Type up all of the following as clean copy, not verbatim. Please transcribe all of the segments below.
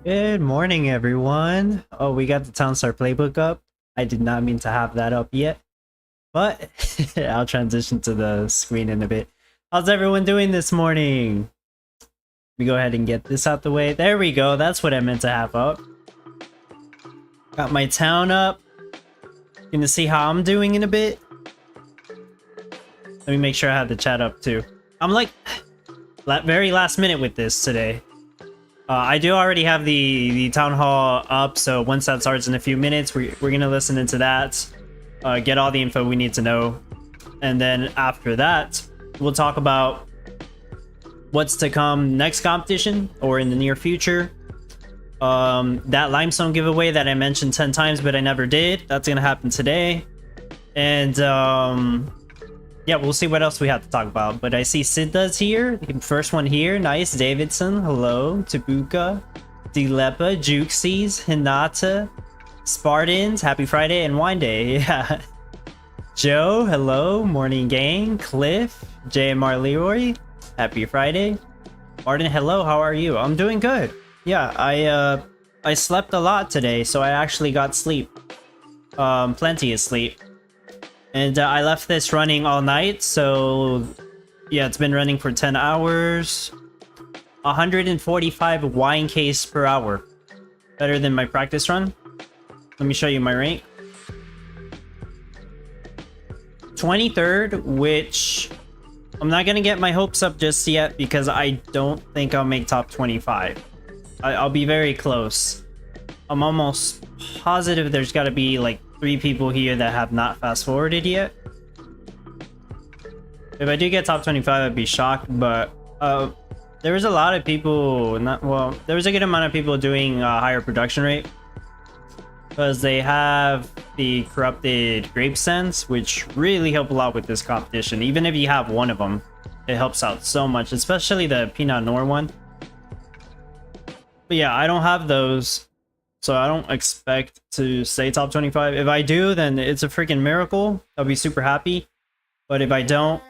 Good morning, everyone. Oh, we got the Townstar playbook up. I did not mean to have that up yet, but I'll transition to the screen in a bit. How's everyone doing this morning? Let me go ahead and get this out the way. There we go. That's what I meant to have up. Got my town up. Gonna see how I'm doing in a bit. Let me make sure I have the chat up too. I'm like very last minute with this today. I do already have the town hall up, so once that starts in a few minutes, we're gonna listen into that, get all the info we need to know, and then after that, we'll talk about what's to come next competition or in the near future. That limestone giveaway that I mentioned 10 times but I never did, that's gonna happen today, and yeah, we'll see what else we have to talk about. But I see Sidda's here. The first one here. Nice. Davidson. Hello. Tabuka. Dilepa. Juxies. Hinata. Spartans. Happy Friday and Wine Day. Yeah. Joe. Hello. Morning Gang. Cliff. JMR Leroy. Happy Friday. Martin. Hello. How are you? I'm doing good. Yeah, I slept a lot today, so I actually got sleep. Plenty of sleep. And I left this running all night, so yeah, it's been running for 10 hours. 145 wine case per hour. Better than my practice run. Let me show you my rank. 23rd, which I'm not gonna get my hopes up just yet because I don't think I'll make top 25. I'll be very close. I'm almost positive there's gotta be like 3 people here that have not fast forwarded yet. If I do get top 25, I'd be shocked, but there was a lot of people, there was a good amount of people doing a higher production rate because they have the corrupted grape sense, which really help a lot with this competition. Even if you have one of them, it helps out so much, especially the Pinot Noir one. But yeah, I don't have those. So I don't expect to stay top 25. If I do, then it's a freaking miracle. I'll be super happy. But if I don't,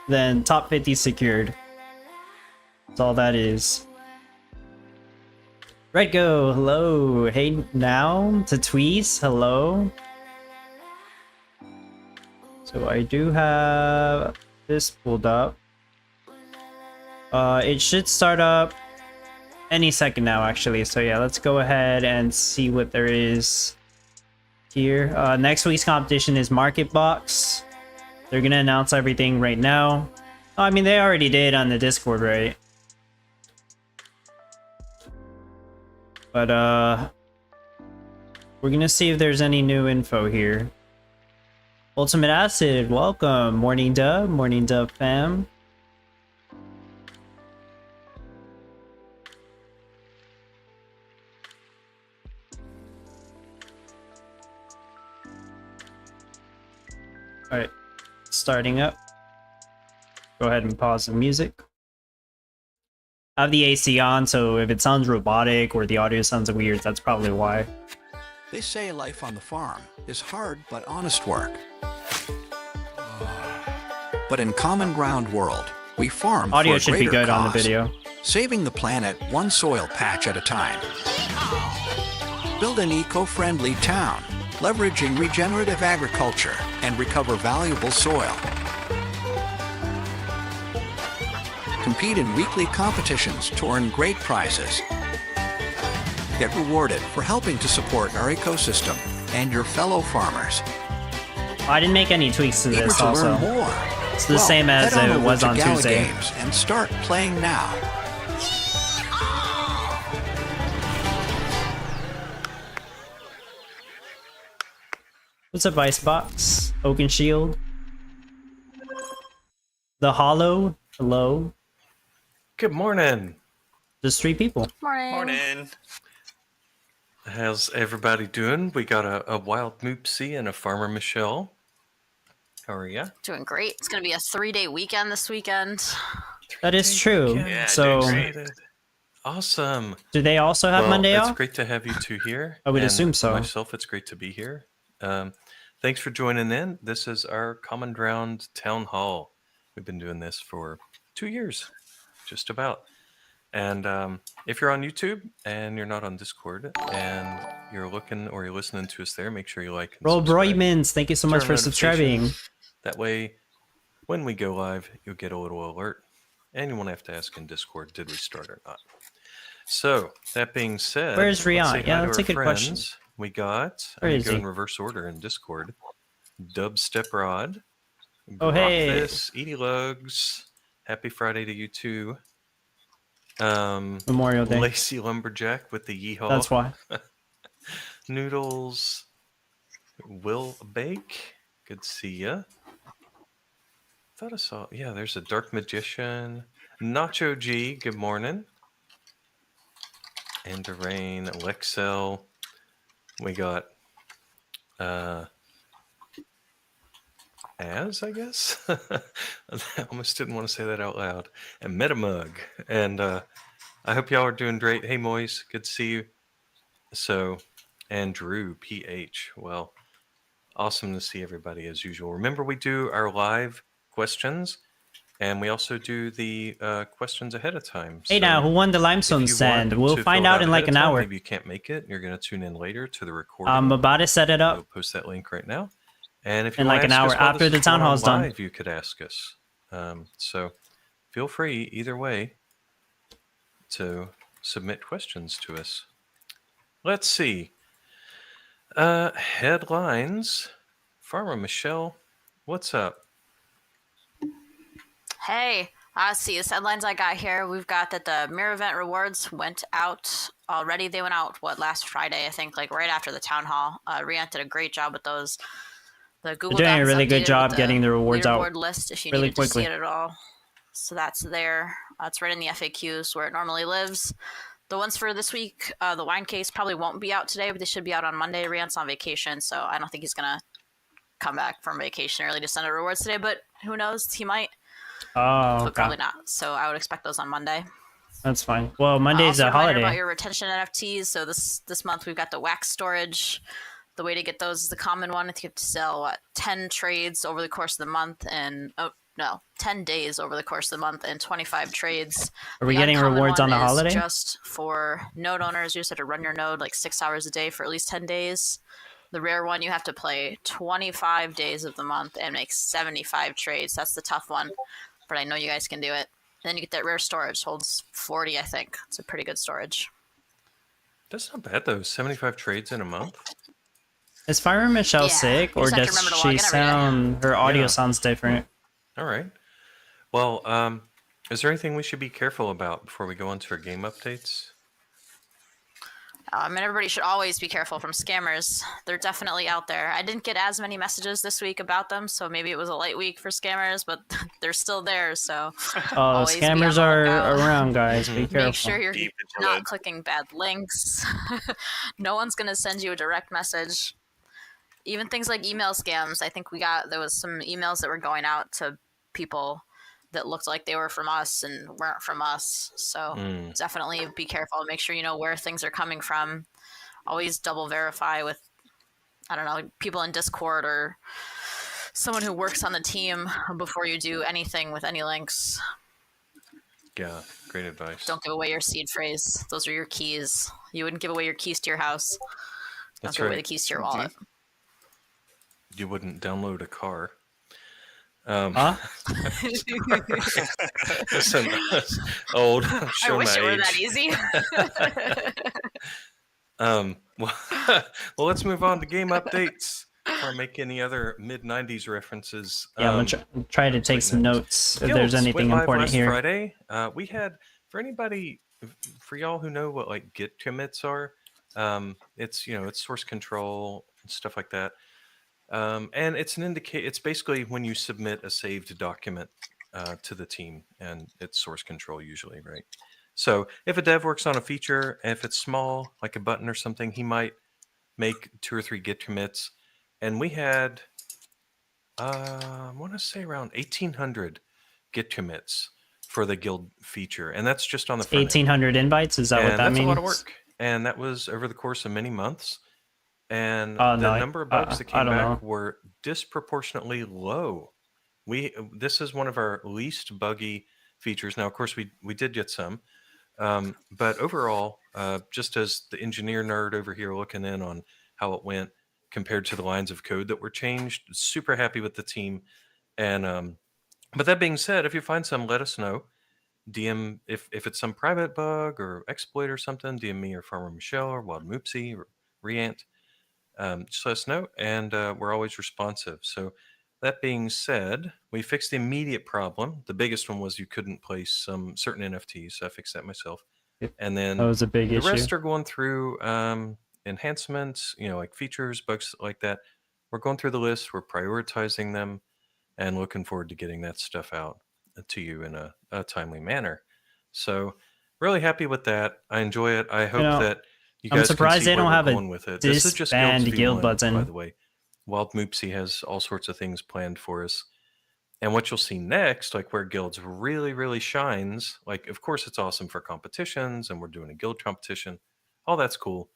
then top 50 secured. That's all that is. Red Go, hello. Hey now to Tweez, hello. So I do have this pulled up. It should start up any second now, actually. So yeah, let's go ahead and see what there is here. Next week's competition is Market Box. They're gonna announce everything right now. Oh, I mean, they already did on the Discord, right? But we're gonna see if there's any new info here. Ultimate Acid, welcome. Morning Dub fam. Alright, starting up. Go ahead and pause the music. I have the AC on, so if it sounds robotic or the audio sounds weird, that's probably why. They say life on the farm is hard but honest work. But in Common Ground World, we farm Audio for a should be greater good on the cause, video. saving the planet one soil patch at a time. Build an eco-friendly town, leveraging regenerative agriculture and recover valuable soil. Compete in weekly competitions to earn great prizes. Get rewarded for helping to support our ecosystem and your fellow farmers. I didn't make any tweaks to Eager this to also. learn more? It's the same as head it over was to on Gala Tuesday. Games and start playing now. What's up, Icebox? Oaken Shield. The Hollow. Hello. Good morning. Just 3 people. Morning. How's everybody doing? We got a wild Moopsie and a farmer Michelle. How are ya? Doing great. It's going to be a 3-day weekend this weekend. That is true. Yeah, So, excited. Awesome. do they also have Monday it's off? great to have you two here. I would and assume so. Myself, it's great to be here. Thanks for joining in. This is our Common Ground Town Hall. We've been doing this for 2 years, just about. And if you're on YouTube and you're not on Discord and you're looking or you're listening to us there, make sure you like and Roll subscribe. Broymans, thank you so Turn much on for subscribing. notifications. That way, when we go live, you'll get a little alert. And you won't have to ask in Discord, did we start or not? So, that being said, Where's let's Rian? say Yeah, hi to that's our a good question. friends. We got, Where I'm going is to go he? in reverse order in Discord. Dubstep Rod, Oh, hey. Grokfis, Edie Lugs, happy Friday to you too. Memorial Day. Lacey Lumberjack with the yeehaw. That's why. Noodles, Will Bake, good to see ya. Thought I saw, yeah, there's a Dark Magician. Nacho G, good morning. And Rain, Lexel. We got I guess. I almost didn't want to say that out loud. And Metamug. And I hope y'all are doing great. Hey Moise, good to see you. So, and Drew PH. Well, awesome to see everybody as usual. Remember, we do our live questions, and we also do the questions ahead of time. Hey now, who won the limestone sand? We'll find out in like an hour. Maybe you can't make it. You're going to tune in later to the recording. I'm about to set it up. We'll post that link right now. And if you in want like an to ask hour us while after this the is town going on hall's done. live, you could ask us. So feel free either way to submit questions to us. Let's see. Headlines. Farmer Michelle, what's up? Hey, see the headlines I got here. We've got that the mirror event rewards went out already. They went out last Friday, I think, like right after the town hall. Rian did a great job with those. The Google They're doing a Docs really good updated job with getting the rewards out leaderboard list if you really needed to quickly. see it at all. So that's there. It's right in the FAQs where it normally lives. The ones for this week, the wine case probably won't be out today, but they should be out on Monday. Rian's on vacation, so I don't think he's gonna come back from vacation early to send out rewards today. But who knows? He might. Oh, But probably not. So I would expect those on Monday. That's fine. Well, Monday's also a holiday. About your retention NFTs. So this month we've got the wax storage. The way to get those is the common one. If you have to sell 10 trades over the course of the month, and 10 days over the course of the month, and 25 trades. Are we getting rewards on the holiday? Just for node owners, you just have to run your node like 6 hours a day for at least 10 days. The rare one, you have to play 25 days of the month and make 75 trades. That's the tough one, but I know you guys can do it. Then you get that rare storage. Holds 40, I think. It's a pretty good storage. That's not bad though. 75 trades in a month. Is Fire Michelle sick, or does she sound? Her audio sounds different. All right. Well, is there anything we should be careful about before we go on to our game updates? Everybody should always be careful from scammers. They're definitely out there. I didn't get as many messages this week about them, so maybe it was a light week for scammers, but they're still there, so scammers are around, guys. Be careful. Make sure you're not clicking bad links. No one's going to send you a direct message. Even things like email scams. I think there was some emails that were going out to people that looked like they were from us and weren't from us. So definitely be careful. Make sure you know where things are coming from. Always double verify with, people in Discord or someone who works on the team before you do anything with any links. Yeah, great advice. Don't give away your seed phrase. Those are your keys. You wouldn't give away your keys to your house. Don't give away the keys to your wallet. You wouldn't download a car. Huh? Listen, old. I wish it were that easy. Well, let's move on to game updates. Or make any other mid-90s references. Yeah, I'm gonna try to take some notes if there's anything important last here. Friday, we had, for y'all who know what like Git commits are, it's it's source control and stuff like that. And it's basically when you submit a saved document to the team, and it's source control usually, right? So if a dev works on a feature, if it's small, like a button or something, he might make 2 or 3 Git commits. And we had, I want to say around 1,800 Git commits for the guild feature. And that's just on the front 1,800 invites? Is that what that means? That's a lot of work. And that was over the course of many months. And the number of bugs that came back were disproportionately low. This is one of our least buggy features. Now, of course, we did get some. But overall, just as the engineer nerd over here looking in on how it went compared to the lines of code that were changed, super happy with the team. And but that being said, if you find some, let us know. DM if it's some private bug or exploit or something, DM me or Farmer Michelle or Wild Moopsy or Reant. Just let us know, and we're always responsive. So that being said, we fixed the immediate problem. The biggest one was you couldn't place some certain NFTs, so I fixed that myself. And then That was a big the issue. rest are going through enhancements, like features, bugs like that. We're going through the list, we're prioritizing them, and looking forward to getting that stuff out to you in a timely manner. So really happy with that. I enjoy it. I hope that you I'm guys surprised can see they where don't we're have a going with it. This is just Guilds disband guild V1, by button. the way. Wild Moopsy has all sorts of things planned for us. And what you'll see next, like where Guilds really, really shines, like, of course, it's awesome for competitions, and we're doing a guild competition. All that's cool.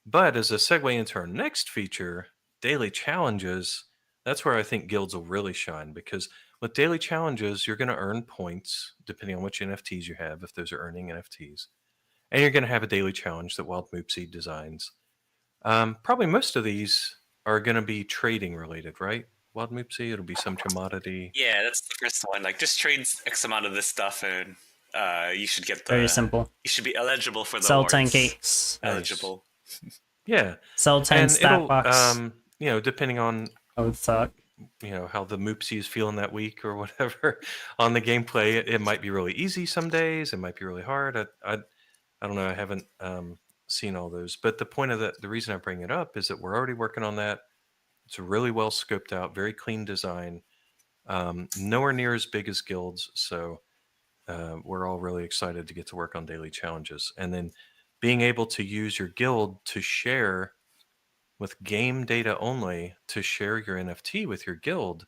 But as a segue into our next feature, daily challenges, that's where I think Guilds will really shine, because with daily challenges, you're going to earn points depending on which NFTs you have, if those are earning NFTs. And you're going to have a daily challenge that Wild Moopsy designs. Probably most of these are going to be trading related, right? Wild Moopsy, it'll be some commodity. Yeah, that's the first one. Like, just trade X amount of this stuff, and you should get the. Very simple. You should be eligible for the Sell awards. 10 cakes. Eligible. Yeah. Sell 10 And stat it'll, box. depending on That would suck. how the Moopsy is feeling that week or whatever on the gameplay, it might be really easy some days. It might be really hard. I don't know. I haven't seen all those. But the point of that, the reason I bring it up is that we're already working on that. It's really well scoped out, very clean design, nowhere near as big as Guilds. So we're all really excited to get to work on daily challenges. And then being able to use your guild to share with game data only, to share your NFT with your guild,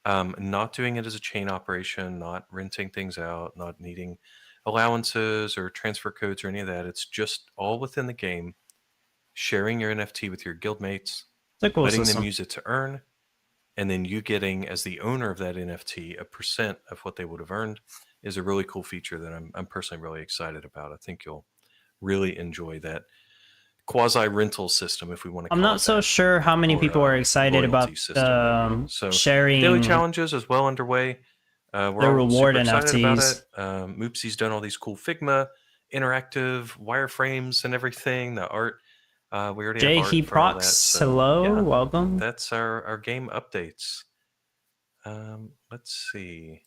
not doing it as a chain operation, not renting things out, not needing allowances or transfer codes or any of that. It's just all within the game, sharing your NFT with your guildmates, It's a cool letting system. them use it to earn, and then you getting, as the owner of that NFT, a percent of what they would have earned, is a really cool feature that I'm personally really excited about. I think you'll really enjoy that quasi rental system, if we want to call it. I'm not so sure how many people are excited about so sharing daily challenges is well underway. We're the all reward super excited about NFTs. it. Moopsy's done all these cool Figma interactive wireframes and everything. The art, we already Jay have art for all that. Prox, So, hello, yeah, welcome. that's our game updates. Let's see.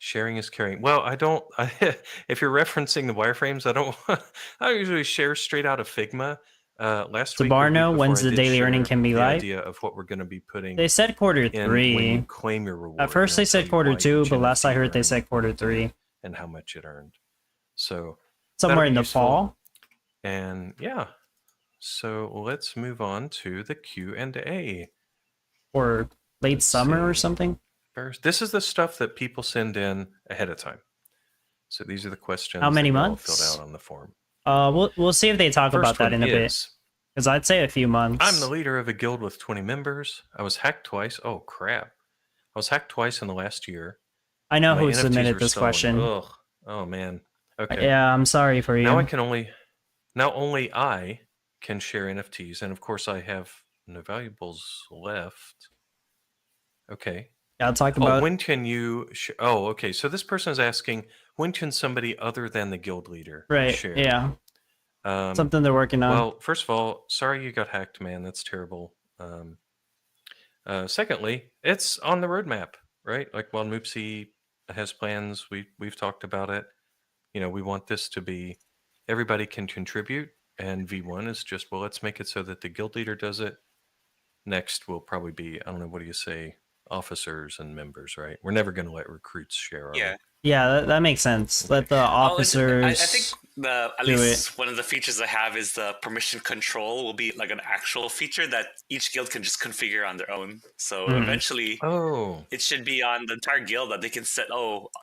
Sharing is caring. Well, I don't. If you're referencing the wireframes, I don't. I usually share straight out of Figma. Last week, or week Sabarno, before, when's I the did daily share earning can be the live? idea of what we're going to be putting. They said quarter in when you 3. claim your reward. At first they It'll tell said you quarter why 2, each but last I NFT heard they earned said quarter 3. and how much it earned. So Somewhere that'll in be the useful. fall. And yeah, so let's move on to the Q&A. Or late Let's summer or see. something. First, this is the stuff that people send in ahead of time. So these are the questions How many that y'all months? filled out on the form. We'll see if they talk First about that one in a bit. is, Because I'd say a few months. I'm the leader of a guild with 20 members. I was hacked twice. Oh, crap. I was hacked twice in the last year. I know My who NFTs submitted were this stolen. question. Ugh. Oh, man. Okay. Yeah, I'm sorry for you. Now only I can share NFTs. And of course, I have no valuables left. Okay. Yeah, I'll talk about when can you... oh, okay. So this person is asking, when can somebody other than the guild leader share? Yeah. Something they're working on. Well, first of all, sorry you got hacked, man. That's terrible. Secondly, it's on the roadmap, right? Like, while Moopsy has plans, we've talked about it. We want this to be, everybody can contribute, and V1 is just, well, let's make it so that the guild leader does it. Next will probably be, I don't know, what do you say, officers and members, right? We're never going to let recruits share. Yeah, that makes sense. Let the officers. I think at least one of the features I have is the permission control will be like an actual feature that each guild can just configure on their own. So eventually, it should be on the entire guild that they can set.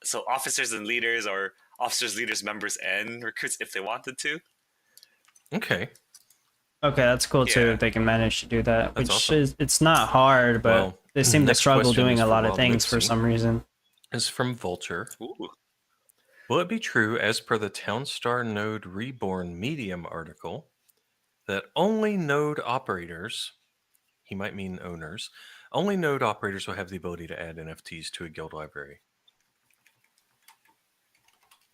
So officers and leaders, or officers, leaders, members, and recruits if they wanted to. Okay, that's cool too if they can manage to do that. That's which awesome. it's not hard, but they seem to next struggle question doing is a for lot of Wild things for Moopsy. some reason. Is from Vulture. Ooh. Will it be true, as per the Townstar Node Reborn Medium article, that only node operators, he might mean owners, only node operators will have the ability to add NFTs to a guild library?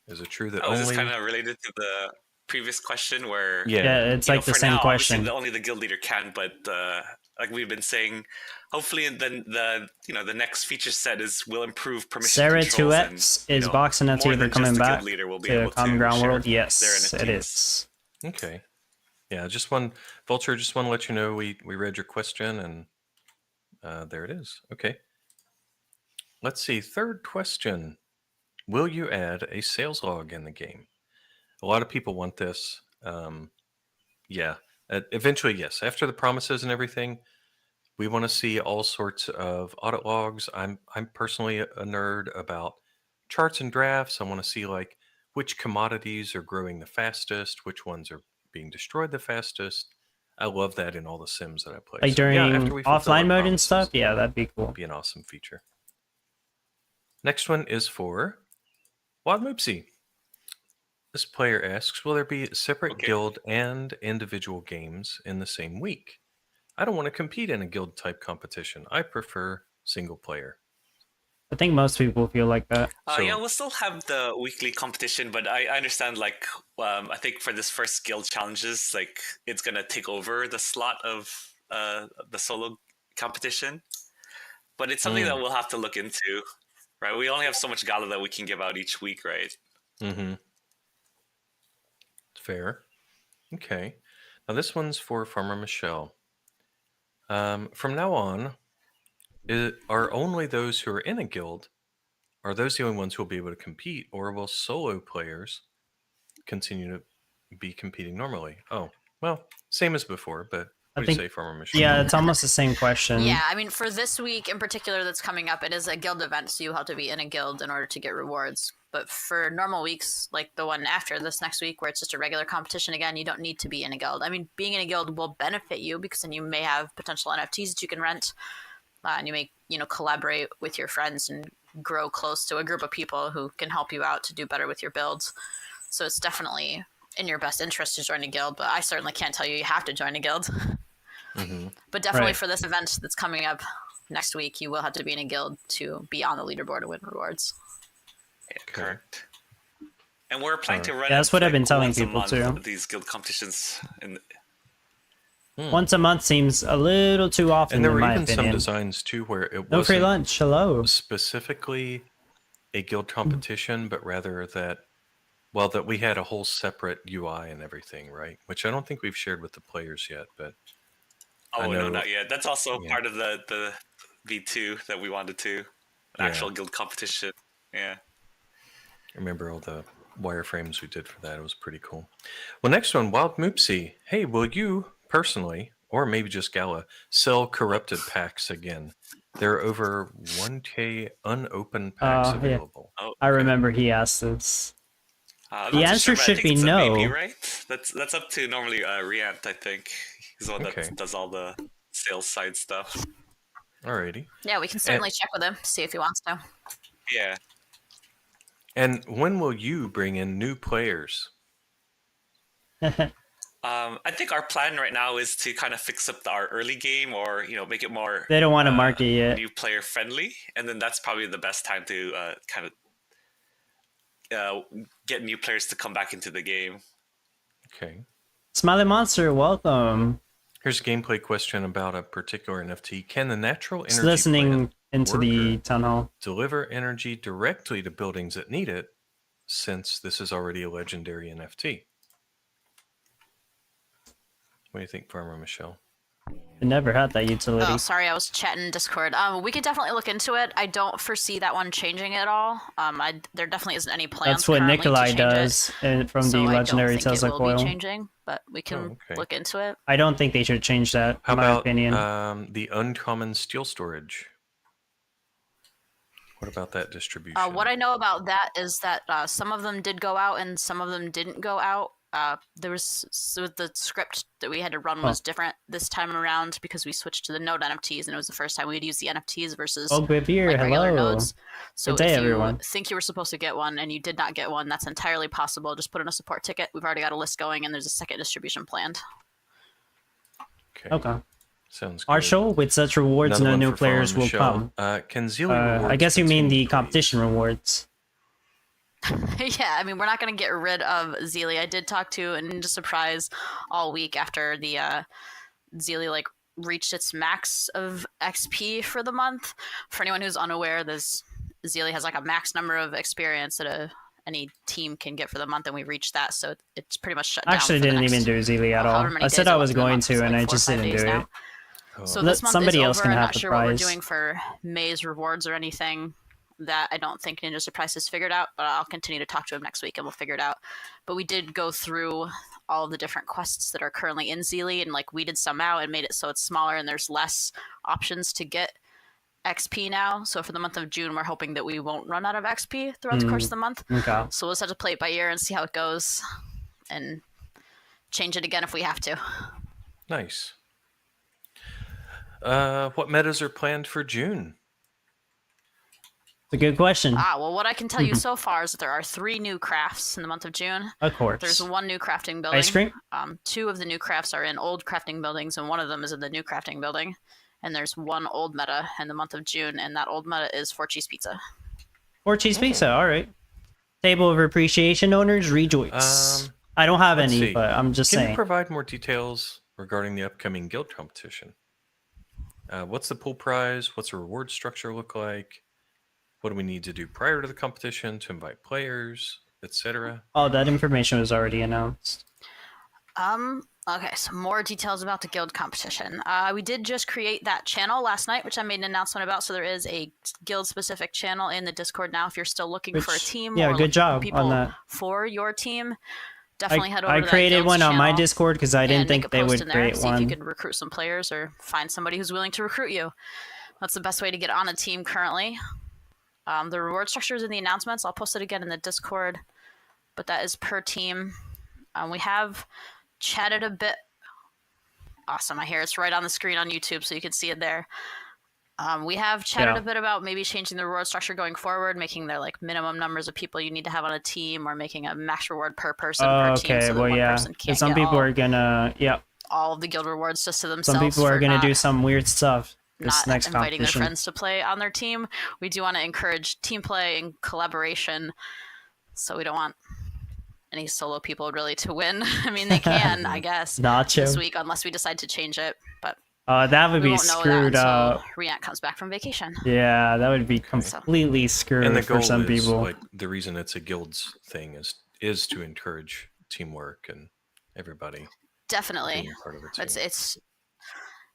Is it true that Is only... this kind of related to the previous question where... Yeah, it's like the same question. Obviously, only the guild leader can, but like we've been saying, hopefully the next feature set will improve permission Sarah controls. 2X is Box NFT ever coming back to Common Ground World? Yes, it is. Okay. Yeah, Vulture, just want to let you know we read your question, and there it is. Okay. Let's see. Third question. Will you add a sales log in the game? A lot of people want this. Yeah. Eventually, yes. After the promises and everything, we want to see all sorts of audit logs. I'm personally a nerd about charts and drafts. I want to see like which commodities are growing the fastest, which ones are being destroyed the fastest. I love that in all the Sims that I play. Like during offline mode and stuff? Yeah, that'd be cool. Be an awesome feature. Next one is for Wadmoopsy. This player asks, will there be separate guild and individual games in the same week? I don't want to compete in a guild type competition. I prefer single player. I think most people feel like that. Yeah, we'll still have the weekly competition, but I understand, like, I think for this first guild challenges, like, it's going to take over the slot of the solo competition. But it's something that we'll have to look into, right? We only have so much Gala that we can give out each week, right? Mm-hmm. Fair. Okay. Now this one's for Farmer Michelle. From now on, are only those who are in a guild, are those the only ones who will be able to compete, or will solo players continue to be competing normally? Oh, well, same as before, but what do you say, Farmer Michelle? Yeah, it's almost the same question. Yeah, I mean, for this week in particular that's coming up, it is a guild event, so you have to be in a guild in order to get rewards. But for normal weeks, like the one after this next week, where it's just a regular competition again, you don't need to be in a guild. I mean, being in a guild will benefit you because then you may have potential NFTs that you can rent, and you may, collaborate with your friends and grow close to a group of people who can help you out to do better with your builds. So it's definitely in your best interest to join a guild, but I certainly can't tell you have to join a guild. Mm-hmm. But definitely for this event that's coming up next week, you will have to be in a guild to be on the leaderboard and win rewards. Yeah, correct. And we're planning to run. Yeah, that's what I've been telling people too. These guild competitions. Once a month seems a little too often. And there in were my even opinion. some designs too where it no wasn't free lunch. Hello. specifically a guild competition, but rather that we had a whole separate UI and everything, right? Which I don't think we've shared with the players yet, but. No, not yet. That's also part of the V2 that we wanted to. An actual guild competition. Yeah. I remember all the wireframes we did for that. It was pretty cool. Well, next one, Wild Moopsy. Hey, will you personally, or maybe just Gala, sell corrupted packs again? There are over 1K unopened packs available. Yeah. I remember he asked this. The answer should be no. Maybe, right? That's up to normally Riant, I think. He's the one that does all the sales side stuff. Alrighty. Yeah, we can certainly check with him, see if he wants to. Yeah. And when will you bring in new players? I think our plan right now is to kind of fix up our early game, or make it more. They don't want to market yet. New player friendly, and then that's probably the best time to kind of get new players to come back into the game. Okay. Smiley Monster, welcome. Here's a gameplay question about a particular NFT. Can the natural energy listening into the town hall deliver energy directly to buildings that need it, since this is already a legendary NFT? What do you think, Farmer Michelle? I never had that utility. Oh, sorry, I was chatting Discord. We could definitely look into it. I don't foresee that one changing at all. There definitely isn't any plans. That's what Nikolai does from the legendary Tesla coil. I don't think it will be changing, but we can look into it. I don't think they should change that. How in my about opinion. The uncommon steel storage? What about that distribution? What I know about that is that some of them did go out and some of them didn't go out. there was so the script that we had to run was different this time around because we switched to the node NFTs, and it was the first time we'd use the NFTs versus regular nodes. So Good day, if you everyone. think you were supposed to get one and you did not get one, that's entirely possible. Just put in a support ticket. We've already got a list going, and there's a second distribution planned. Okay. Sounds Our good. show with such rewards, no new players will come. Can Zealy I guess you mean the competition rewards. Yeah, I mean, we're not going to get rid of Zealy. I did talk to Ninja Surprise all week after the Zealy like reached its max of XP for the month. For anyone who's unaware, Zealy has like a max number of experience that any team can get for the month, and we reached that, so it's pretty much shut down. I actually didn't even do Zealy at all. I said I was going to, and I just didn't do it. So this month somebody is else over. can I'm have not the sure what we're prize. doing for May's rewards or anything that I don't think Ninja Surprise has figured out, but I'll continue to talk to him next week and we'll figure it out. But we did go through all the different quests that are currently in Zealy and like weeded some out and made it so it's smaller and there's less options to get XP now. So for the month of June, we're hoping that we won't run out of XP throughout the course of the month. Okay. So we'll just have to play it by ear and see how it goes and change it again if we have to. Nice. What metas are planned for June? It's a good question. Well, what I can tell you so far is that there are 3 new crafts in the month of June. Of course. There's 1 new crafting building. Ice cream? 2 of the new crafts are in old crafting buildings, and 1 of them is in the new crafting building. And there's 1 old meta in the month of June, and that old meta is 4 cheese pizza. 4 cheese pizza, all right. Table of Appreciation owners, rejoice. I don't have any, but I'm just saying. Can you provide more details regarding the upcoming guild competition? What's the pool prize? What's the reward structure look like? What do we need to do prior to the competition to invite players, etc.? Oh, that information was already announced. Okay, so more details about the guild competition. We did just create that channel last night, which I made an announcement about. So there is a guild-specific channel in the Discord now. If you're still looking for a team, yeah, or good job people on that. for your team, definitely head over. I to created that one on my channel Discord because I didn't think they would in there, create see one. if you could recruit some players or find somebody who's willing to recruit you. That's the best way to get on a team currently. The reward structure is in the announcements. I'll post it again in the Discord, but that is per team. We have chatted a bit. Awesome. I hear it's right on the screen on YouTube, so you can see it there. We have chatted a bit about maybe changing the reward structure going forward, making there like minimum numbers of people you need to have on a team, or making a max reward per person per team. So that one person can't some get people are gonna, all of the guild rewards just to themselves. Some people are gonna do some weird stuff. Not inviting their friends to play on their team. We do want to encourage team play and collaboration, so we don't want any solo people really to win. I mean, they can, I guess, this week, unless we decide to change it. But that would be screwed up. Riant comes back from vacation. Yeah, that would be completely screwed and the for some people. Like, the reason it's a guilds thing is to encourage teamwork and everybody. Definitely, part of the team. It's.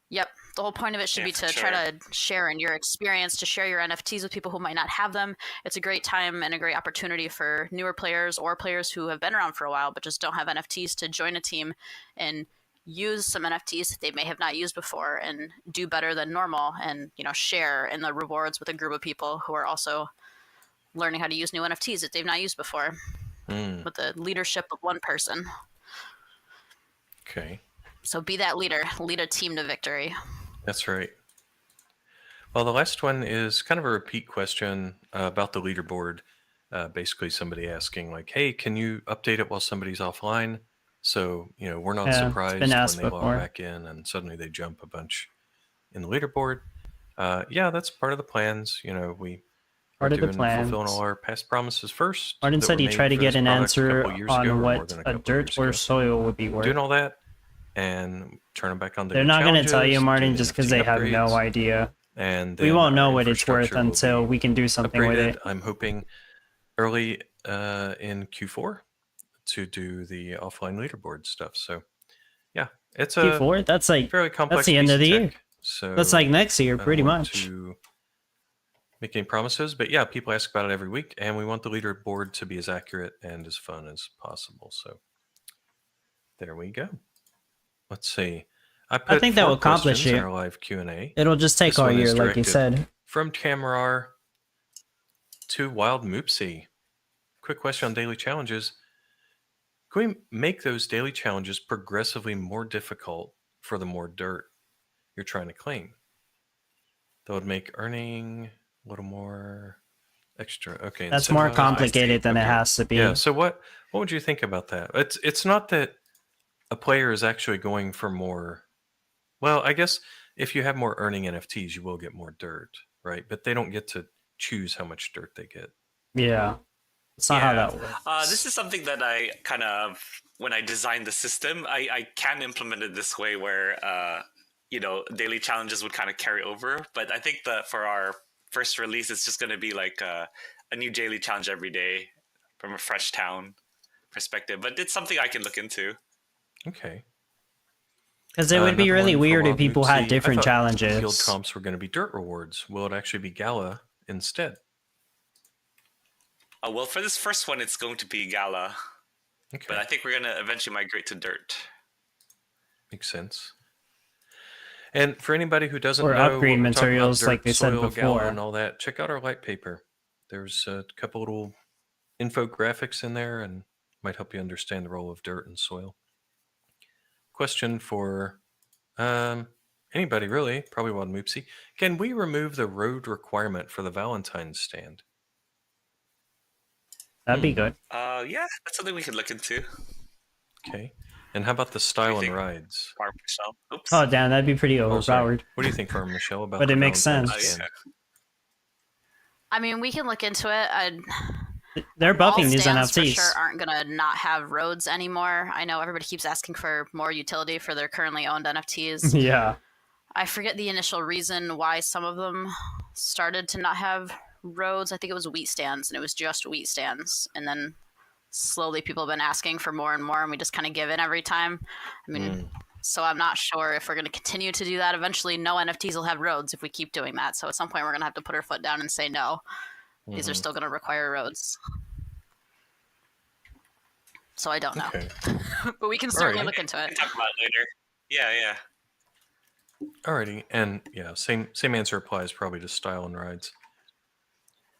Yep. The whole point of it should be to try to share in your experience, to share your NFTs with people who might not have them. It's a great time and a great opportunity for newer players or players who have been around for a while but just don't have NFTs to join a team and use some NFTs that they may have not used before and do better than normal and, share in the rewards with a group of people who are also learning how to use new NFTs that they've not used before with the leadership of one person. Okay. So be that leader, lead a team to victory. That's right. Well, the last one is kind of a repeat question about the leaderboard. Basically, somebody asking like, hey, can you update it while somebody's offline? So, we're not surprised when they log back in and suddenly they jump a bunch in the leaderboard. That's part of the plans. We are fulfilling all our past promises first. Martin said he tried to get an answer on what a dirt or soil would be worth. Doing all that. And turn them back on the They're not going to tell you, Martin, just because they have no idea. And we won't know what it's worth until we can do something with it. I'm hoping early in Q4 to do the offline leaderboard stuff. So, yeah, it's a Q4. That's like fairly complex. That's the end of the year. So that's like next year, pretty much. To make any promises, but yeah, people ask about it every week, and we want the leaderboard to be as accurate and as fun as possible. So, there we go. Let's see. I think that will accomplish it. In our live Q&A. It'll just take all year, like you said. From Tamarar to Wild Moopsy. Quick question on daily challenges. Can we make those daily challenges progressively more difficult for the more dirt you're trying to claim? That would make earning a little more extra. Okay, That's more incentivize. complicated than it Okay. has to be. Yeah. So what would you think about that? It's not that a player is actually going for more. Well, I guess if you have more earning NFTs, you will get more dirt, right? But they don't get to choose how much dirt they get. Yeah. It's not how that works. This is something that I kind of, when I designed the system, I can implement it this way where, daily challenges would kind of carry over. But I think that for our first release, it's just going to be like a new daily challenge every day from a fresh town perspective. But it's something I can look into. Okay. Because it would be really weird if people had different challenges. Guild comps were going to be dirt rewards. Will it actually be Gala instead? Well, for this first one, it's going to be Gala. Okay. But I think we're going to eventually migrate to dirt. Makes sense. And for anybody who doesn't know upgrade materials dirt, like they said soil, before, Gala and all that, check out our white paper. There's a couple little infographics in there and might help you understand the role of dirt and soil. Question for anybody really, probably Wild Moopsy. Can we remove the road requirement for the Valentine's stand? That'd be good. Yeah, that's something we could look into. Okay. And how about the style and rides? Oops. Oh, damn, that'd be pretty overpowered. What do you think, Farm Michelle, about but the it makes sense. I mean, we can look into it. They're buffing these NFTs. For NFTs. sure aren't going to not have roads anymore. I know everybody keeps asking for more utility for their currently owned NFTs. Yeah. I forget the initial reason why some of them started to not have roads. I think it was wheat stands, and it was just wheat stands. And then slowly people have been asking for more and more, and we just kind of give in every time. I mean, so I'm not sure if we're going to continue to do that. Eventually, no NFTs will have roads if we keep doing that. So at some point, we're going to have to put our foot down and say no. These are still going to require roads. So I don't know. Okay. But we can certainly look into it. Talk about it later. Yeah. Alrighty. And yeah, same answer applies probably to style and rides.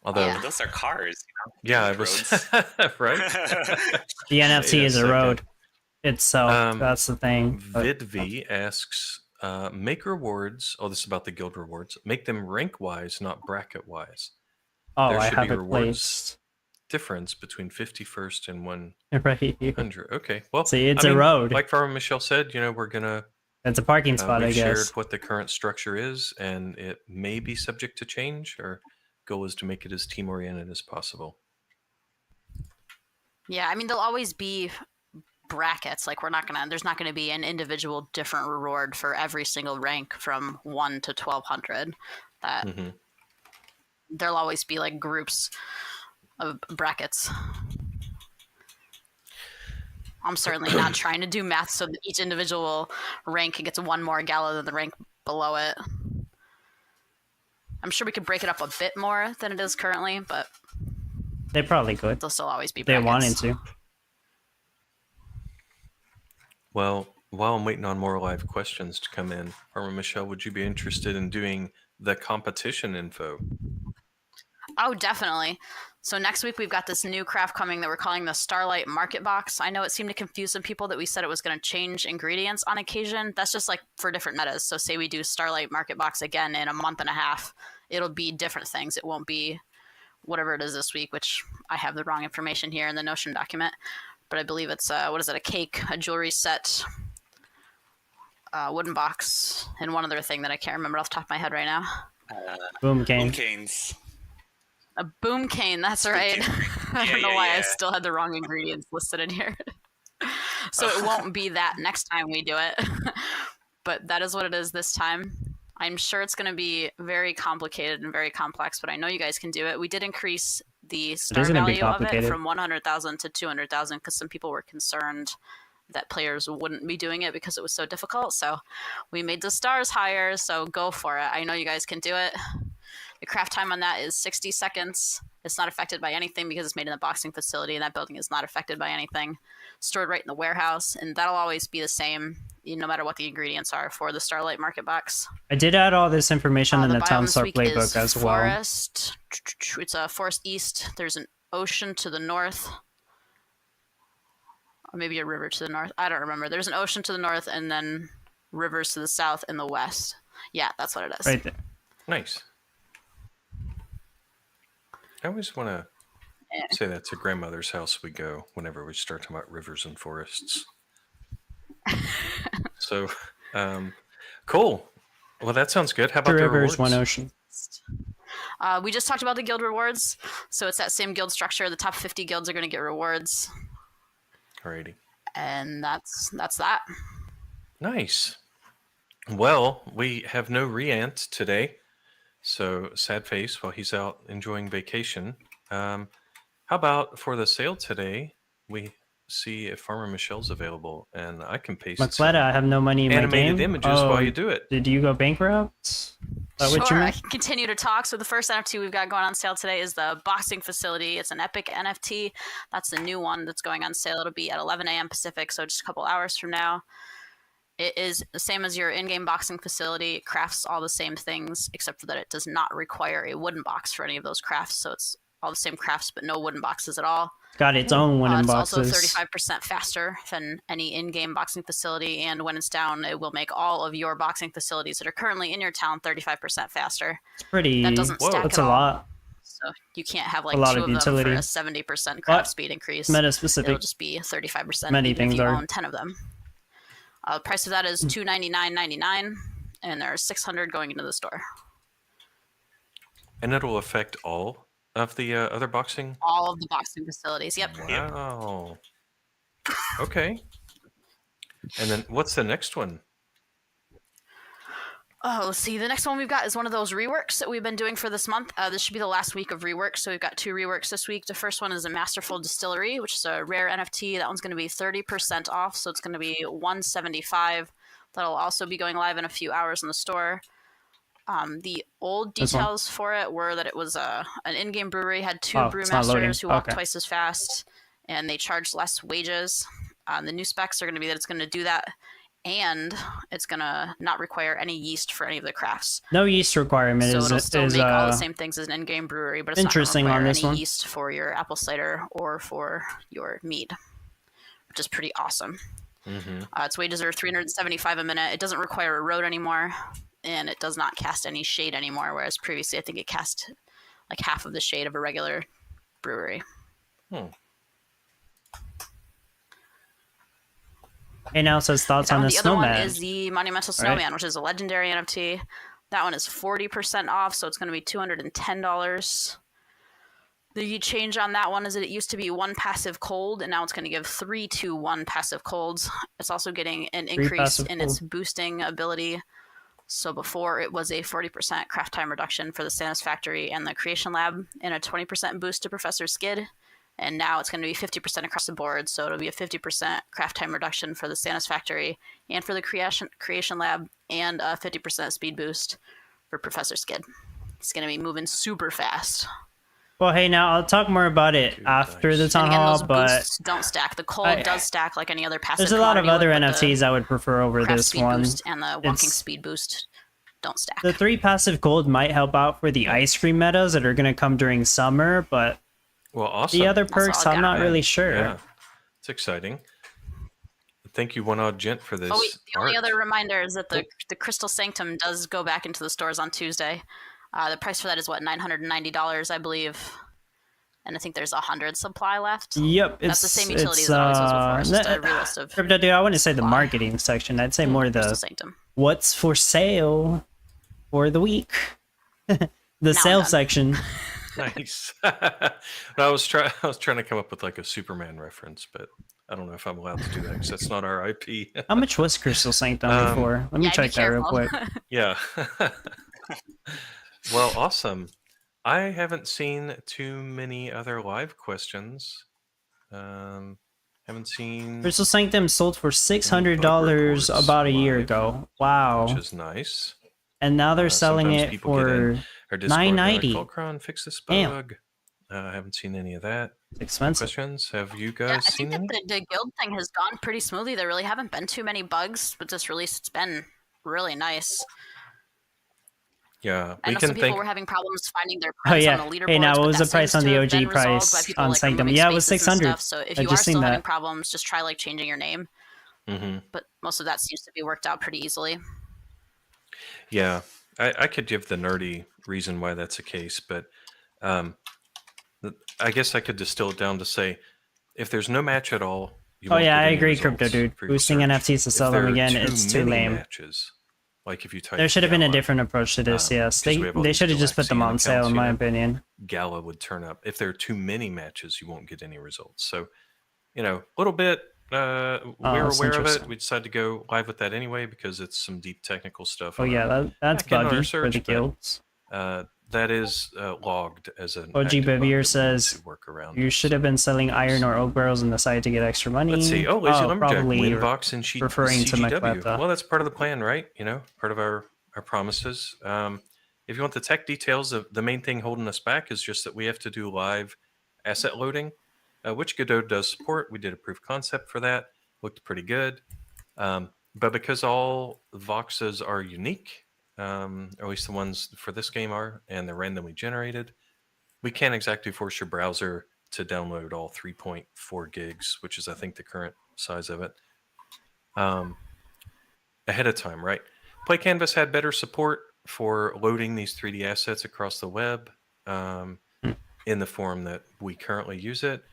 Although those are cars, Yeah, it was right. The NFT is a road itself. That's the thing. VidV asks, make rewards. Oh, this is about the guild rewards. Make them rank wise, not bracket wise. Oh, I have it placed. Difference between 51st and 100. Right. Okay. Well, see, it's a road. Like Farmer Michelle said, we're gonna. It's a parking spot, I guess. Shared what the current structure is, and it may be subject to change. Our goal is to make it as team oriented as possible. Yeah, I mean, there'll always be brackets. Like there's not gonna be an individual different reward for every single rank from 1 to 1200. That. There'll always be like groups of brackets. I'm certainly not trying to do math so that each individual rank gets one more Gala than the rank below it. I'm sure we could break it up a bit more than it is currently, but they probably could. There'll still always be brackets. They wanted to. Well, while I'm waiting on more live questions to come in, Farmer Michelle, would you be interested in doing the competition info? Oh, definitely. So next week we've got this new craft coming that we're calling the Starlight Market Box. I know it seemed to confuse some people that we said it was going to change ingredients on occasion. That's just like for different metas. So say we do Starlight Market Box again in a month and a half, it'll be different things. It won't be whatever it is this week, which I have the wrong information here in the Notion document. But I believe it's, a cake, a jewelry set, wooden box, and one other thing that I can't remember off the top of my head right now. Boom cane. Boom canes. A boom cane, that's right. I don't know why I still had the wrong ingredients listed in here. So it won't be that next time we do it. But that is what it is this time. I'm sure it's going to be very complicated and very complex, but I know you guys can do it. We did increase the star value of it from 100,000 to 200,000 because some people were concerned that players wouldn't be doing it because it was so difficult. So we made the stars higher, so go for it. I know you guys can do it. The craft time on that is 60 seconds. It's not affected by anything because it's made in the boxing facility, and that building is not affected by anything. Stored right in the warehouse, and that'll always be the same, no matter what the ingredients are for the Starlight Market Box. I did add all this information in the Townstar playbook as well. Forest. It's a forest east. There's an ocean to the north. Or maybe a river to the north. I don't remember. There's an ocean to the north and then rivers to the south and the west. Yeah, that's what it is. Right there. Nice. I always want to say that to grandmother's house we go whenever we start talking about rivers and forests. So, cool. Well, that sounds good. How about Two the rivers, rewards? one ocean. We just talked about the guild rewards. So it's that same guild structure. The top 50 guilds are going to get rewards. Alrighty. And that's that. Nice. Well, we have no Riant today, so sad face while he's out enjoying vacation. How about for the sale today, we see if Farmer Michelle's available, and I can paste Macletta, I have no money in my game. animated images while you do it. Did you go bankrupt? Sure, I can continue to talk. So the first NFT we've got going on sale today is the boxing facility. It's an epic NFT. That's the new one that's going on sale. It'll be at 11 a.m. Pacific, so just a couple hours from now. It is the same as your in-game boxing facility. It crafts all the same things, except for that it does not require a wooden box for any of those crafts. So it's all the same crafts, but no wooden boxes at all. Got its own wooden boxes. It's also 35% faster than any in-game boxing facility, and when it's down, it will make all of your boxing facilities that are currently in your town 35% faster. It's pretty. That doesn't stack That's at a all. lot. So you can't have like a lot two of of utility. them for a 70% craft speed increase. Meta specific. It'll just be 35%. Many even if things you are. own 10 of them. The price of that is $299.99, and there are 600 going into the store. And it'll affect all of the other boxing? All of the boxing facilities, yep. Wow. Okay. And then what's the next one? Oh, let's see. The next one we've got is one of those reworks that we've been doing for this month. This should be the last week of reworks, so we've got 2 reworks this week. The first one is a Masterful Distillery, which is a rare NFT. That one's going to be 30% off, so it's going to be $175. That'll also be going live in a few hours in the store. The old details for it were that it was an in-game brewery, had 2 brewmasters who walked twice as fast, and they charged less wages. The new specs are going to be that it's going to do that, and it's going to not require any yeast for any of the crafts. No yeast requirement. So it'll still make all the same things as an in-game brewery, but it's not going to require any yeast for your apple cider or for your mead, which is pretty awesome. Mm-hmm. Its wages are $375 a minute. It doesn't require a road anymore, and it does not cast any shade anymore, whereas previously I think it cast like half of the shade of a regular brewery. Hey, now says thoughts on the snowman. The other one is the Monumental Snowman, which is a legendary NFT. That one is 40% off, so it's going to be $210. The change on that one is that it used to be 1 passive cold, and now it's going to give 3 to 1 passive colds. It's also getting an increase in its boosting ability. So before it was a 40% craft time reduction for the Satisfactory and the Creation Lab, and a 20% boost to Professor Skid. And now it's going to be 50% across the board, so it'll be a 50% craft time reduction for the Satisfactory and for the Creation Lab, and a 50% speed boost for Professor Skid. It's going to be moving super fast. Well, hey, now I'll talk more about it after the town hall, but don't stack. The cold does stack like any other passive. There's a lot of other NFTs I would prefer over this one. And the walking speed boost don't stack. The 3 passive gold might help out for the ice cream metas that are going to come during summer, but awesome. The other perks, I'm not really sure. Yeah, it's exciting. Thank you, One Odd Gent, for this. Oh, wait, the only other reminder is that the Crystal Sanctum does go back into the stores on Tuesday. The price for that is, $990, I believe. And I think there's 100 supply left. Yep. That's the same utility as it always was before. It's just a real list of Crypto Dude, I wouldn't say the marketing section. I'd say more the what's for sale for the week. The sale section. Nice. I was trying to come up with like a Superman reference, but I don't know if I'm allowed to do that because that's not our IP. How much was Crystal Sanctum before? Let me check that real quick. Yeah. Well, awesome. I haven't seen too many other live questions. Haven't seen. Crystal Sanctum sold for $600 about a year ago. Wow. Which is nice. And now they're selling it for $990. Volcron, fix this bug. I haven't seen any of that. It's expensive. Questions? Have you guys seen any? I think that the guild thing has gone pretty smoothly. There really haven't been too many bugs with this release. It's been really nice. Yeah, I know some people were having problems finding their Oh friends yeah. on the leaderboards. Hey, now what was the that price seems on to the have been OG resolved by price people, on like, Sanctum? removing Yeah, it was spaces and 600. stuff. So if I you are just seen still having that. problems, just try like changing your name. But most of that seems to be worked out pretty easily. Yeah, I could give the nerdy reason why that's the case, but I guess I could distill it down to say, if there's no match at all, you Oh won't yeah, get I any agree, results Crypto Dude. for your Boosting search. NFTs to If sell them there are again, too it's too many lame. matches, like if you type There should have been a Gala, different approach to this, yes. 'cause we have all They these should have just put them Galaxian on sale, accounts, in my opinion. Gala would turn up. If there are too many matches, you won't get any results. So, a little bit, we're that's aware of it. interesting. We decided to go live with that anyway because it's some deep technical stuff. Oh yeah, that's buggy for the guilds. That is logged as an OG active bug that we Bevier need says to work around. you should have been selling iron or oak barrels on the side to get extra money. Let's see. Oh, Lazy Lumberjack, probably Winvox and referring to CGW. Macbeth. Well, that's part of the plan, right? Part of our promises. If you want the tech details, the main thing holding us back is just that we have to do live asset loading, which Godot does support. We did a proof of concept for that. Looked pretty good. But because all Voxes are unique, or at least the ones for this game are, and they're randomly generated, we can't exactly force your browser to download all 3.4 gigs, which is, I think, the current size of it, ahead of time, right? Play Canvas had better support for loading these 3D assets across the web in the form that we currently use it.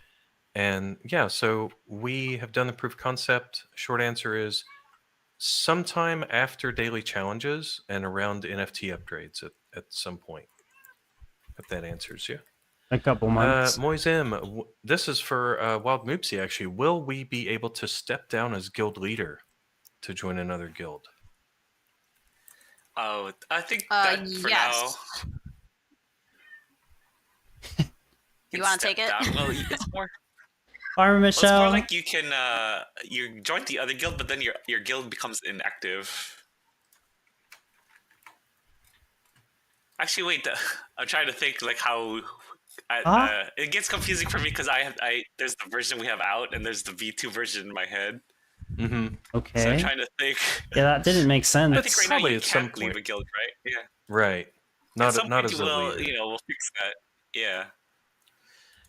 And yeah, so we have done the proof of concept. Short answer is sometime after daily challenges and around NFT upgrades at some point. If that answers you. A couple months. Moizem, this is for Wild Moopsy, actually. Will we be able to step down as guild leader to join another guild? Oh, I think that for now. You want to take it? Well, it's more. Michelle. It's more like you can you join the other guild, but then your guild becomes inactive. Actually, wait. I'm trying to think like how. It gets confusing for me because there's the version we have out and there's the V2 version in my head. Mm-hmm. Okay. So I'm trying to think. Yeah, that didn't make sense. I think right now you can't leave a guild, right? Yeah. Right. Not as a leader. We'll fix that. Yeah.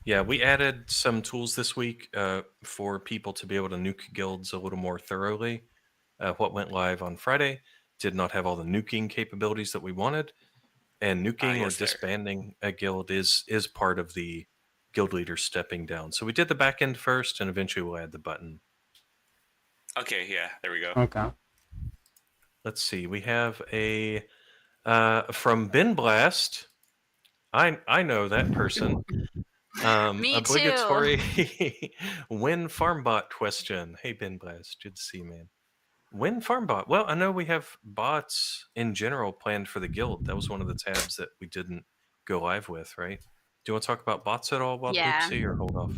Yeah, we added some tools this week for people to be able to nuke guilds a little more thoroughly. What went live on Friday did not have all the nuking capabilities that we wanted. And nuking or disbanding a guild is part of the guild leader stepping down. So we did the back end first, and eventually we'll add the button. Okay, yeah, there we go. Okay. Let's see. We have a from Ben Blast. I know that person. Me obligatory Win Farmbot question. Hey Ben Blast, good to see you, man. Win Farmbot. Well, I know we have bots in general planned for the guild. That was one of the tabs that we didn't go live with, right? Do you want to talk about bots at all, Wild Oopsie, or hold off?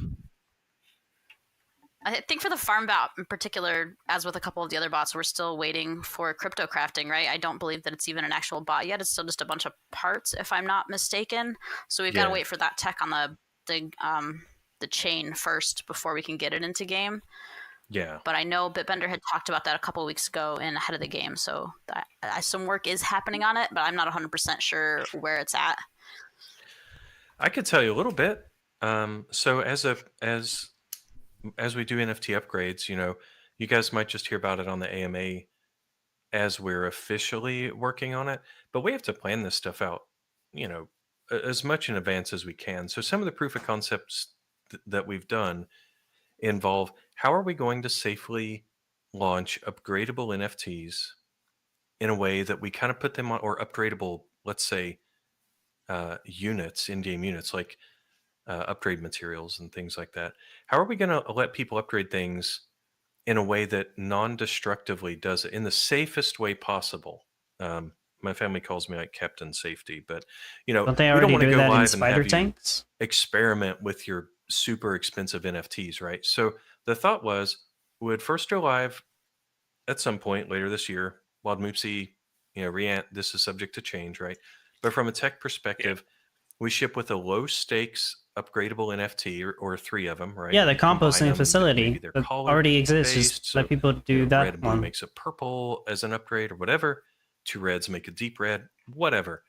I think for the farm bot in particular, as with a couple of the other bots, we're still waiting for crypto crafting, right? I don't believe that it's even an actual bot yet. It's still just a bunch of parts, if I'm not mistaken. So we've got to wait for that tech on the chain first before we can get it into game. Yeah. But I know Bitbender had talked about that a couple of weeks ago and ahead of the game, so some work is happening on it, but I'm not 100% sure where it's at. I could tell you a little bit. So as we do NFT upgrades, you guys might just hear about it on the AMA as we're officially working on it, but we have to plan this stuff out, as much in advance as we can. So some of the proof of concepts that we've done involve how are we going to safely launch upgradable NFTs in a way that we kind of put them on, or upgradable, let's say, units, in-game units, like upgrade materials and things like that. How are we going to let people upgrade things in a way that non-destructively does it in the safest way possible? My family calls me like Captain Safety, but don't they already do that in spider tanks? Experiment with your super expensive NFTs, right? So the thought was we would first go live at some point later this year. Wild Moopsy, Reant, this is subject to change, right? But from a tech perspective, we ship with a low stakes upgradable NFT or 3 of them, right? Yeah, the composting facility that already exists. Just let people do that. Red and blue makes a purple as an upgrade or whatever. 2 reds make a deep red, whatever.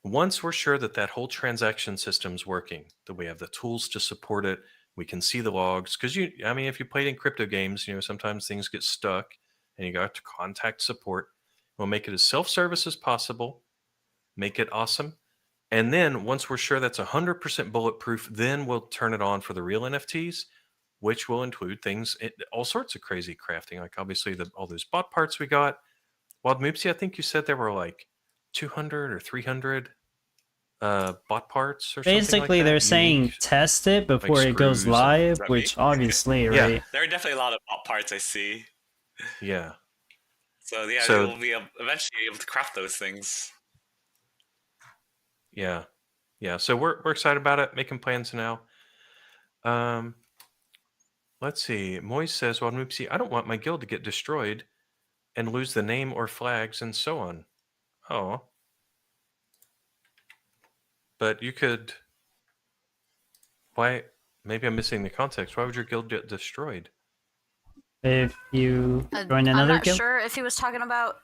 once we're sure that that whole transaction system's working, that we have the tools to support it, we can see the logs. Because if you played in crypto games, sometimes things get stuck and you got to contact support. We'll make it as self-service as possible, make it awesome. And then once we're sure that's 100% bulletproof, then we'll turn it on for the real NFTs, which will include things, all sorts of crazy crafting. Like obviously all those bot parts we got. Wild Moopsy, I think you said there were like 200 or 300 bot parts or basically something like they're that. saying Unique, test it before like it goes screws live, which obviously, Yeah. right? There are definitely a lot of bot parts I see. Yeah. So we'll be eventually able to craft those things. Yeah. Yeah. So we're excited about it, making plans now. Let's see. Moise says, well, Moopsy, I don't want my guild to get destroyed and lose the name or flags and so on. Oh. But you could... Why? Maybe I'm missing the context. Why would your guild get destroyed? If you join another guild? I'm not sure if he was talking about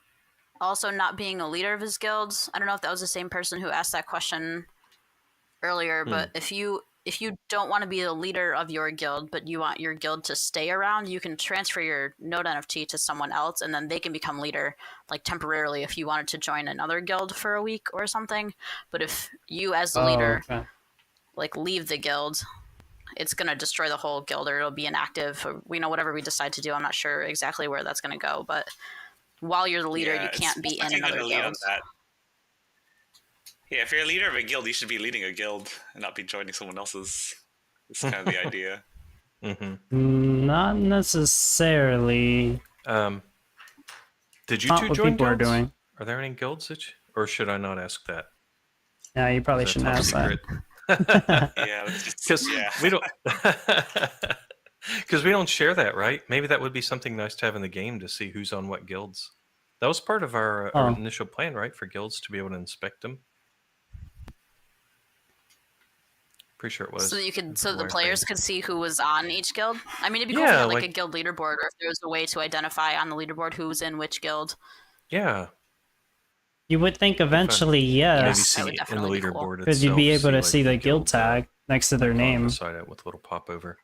also not being a leader of his guilds. I don't know if that was the same person who asked that question earlier, but if you don't want to be the leader of your guild, but you want your guild to stay around, you can transfer your node NFT to someone else, and then they can become leader, like temporarily, if you wanted to join another guild for a week or something. But if you, as the leader, like leave the guild, it's gonna destroy the whole guild, or it'll be inactive. Or, whatever we decide to do. I'm not sure exactly where that's gonna go, but while you're the leader, you can't be in another guild. Yeah, if you're a leader of a guild, you should be leading a guild and not be joining someone else's. It's kind of the idea. Not necessarily. Did you two join guilds? Are doing. Are there any guilds or should I not ask that? Yeah, you probably shouldn't ask that. Yeah, because we don't. Because we don't share that, right? Maybe that would be something nice to have in the game to see who's on what guilds. That was part of our initial plan, right? For guilds to be able to inspect them. Pretty sure it was. So the players could see who was on each guild. I mean, it'd be cool to have like a guild leaderboard, or if there was a way to identify on the leaderboard who was in which guild. Yeah. You would think eventually, yes. Maybe see in the leaderboard because you'd be able to see the guild tag next to their name. Beside it with a little popover.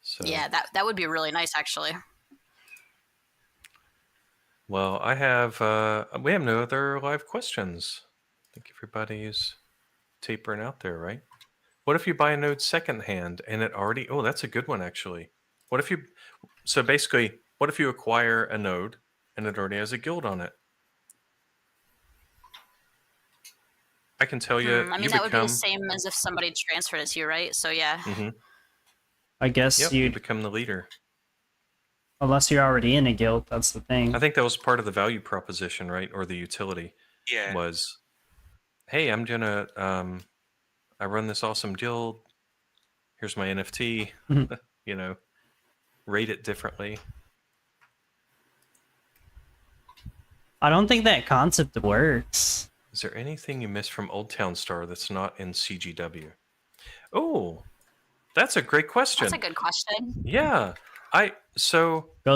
So. Yeah, that would be really nice, actually. Well, we have no other live questions. I think everybody's tapering out there, right? What if you buy a node secondhand and it already... Oh, that's a good one, actually. What if you acquire a node and it already has a guild on it? I can tell you... I mean, that would be the same as if somebody transferred it to you, right? So, yeah. Mm-hmm. I guess you become the leader. Unless you're already in a guild, that's the thing. I think that was part of the value proposition, right? Or the utility. Yeah. Was, hey, I'm gonna... I run this awesome guild. Here's my NFT. Rate it differently. I don't think that concept works. Is there anything you missed from Old Town Star that's not in CGW? Oh, that's a great question. That's a good question. Yeah. I'll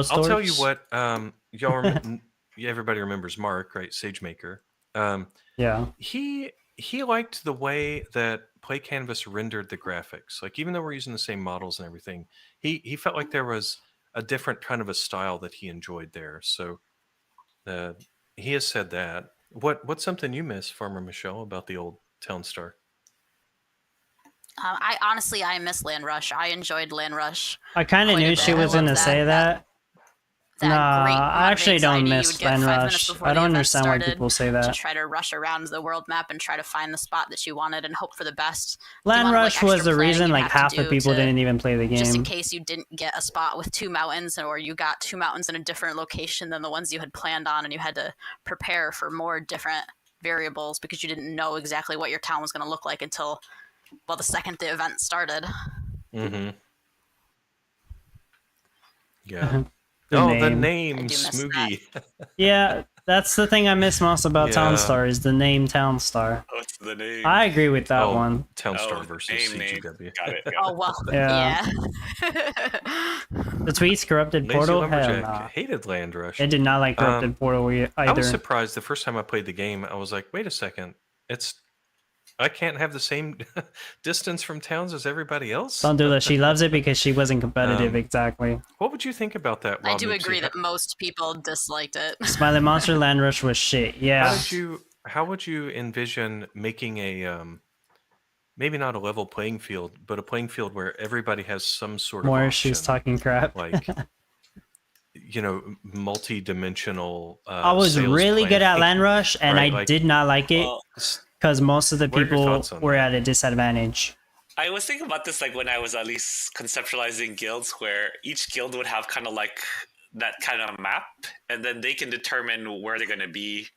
tell you what, everybody remembers Mark, right? SageMaker. Yeah. He liked the way that Play Canvas rendered the graphics. Like, even though we're using the same models and everything, he felt like there was a different kind of a style that he enjoyed there. So he has said that. What's something you miss, Farmer Michelle, about the Old Town Star? I miss Land Rush. I enjoyed Land Rush. I kind of knew she was going to say that. I actually don't miss Land Rush. I don't understand why people say that. To try to rush around the world map and try to find the spot that you wanted and hope for the best. Land Rush was the reason like half the people didn't even play the game. Just in case you didn't get a spot with 2 mountains, or you got 2 mountains in a different location than the ones you had planned on, and you had to prepare for more different variables because you didn't know exactly what your town was going to look like until, the second the event started. Mm-hmm. Yeah. The name Smoogie. Yeah, that's the thing I miss most about Townstar is the name Townstar. What's the name? I agree with that one. Townstar versus CGW. Got it. Oh, well, yeah. The tweets corrupted Portal? Hell nah. Hated Land Rush. It did not like corrupted Portal either. I was surprised the first time I played the game. I was like, wait a second. I can't have the same distance from towns as everybody else. Don't do that. She loves it because she wasn't competitive. Exactly. What would you think about that? I do agree that most people disliked it. Smiley Monster Land Rush was shit. Yeah. How would you envision making a maybe not a level playing field, but a playing field where everybody has some sort of option, she's talking crap. like multi-dimensional. I was really good at Land Rush, and right? I did not like it because most of the people were at a disadvantage. I was thinking about this like when I was at least conceptualizing guilds, where each guild would have kind of like that kind of map, and then they can determine where they're going to be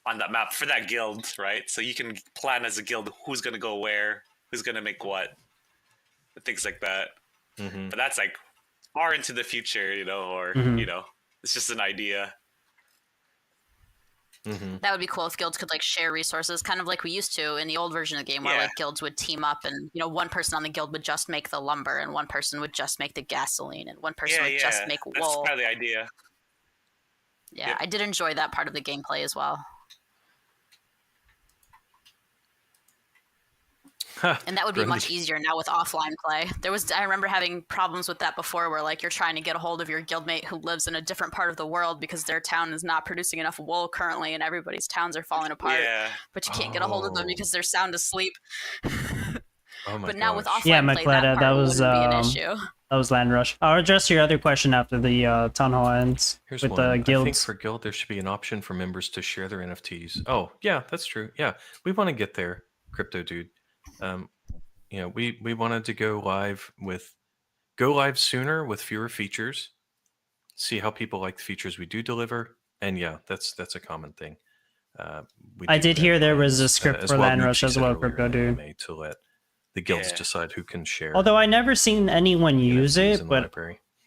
on that map for that guild, right? So you can plan as a guild who's going to go where, who's going to make what, things like that. Mm-hmm. But that's like far into the future, or it's just an idea. Mm-hmm. That would be cool if guilds could like share resources, kind of like we used to in the old version of the game, where like guilds would team up, and one person on the guild would just make the lumber, and one person would just make the gasoline, and one person would just make wool. That's kind of the idea. Yeah, yep. I did enjoy that part of the gameplay as well. And that would be much easier now with offline play. I remember having problems with that before, where like you're trying to get a hold of your guildmate who lives in a different part of the world because their town is not producing enough wool currently, and everybody's towns are falling apart. Yeah. But you can't get a hold of them because they're sound asleep. But now with offline play, that wouldn't be an issue. That was Land Rush. I'll address your other question after the town hall ends. Here's with one. The guilds. I think for guild there should be an option for members to share their NFTs. Oh yeah, that's true. Yeah, we want to get there, Crypto Dude. We wanted to go live sooner with fewer features, see how people like the features we do deliver, and yeah, that's a common thing. I did hear there was a script for Land Rush as well, Crypto Dude. To let the guilds decide who can share. Although I never seen anyone use it, but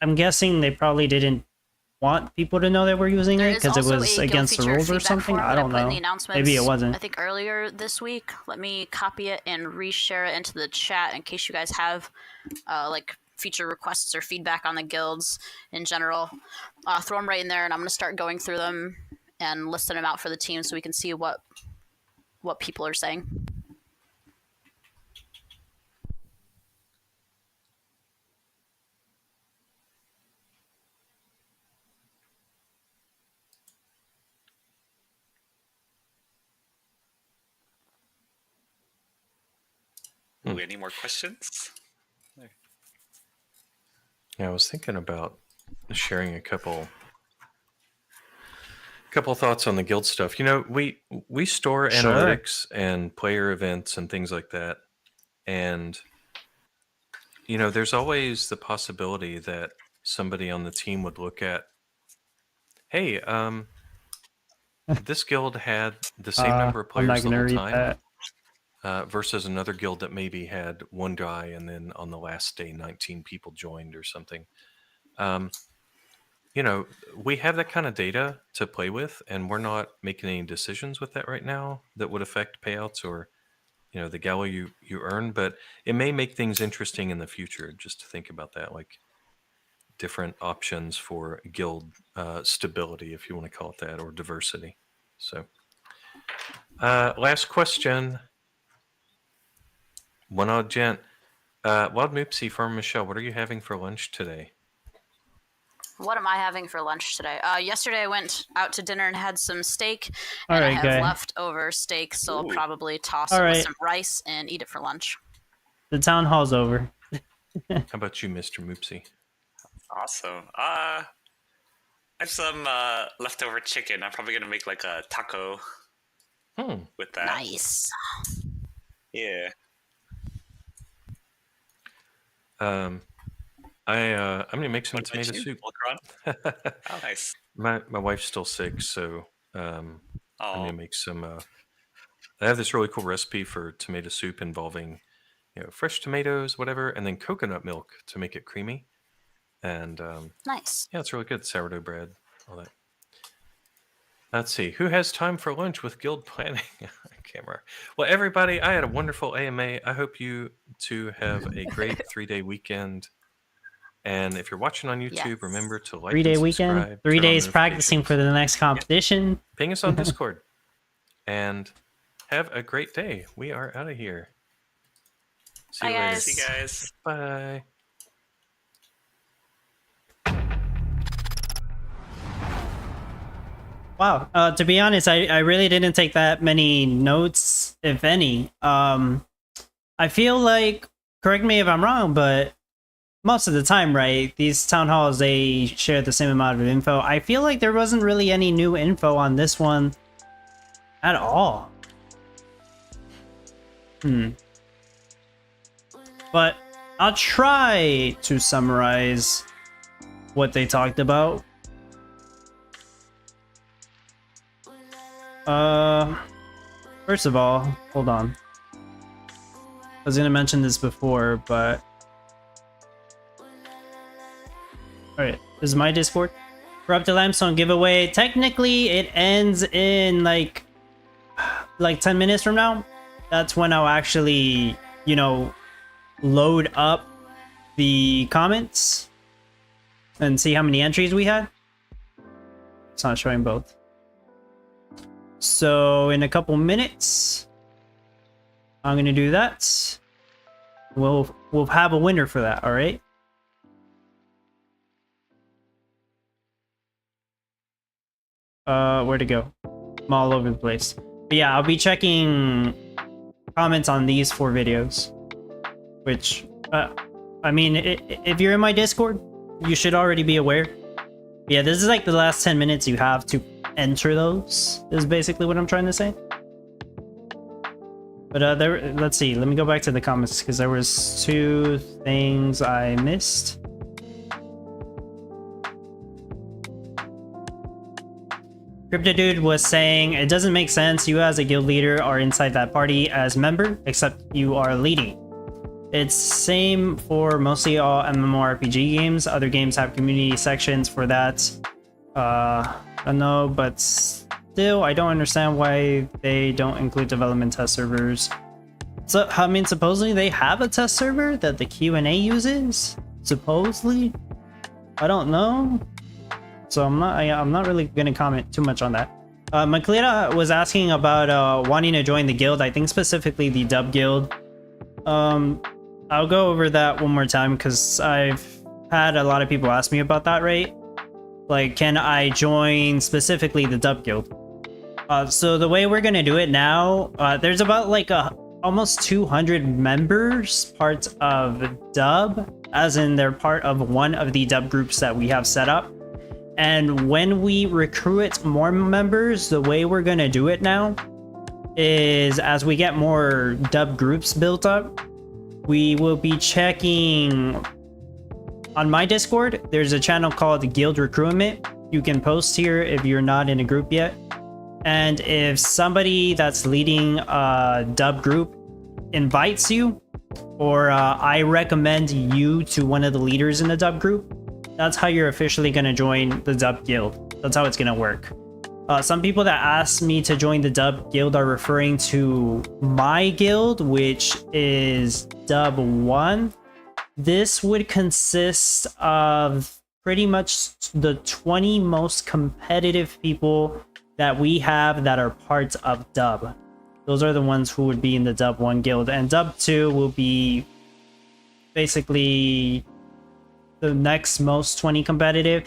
I'm guessing they probably didn't want people to know that we're using it because it was against the rules or something. I don't know. Maybe it wasn't. I think earlier this week. Let me copy it and reshare it into the chat in case you guys have like feature requests or feedback on the guilds in general. Throw them right in there, and I'm going to start going through them and listing them out for the team so we can see what people are saying. Any more questions? Yeah, I was thinking about sharing a couple thoughts on the guild stuff. We store analytics and player events and things like that, and there's always the possibility that somebody on the team would look at, hey, this guild had the same number of players the whole time. Versus another guild that maybe had one guy, and then on the last day 19 people joined or something. We have that kind of data to play with, and we're not making any decisions with that right now that would affect payouts or the Gala you earn, but it may make things interesting in the future, just to think about that, like different options for guild stability, if you want to call it that, or diversity. So last question. One odd gent. Wild Moopsie, Farmer Michelle, what are you having for lunch today? What am I having for lunch today? Yesterday I went out to dinner and had some steak, and I have leftover steak, so I'll probably toss it with some rice and eat it for lunch. The town hall's over. How about you, Mr. Moopsie? Awesome. I have some leftover chicken. I'm probably going to make like a taco with that. Nice. Yeah. I'm gonna make some tomato soup. Oh, nice. My wife's still sick, so I'm gonna make some. I have this really cool recipe for tomato soup involving, fresh tomatoes, whatever, and then coconut milk to make it creamy. And nice. Yeah, it's really good. Sourdough bread, all that. Let's see. Who has time for lunch with guild planning? Camera. Well, everybody, I had a wonderful AMA. I hope you two have a great 3-day weekend. And if you're watching on YouTube, remember to like 3-day and weekend, subscribe. 3 days practicing for the next competition. Ping us on Discord. And have a great day. We are out of here. See you Bye, later. guys. See you guys. Bye. Wow. To be honest, I really didn't take that many notes, if any. I feel like, correct me if I'm wrong, but most of the time, right, these town halls, they share the same amount of info. I feel like there wasn't really any new info on this one at all. But I'll try to summarize what they talked about. First of all, hold on. I was gonna mention this before, but... Alright, this is my Discord. Corrupt the Limestone giveaway. Technically, it ends in like 10 minutes from now. That's when I'll actually, you know, load up the comments and see how many entries we had. It's not showing both. So in a couple minutes, I'm gonna do that. We'll have a winner for that, all right? Where to go? I'm all over the place. But yeah, I'll be checking comments on these 4 videos. Which, I mean, if you're in my Discord, you should already be aware. Yeah, this is like the last 10 minutes you have to enter those, is basically what I'm trying to say. But let's see, let me go back to the comments, because there was 2 things I missed. Crypto Dude was saying, it doesn't make sense you as a guild leader are inside that party as member, except you are leading. It's same for mostly all MMORPG games. Other games have community sections for that. I don't know, but still, I don't understand why they don't include development test servers. So, I mean, supposedly they have a test server that the Q&A uses? Supposedly? I don't know. So I'm not really gonna comment too much on that. Maclita was asking about wanting to join the guild. I think specifically the Dub Guild. I'll go over that one more time because I've had a lot of people ask me about that, right? Like, can I join specifically the Dub Guild? So the way we're gonna do it now, there's about like almost 200 members, parts of Dub, as in they're part of one of the Dub groups that we have set up. And when we recruit more members, the way we're gonna do it now is as we get more Dub groups built up, we will be checking on my Discord. There's a channel called Guild Recruitment. You can post here if you're not in a group yet. And if somebody that's leading a Dub group invites you, or I recommend you to one of the leaders in the Dub group, that's how you're officially going to join the Dub Guild. That's how it's going to work. Some people that asked me to join the Dub Guild are referring to my guild, which is Dub 1. This would consist of pretty much the 20 most competitive people that we have that are parts of Dub. Those are the ones who would be in the Dub 1 guild. And Dub 2 will be basically the next most 20 competitive.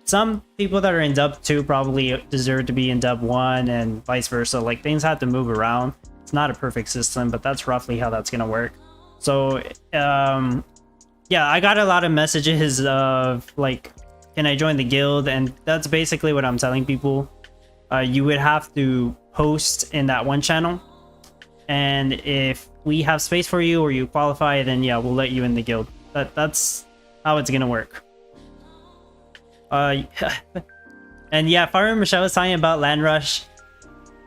Some people that are in Dub 2 probably deserve to be in Dub 1 and vice versa. Like, things have to move around. It's not a perfect system, but that's roughly how that's gonna work. So yeah, I got a lot of messages of like, can I join the guild? And that's basically what I'm telling people. You would have to post in that one channel, and if we have space for you or you qualify, then yeah, we'll let you in the guild. That's how it's gonna work. And yeah, Fire Michelle was talking about Land Rush.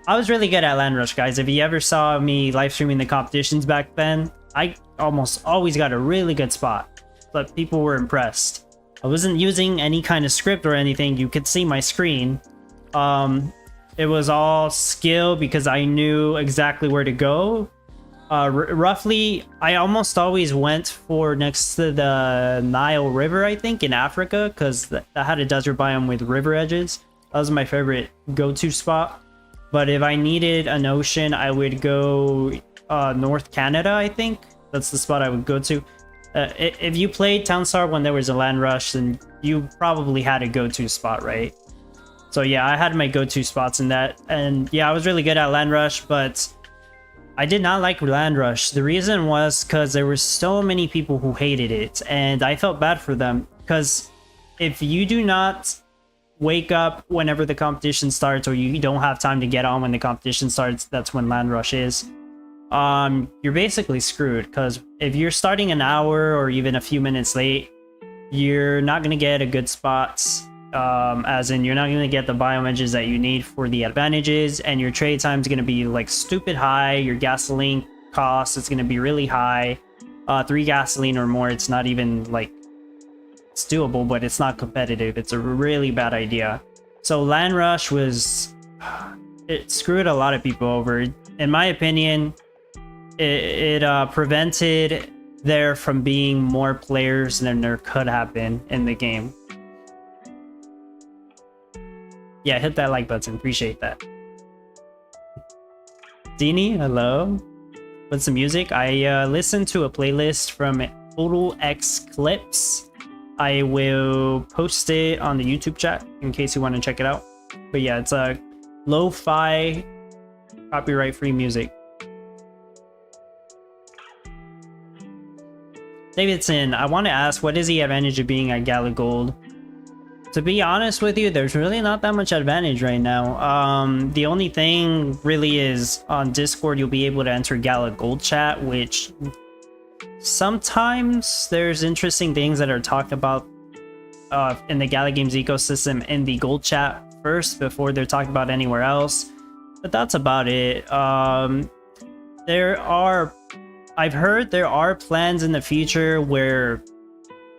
I was really good at Land Rush, guys. If you ever saw me live streaming the competitions back then, I almost always got a really good spot, but people were impressed. I wasn't using any kind of script or anything. You could see my screen. It was all skill because I knew exactly where to go. Roughly, I almost always went for next to the Nile River, I think, in Africa, because that had a desert biome with river edges. That was my favorite go-to spot. But if I needed an ocean, I would go North Canada, I think. That's the spot I would go to. If you played Townstar when there was a land rush, then you probably had a go-to spot, right? So yeah, I had my go-to spots in that. And yeah, I was really good at land rush, but I did not like land rush. The reason was because there were so many people who hated it, and I felt bad for them. Because if you do not wake up whenever the competition starts, or you don't have time to get on when the competition starts, that's when land rush is. You're basically screwed, because if you're starting an hour or even a few minutes late, you're not going to get a good spot, as in you're not going to get the biome edges that you need for the advantages, and your trade time is going to be like stupid high. Your gasoline cost is going to be really high. 3 gasoline or more, it's not even like, it's doable, but it's not competitive. It's a really bad idea. So land rush was, it screwed a lot of people over. In my opinion, it prevented there from being more players than there could have been in the game. Yeah, hit that like button. Appreciate that. Dini, hello. With some music. I listened to a playlist from Total X Clips. I will post it on the YouTube chat in case you want to check it out. But yeah, it's a lo-fi copyright-free music. Davidson, I want to ask, what is the advantage of being at Gala Gold? To be honest with you, there's really not that much advantage right now. The only thing really is on Discord, you'll be able to enter Gala Gold chat, which sometimes there's interesting things that are talked about in the Gala Games ecosystem in the Gold chat first before they're talked about anywhere else. But that's about it. I've heard there are plans in the future where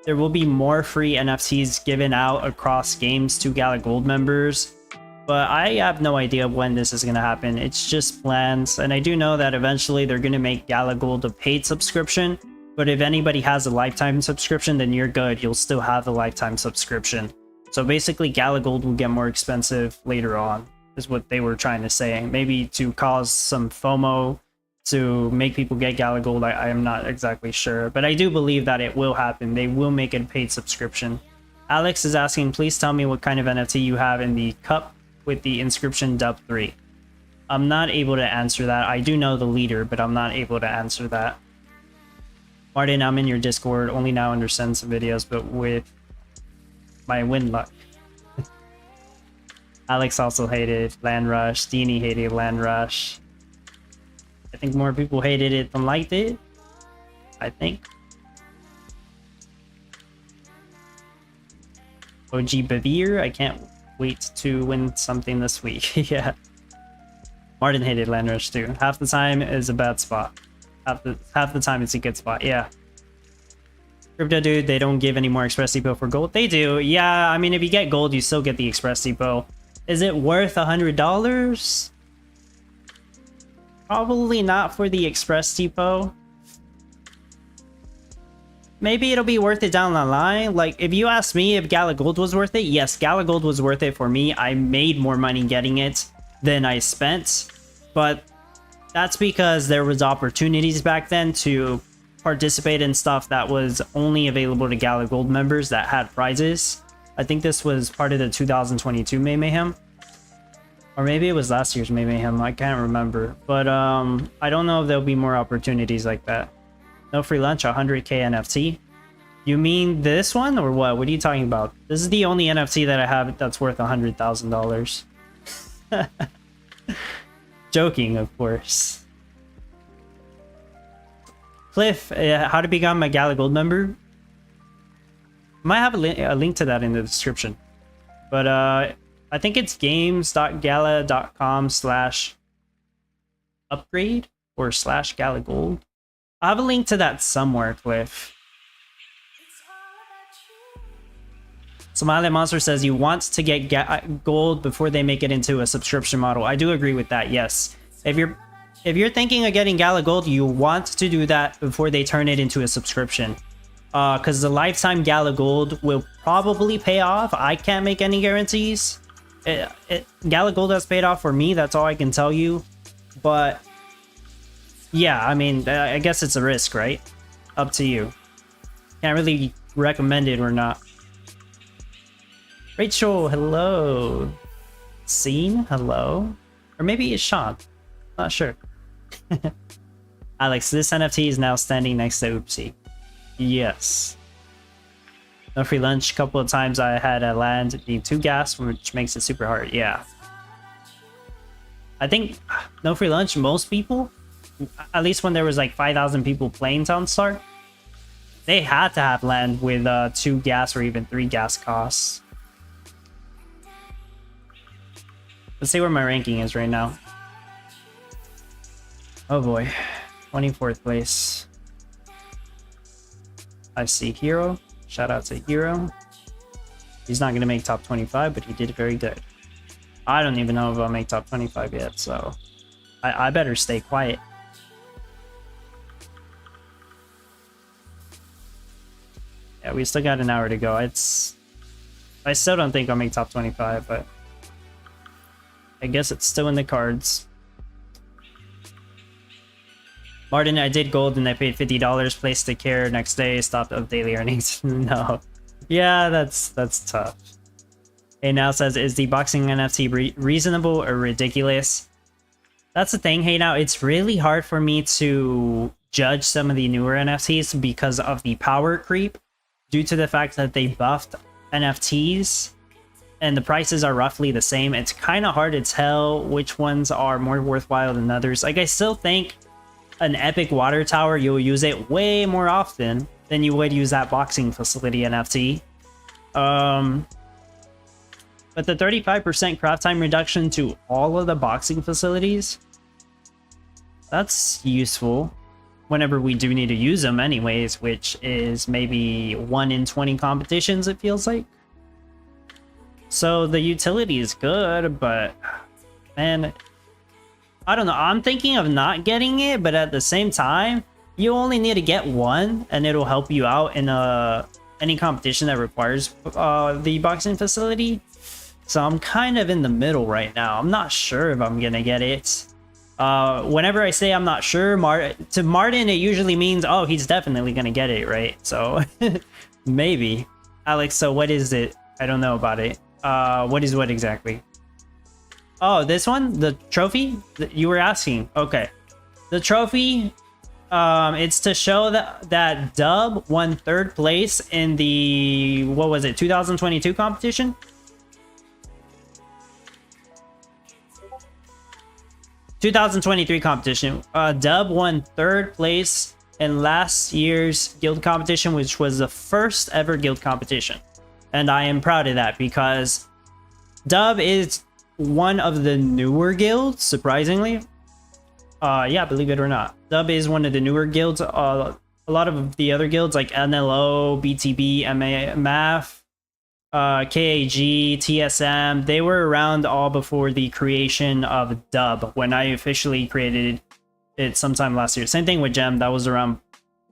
there will be more free NFTs given out across games to Gala Gold members, but I have no idea when this is going to happen. It's just plans, and I do know that eventually they're going to make Gala Gold a paid subscription, but if anybody has a lifetime subscription, then you're good. You'll still have the lifetime subscription. So basically, Gala Gold will get more expensive later on, is what they were trying to say. Maybe to cause some FOMO, to make people get Gala Gold, I am not exactly sure. But I do believe that it will happen. They will make it a paid subscription. Alex is asking, please tell me what kind of NFT you have in the cup with the inscription Dub3. I'm not able to answer that. I do know the leader, but I'm not able to answer that. Martin, I'm in your Discord, only now under Sense videos, but with my win luck. Alex also hated Land Rush. Deanie hated Land Rush. I think more people hated it than liked it. I think. OG Bavir, I can't wait to win something this week. Yeah. Martin hated Land Rush too. Half the time is a bad spot. Half the time it's a good spot. Yeah. Crypto dude, they don't give any more Express Depot for gold. They do. Yeah, I mean, if you get gold, you still get the Express Depot. Is it worth $100? Probably not for the Express Depot. Maybe it'll be worth it down the line. Like, if you ask me if Gala Gold was worth it, yes, Gala Gold was worth it for me. I made more money getting it than I spent. But that's because there was opportunities back then to participate in stuff that was only available to Gala Gold members that had prizes. I think this was part of the 2022 May Mayhem. Or maybe it was last year's May Mayhem, I can't remember. But I don't know if there'll be more opportunities like that. No free lunch, 100k NFT. You mean this one or what? What are you talking about? This is the only NFT that I have that's worth $100,000. Joking, of course. Cliff, how to become a Gala Gold member? Might have a link to that in the description. But I think it's games.gala.com/upgrade or /Gala Gold. I have a link to that somewhere, Cliff. Somali Monster says you want to get gold before they make it into a subscription model. I do agree with that, yes. If you're thinking of getting Gala Gold, you want to do that before they turn it into a subscription. Because the lifetime Gala Gold will probably pay off. I can't make any guarantees. Gala Gold has paid off for me. That's all I can tell you. But yeah, I mean, I guess it's a risk, right? Up to you. Can't really recommend it or not. Rachel, hello. Scene, hello. Or maybe it's Sean. Not sure. Alex, this NFT is now standing next to Oopsie. Yes. No free lunch. A couple of times I had a land being 2 gas, which makes it super hard. Yeah. I think no free lunch, most people, at least when there was like 5,000 people playing Town Star, they had to have land with 2 gas or even 3 gas costs. Let's see where my ranking is right now. Oh boy. 24th place. I see Hero. Shout out to Hero. He's not going to make top 25, but he did very good. I don't even know if I'll make top 25 yet, so I better stay quiet. Yeah, we still got an hour to go. I still don't think I'll make top 25, but I guess it's still in the cards. Martin, I did gold and I paid $50, placed the care next day, stopped of daily earnings. No. Yeah, that's tough. It now says, is the boxing NFT reasonable or ridiculous? That's the thing, hey now, it's really hard for me to judge some of the newer NFTs because of the power creep, due to the fact that they buffed NFTs and the prices are roughly the same. It's kind of hard to tell which ones are more worthwhile than others. Like, I still think an epic water tower, you'll use it way more often than you would use that boxing facility NFT. But the 35% craft time reduction to all of the boxing facilities, that's useful whenever we do need to use them anyways, which is maybe 1 in 20 competitions, it feels like. So the utility is good, but man, I don't know. I'm thinking of not getting it, but at the same time, you only need to get 1 and it'll help you out in any competition that requires the boxing facility. So I'm kind of in the middle right now. I'm not sure if I'm gonna get it. Whenever I say I'm not sure, to Martin, it usually means, oh, he's definitely gonna get it, right? So maybe. Alex, so what is it? I don't know about it. What is what exactly? Oh, this one? The trophy? You were asking. Okay. The trophy, it's to show that Dub won 3rd place in the, what was it, 2022 competition? '23 competition. Dub won 3rd place in last year's guild competition, which was the first ever guild competition. And I am proud of that because Dub is one of the newer guilds, surprisingly. Yeah, believe it or not. Dub is one of the newer guilds. A lot of the other guilds like NLO, BTB, MAF, KAG, TSM, they were around all before the creation of Dub, when I officially created it sometime last year. Same thing with Gem, that was around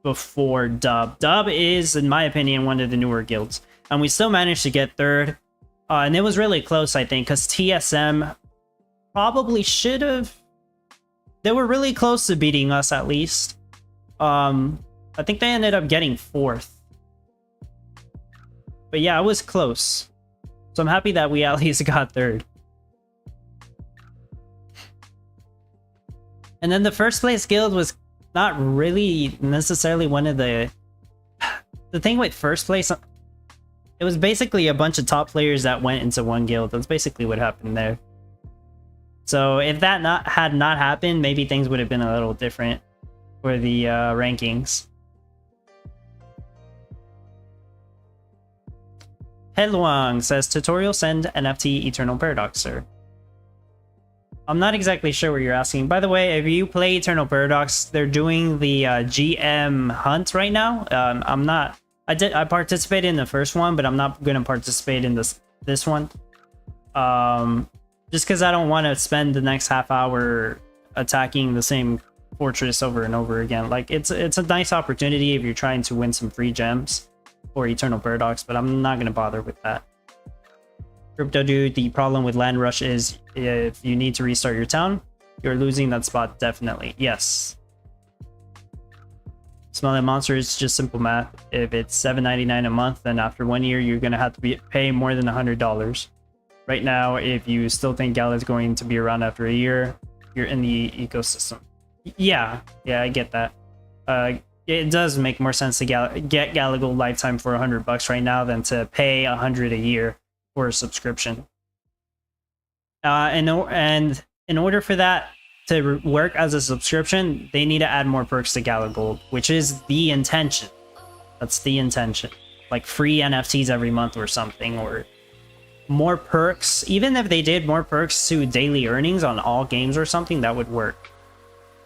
before Dub. Dub is, in my opinion, one of the newer guilds. And we still managed to get 3rd. And it was really close, I think, because TSM probably should have... They were really close to beating us, at least. I think they ended up getting 4th. But yeah, it was close. So I'm happy that we at least got 3rd. And then the first place guild was not really necessarily one of the... The thing with first place, it was basically a bunch of top players that went into one guild. That's basically what happened there. So if that had not happened, maybe things would have been a little different for the rankings. Headluang says, tutorial send NFT Eternal Paradoxer. I'm not exactly sure what you're asking. By the way, if you play Eternal Paradox, they're doing the GM hunt right now. I participated in the first one, but I'm not going to participate in this one. Just because I don't want to spend the next half hour attacking the same fortress over and over again. Like, it's a nice opportunity if you're trying to win some free gems or Eternal Paradox, but I'm not going to bother with that. Crypto Dude, the problem with Land Rush is if you need to restart your town, you're losing that spot, definitely. Yes. Smelling Monster is just simple math. If it's $7.99 a month, then after 1 year, you're going to have to pay more than $100. Right now, if you still think Gala is going to be around after a year, you're in the ecosystem. Yeah, I get that. It does make more sense to get Gala Gold Lifetime for $100 right now than to pay $100 a year for a subscription. And in order for that to work as a subscription, they need to add more perks to Gala Gold, which is the intention. That's the intention. Like free NFTs every month or something, or more perks. Even if they did more perks to daily earnings on all games or something, that would work.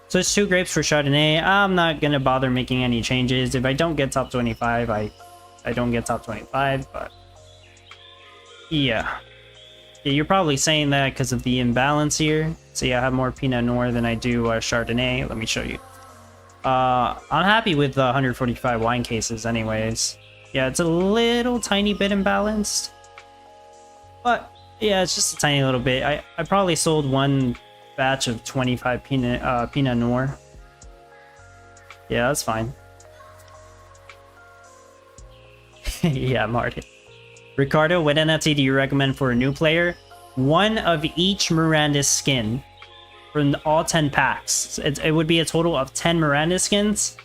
So it's 2 grapes for Chardonnay. I'm not gonna bother making any changes. If I don't get top 25, I don't get top 25, but yeah, you're probably saying that because of the imbalance here. See, I have more Pinot Noir than I do Chardonnay. Let me show you. I'm happy with the 145 wine cases anyways. Yeah, it's a little tiny bit imbalanced, but yeah, it's just a tiny little bit. I probably sold one batch of 25 Pinot Noir. Yeah, that's fine. Yeah, Martin. Ricardo, what NFT do you recommend for a new player? One of each Miranda skin from all 10 packs. It would be a total of 10 Miranda skins.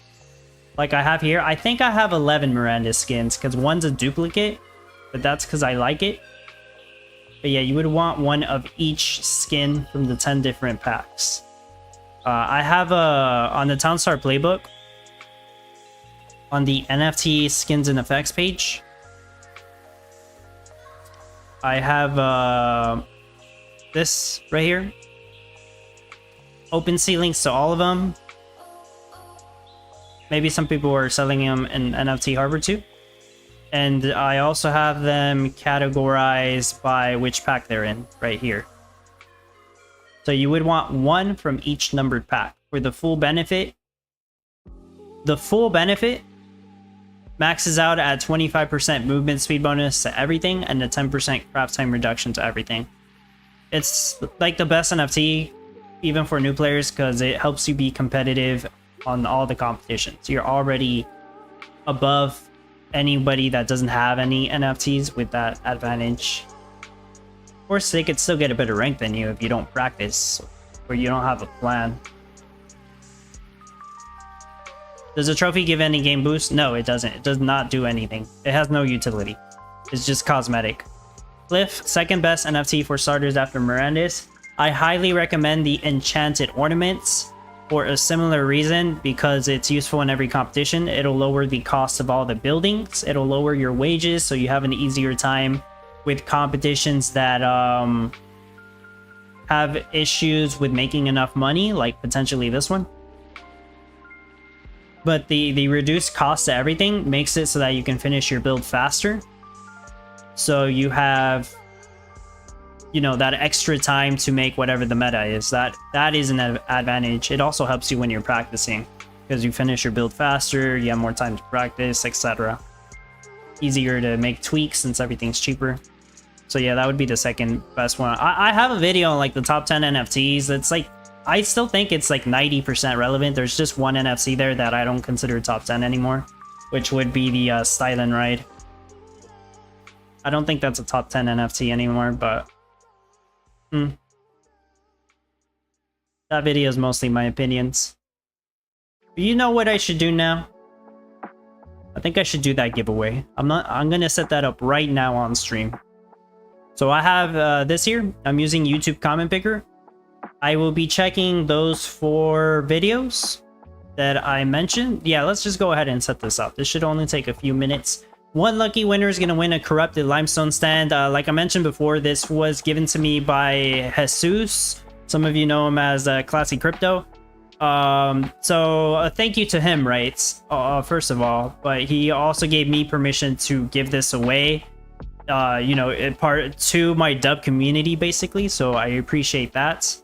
Like I have here. I think I have 11 Miranda skins because one's a duplicate, but that's because I like it. But yeah, you would want one of each skin from the 10 different packs. I have on the Townstar playbook, on the NFT skins and effects page, I have this right here. OpenSea links to all of them. Maybe some people are selling them in NFT Harbor too. And I also have them categorized by which pack they're in right here. So you would want one from each numbered pack. For the full benefit maxes out at 25% movement speed bonus to everything and a 10% craft time reduction to everything. It's like the best NFT, even for new players, because it helps you be competitive on all the competitions. You're already above anybody that doesn't have any NFTs with that advantage. Of course, they could still get a better rank than you if you don't practice or you don't have a plan. Does a trophy give any game boost? No, it doesn't. It does not do anything. It has no utility. It's just cosmetic. Cliff, second best NFT for starters after Mirandis. I highly recommend the Enchanted Ornaments for a similar reason, because it's useful in every competition. It'll lower the cost of all the buildings. It'll lower your wages, so you have an easier time with competitions that have issues with making enough money, like potentially this one. But the reduced cost to everything makes it so that you can finish your build faster. So you have, you know, that extra time to make whatever the meta is. That is an advantage. It also helps you when you're practicing, because you finish your build faster, you have more time to practice, etc. Easier to make tweaks since everything's cheaper. So yeah, that would be the second best one. I have a video on like the top 10 NFTs. It's like, I still think it's like 90% relevant. There's just one NFC there that I don't consider top 10 anymore, which would be the Stylen Ride. I don't think that's a top 10 NFT anymore, but that video is mostly my opinions. But you know what I should do now? I think I should do that giveaway. I'm gonna set that up right now on stream. So I have this here. I'm using YouTube Comment Picker. I will be checking those 4 videos that I mentioned. Yeah, let's just go ahead and set this up. This should only take a few minutes. One lucky winner is going to win a corrupted limestone stand. Like I mentioned before, this was given to me by Jesus. Some of you know him as Classy Crypto. So thank you to him, right? First of all, but he also gave me permission to give this away. You know, in part to my dub community, basically. So I appreciate that.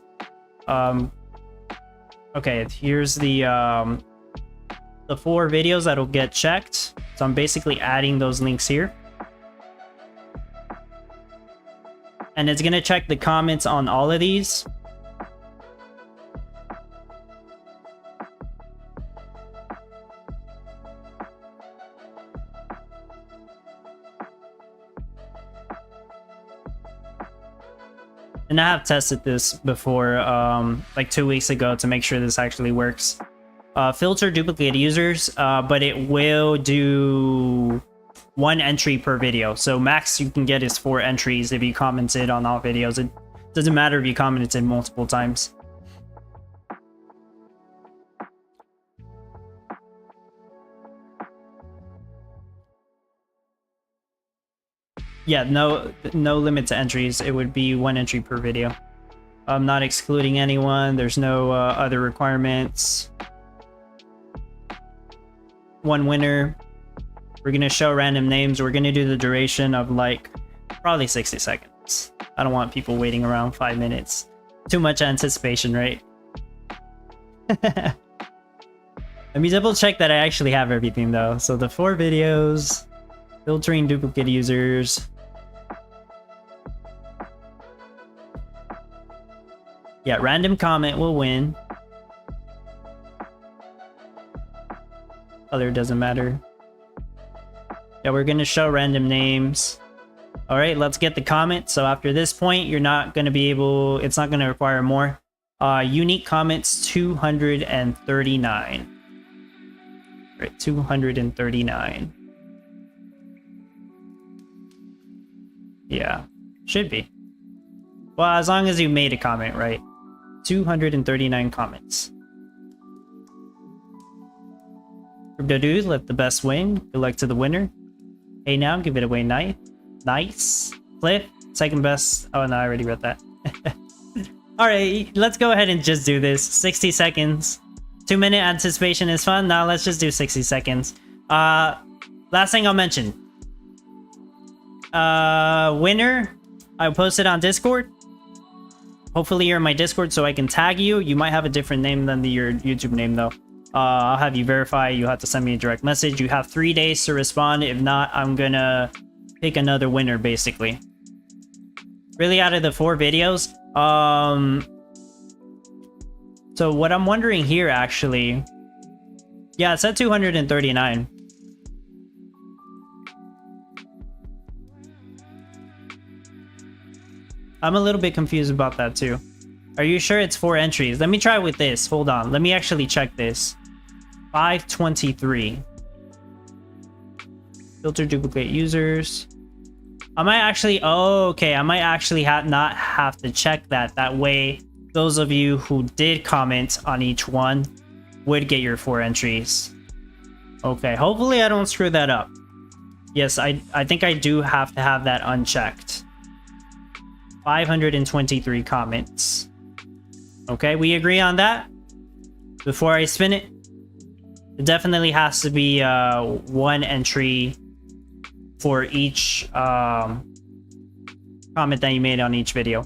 Okay, here's the 4 videos that'll get checked. So I'm basically adding those links here. and it's gonna check the comments on all of these. And I have tested this before, like 2 weeks ago, to make sure this actually works. Filter duplicate users, but it will do 1 entry per video. So max you can get is 4 entries if you commented on all videos. It doesn't matter if you commented multiple times. Yeah, no limit to entries. It would be 1 entry per video. I'm not excluding anyone. There's no other requirements. 1 winner. We're gonna show random names. We're gonna do the duration of like probably 60 seconds. I don't want people waiting around 5 minutes. Too much anticipation, right? Let me double check that I actually have everything though. So the 4 videos, filtering duplicate users. Yeah, random comment will win. Color doesn't matter. Yeah, we're gonna show random names. All right, let's get the comment. So after this point, you're not gonna be able, it's not gonna require more. Unique comments, 239. Right, 239. Yeah, should be. Well, as long as you made a comment, right? 239 comments. Crypto dude, let the best win. Good luck to the winner. Hey now, give it away. Nice. Cliff, second best. Oh no, I already read that. Alright, let's go ahead and just do this. 60 seconds. 2-minute anticipation is fun. Now let's just do 60 seconds. Last thing I'll mention. Winner, I posted on Discord. Hopefully you're in my Discord so I can tag you. You might have a different name than your YouTube name though. I'll have you verify. You have to send me a direct message. You have 3 days to respond. If not, I'm gonna pick another winner basically. Really, out of the 4 videos, so what I'm wondering here actually, yeah, it's at 239. I'm a little bit confused about that too. Are you sure it's 4 entries? Let me try with this. Hold on. Let me actually check this. 523. Filter duplicate users. I might actually... Oh, okay. I might actually not have to check that. That way, those of you who did comment on each one would get your 4 entries. Okay. Hopefully, I don't screw that up. Yes, I think I do have to have that unchecked. 523 comments. Okay, we agree on that? Before I spin it? It definitely has to be 1 entry for each comment that you made on each video.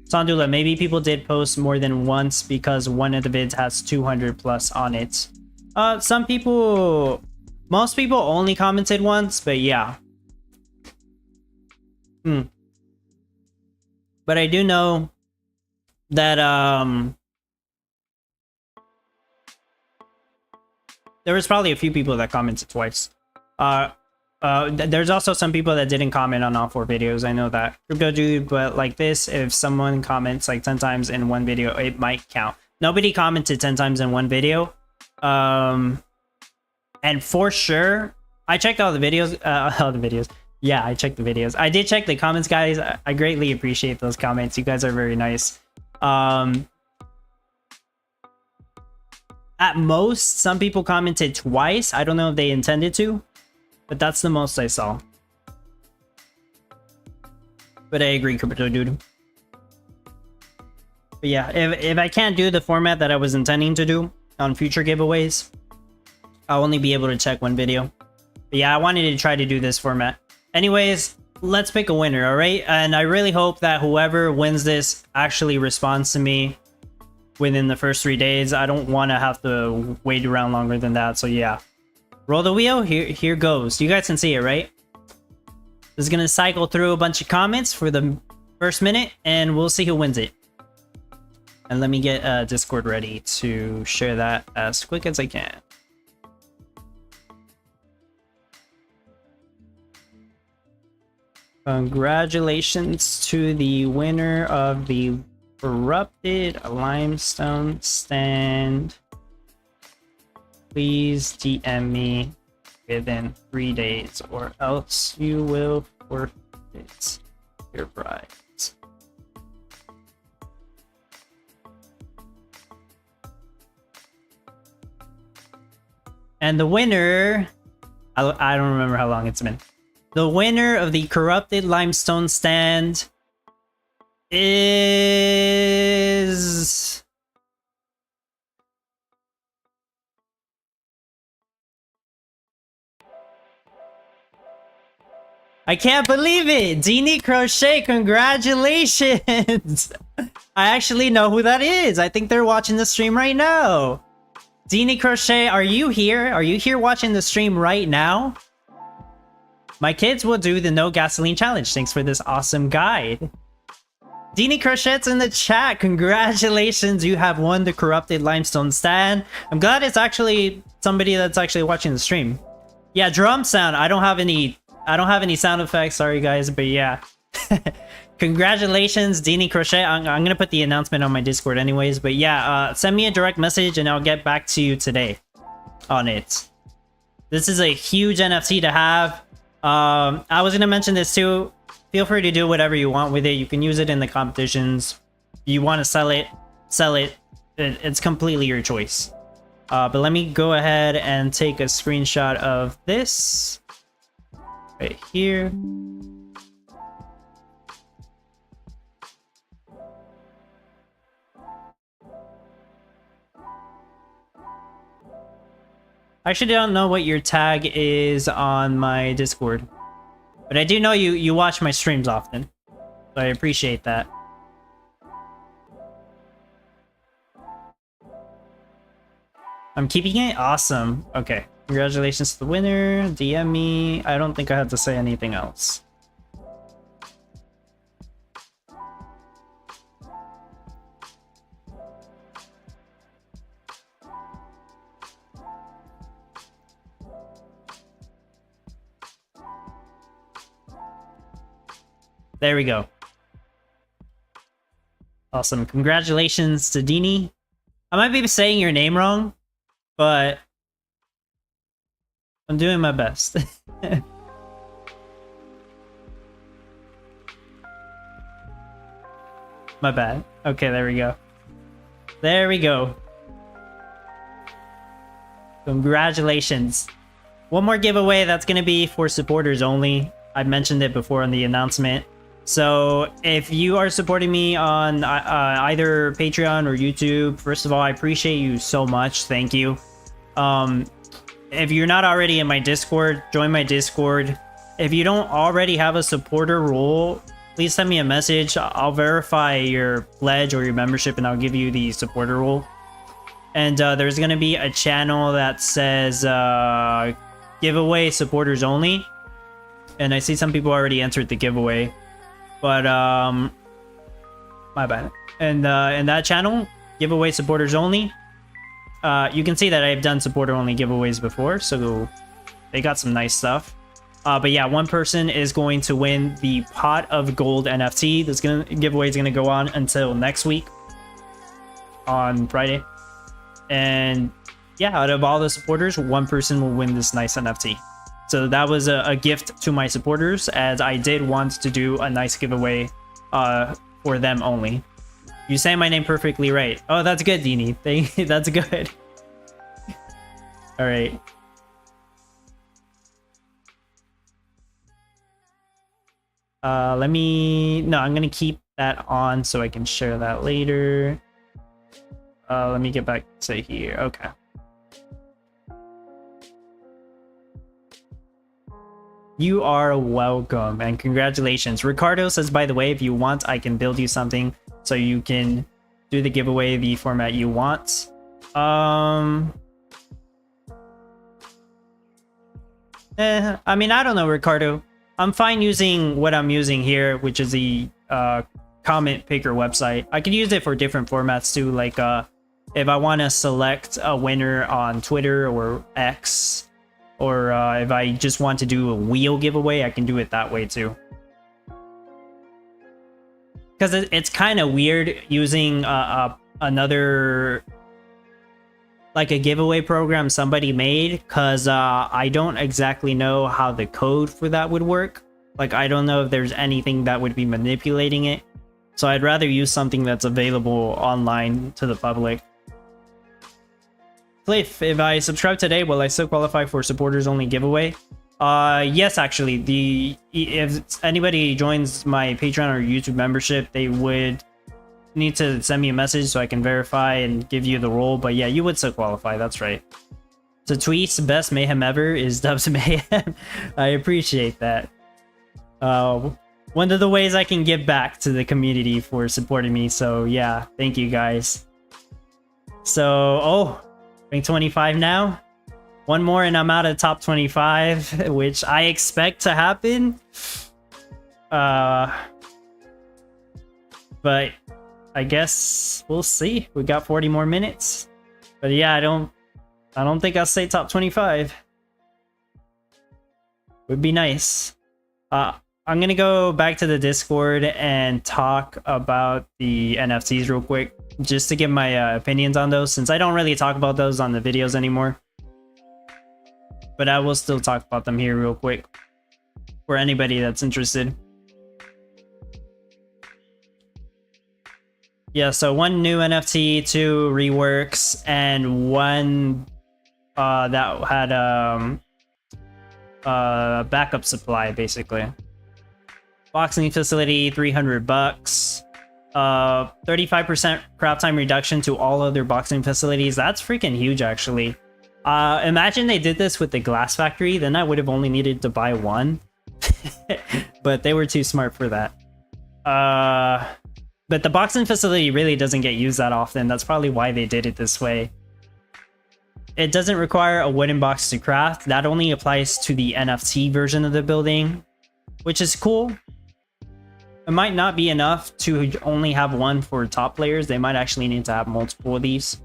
Sandula, maybe people did post more than once because one of the vids has 200 plus on it. Some people... Most people only commented once, but yeah. But I do know that there was probably a few people that commented twice. There's also some people that didn't comment on all 4 videos. I know that. Crypto dude, but like this, if someone comments like 10 times in one video, it might count. Nobody commented 10 times in one video. And for sure, I checked all the videos. Yeah, I checked the videos. I did check the comments, guys. I greatly appreciate those comments. You guys are very nice. At most, some people commented twice. I don't know if they intended to, but that's the most I saw. But I agree, Crypto Dude. But yeah, if I can't do the format that I was intending to do on future giveaways, I'll only be able to check 1 video. But yeah, I wanted to try to do this format. Anyways, let's pick a winner, alright? And I really hope that whoever wins this actually responds to me within the first 3 days. I don't want to have to wait around longer than that, so yeah. Roll the wheel, here goes. You guys can see it, right? This is gonna cycle through a bunch of comments for the first minute, and we'll see who wins it. And let me get Discord ready to share that as quick as I can. Congratulations to the winner of the Corrupted Limestone Stand. Please DM me within 3 days, or else you will forfeit your prize. And the winner, I don't remember how long it's been. The winner of the Corrupted Limestone Stand is... I can't believe it! Dini Crochet, congratulations! I actually know who that is. I think they're watching the stream right now. Dini Crochet, are you here? Are you here watching the stream right now? My kids will do the no gasoline challenge. Thanks for this awesome guide. Dini Crochet's in the chat. Congratulations, you have won the Corrupted Limestone Stand. I'm glad it's actually somebody that's actually watching the stream. Yeah, drum sound. I don't have any sound effects, sorry guys, but yeah. Congratulations, Dini Crochet. I'm gonna put the announcement on my Discord anyways, but yeah, send me a direct message and I'll get back to you today on it. This is a huge NFT to have. I was gonna mention this too. Feel free to do whatever you want with it. You can use it in the competitions. You want to sell it, sell it. It's completely your choice. But let me go ahead and take a screenshot of this right here. I actually don't know what your tag is on my Discord, but I do know you watch my streams often, so I appreciate that. I'm keeping it? Awesome. Okay. Congratulations to the winner. DM me. I don't think I have to say anything else. There we go. Awesome. Congratulations to Dini. I might be saying your name wrong, but I'm doing my best. My bad. Okay, there we go. There we go. Congratulations. One more giveaway that's going to be for supporters only. I mentioned it before in the announcement. So if you are supporting me on either Patreon or YouTube, first of all, I appreciate you so much. Thank you. If you're not already in my Discord, join my Discord. If you don't already have a supporter role, please send me a message. I'll verify your pledge or your membership and I'll give you the supporter role. And there's going to be a channel that says giveaway supporters only. And I see some people already entered the giveaway. But, my bad. And in that channel, giveaway supporters only, you can see that I've done supporter only giveaways before, so they got some nice stuff. But yeah, one person is going to win the pot of gold NFT. This giveaway is gonna go on until next week on Friday. And yeah, out of all the supporters, one person will win this nice NFT. So that was a gift to my supporters, as I did want to do a nice giveaway for them only. You say my name perfectly right. Oh, that's good, Dini. That's good. All right. No, I'm gonna keep that on so I can share that later. Let me get back to here. Okay. You are welcome and congratulations. Ricardo says, by the way, if you want, I can build you something so you can do the giveaway the format you want. I mean, I don't know, Ricardo. I'm fine using what I'm using here, which is the comment picker website. I can use it for different formats too, like if I want to select a winner on Twitter or X, or if I just want to do a wheel giveaway, I can do it that way too. Because it's kind of weird using another, like a giveaway program somebody made, because I don't exactly know how the code for that would work. Like, I don't know if there's anything that would be manipulating it. So I'd rather use something that's available online to the public. Cliff, if I subscribe today, will I still qualify for supporters only giveaway? Yes, actually. If anybody joins my Patreon or YouTube membership, they would need to send me a message so I can verify and give you the role. But yeah, you would still qualify. That's right. So Tweet's best mayhem ever is Dubs Mayhem. I appreciate that. One of the ways I can give back to the community for supporting me. So yeah, thank you guys. So, rank 25 now. One more and I'm out of top 25, which I expect to happen. But I guess we'll see. We got 40 more minutes. But yeah, I don't think I'll say top 25. Would be nice. I'm gonna go back to the Discord and talk about the NFTs real quick, just to give my opinions on those, since I don't really talk about those on the videos anymore. But I will still talk about them here real quick for anybody that's interested. Yeah, so one new NFT, 2 reworks, and one that had backup supply, basically. Boxing facility, $300. 35% craft time reduction to all other boxing facilities. That's freaking huge, actually. Imagine they did this with the glass factory, then I would have only needed to buy one. But they were too smart for that. But the boxing facility really doesn't get used that often. That's probably why they did it this way. It doesn't require a wooden box to craft. That only applies to the NFT version of the building, which is cool. It might not be enough to only have one for top players. They might actually need to have multiple of these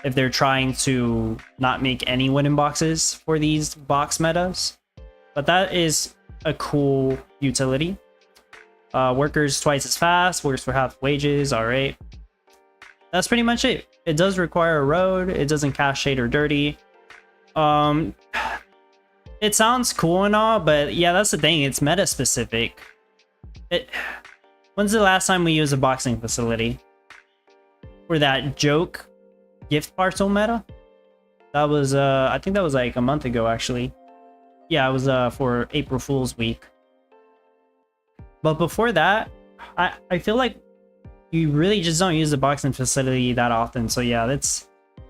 if they're trying to not make any wooden boxes for these box metas. But that is a cool utility. Workers twice as fast, works for half wages. All right. That's pretty much it. It does require a road. It doesn't cast shade or dirty. It sounds cool and all, but yeah, that's the thing. It's meta specific. When's the last time we used a boxing facility? For that joke gift parcel meta? That was, I think that was like a month ago, actually. Yeah, it was for April Fool's Week. But before that, I feel like you really just don't use the boxing facility that often. So yeah, it's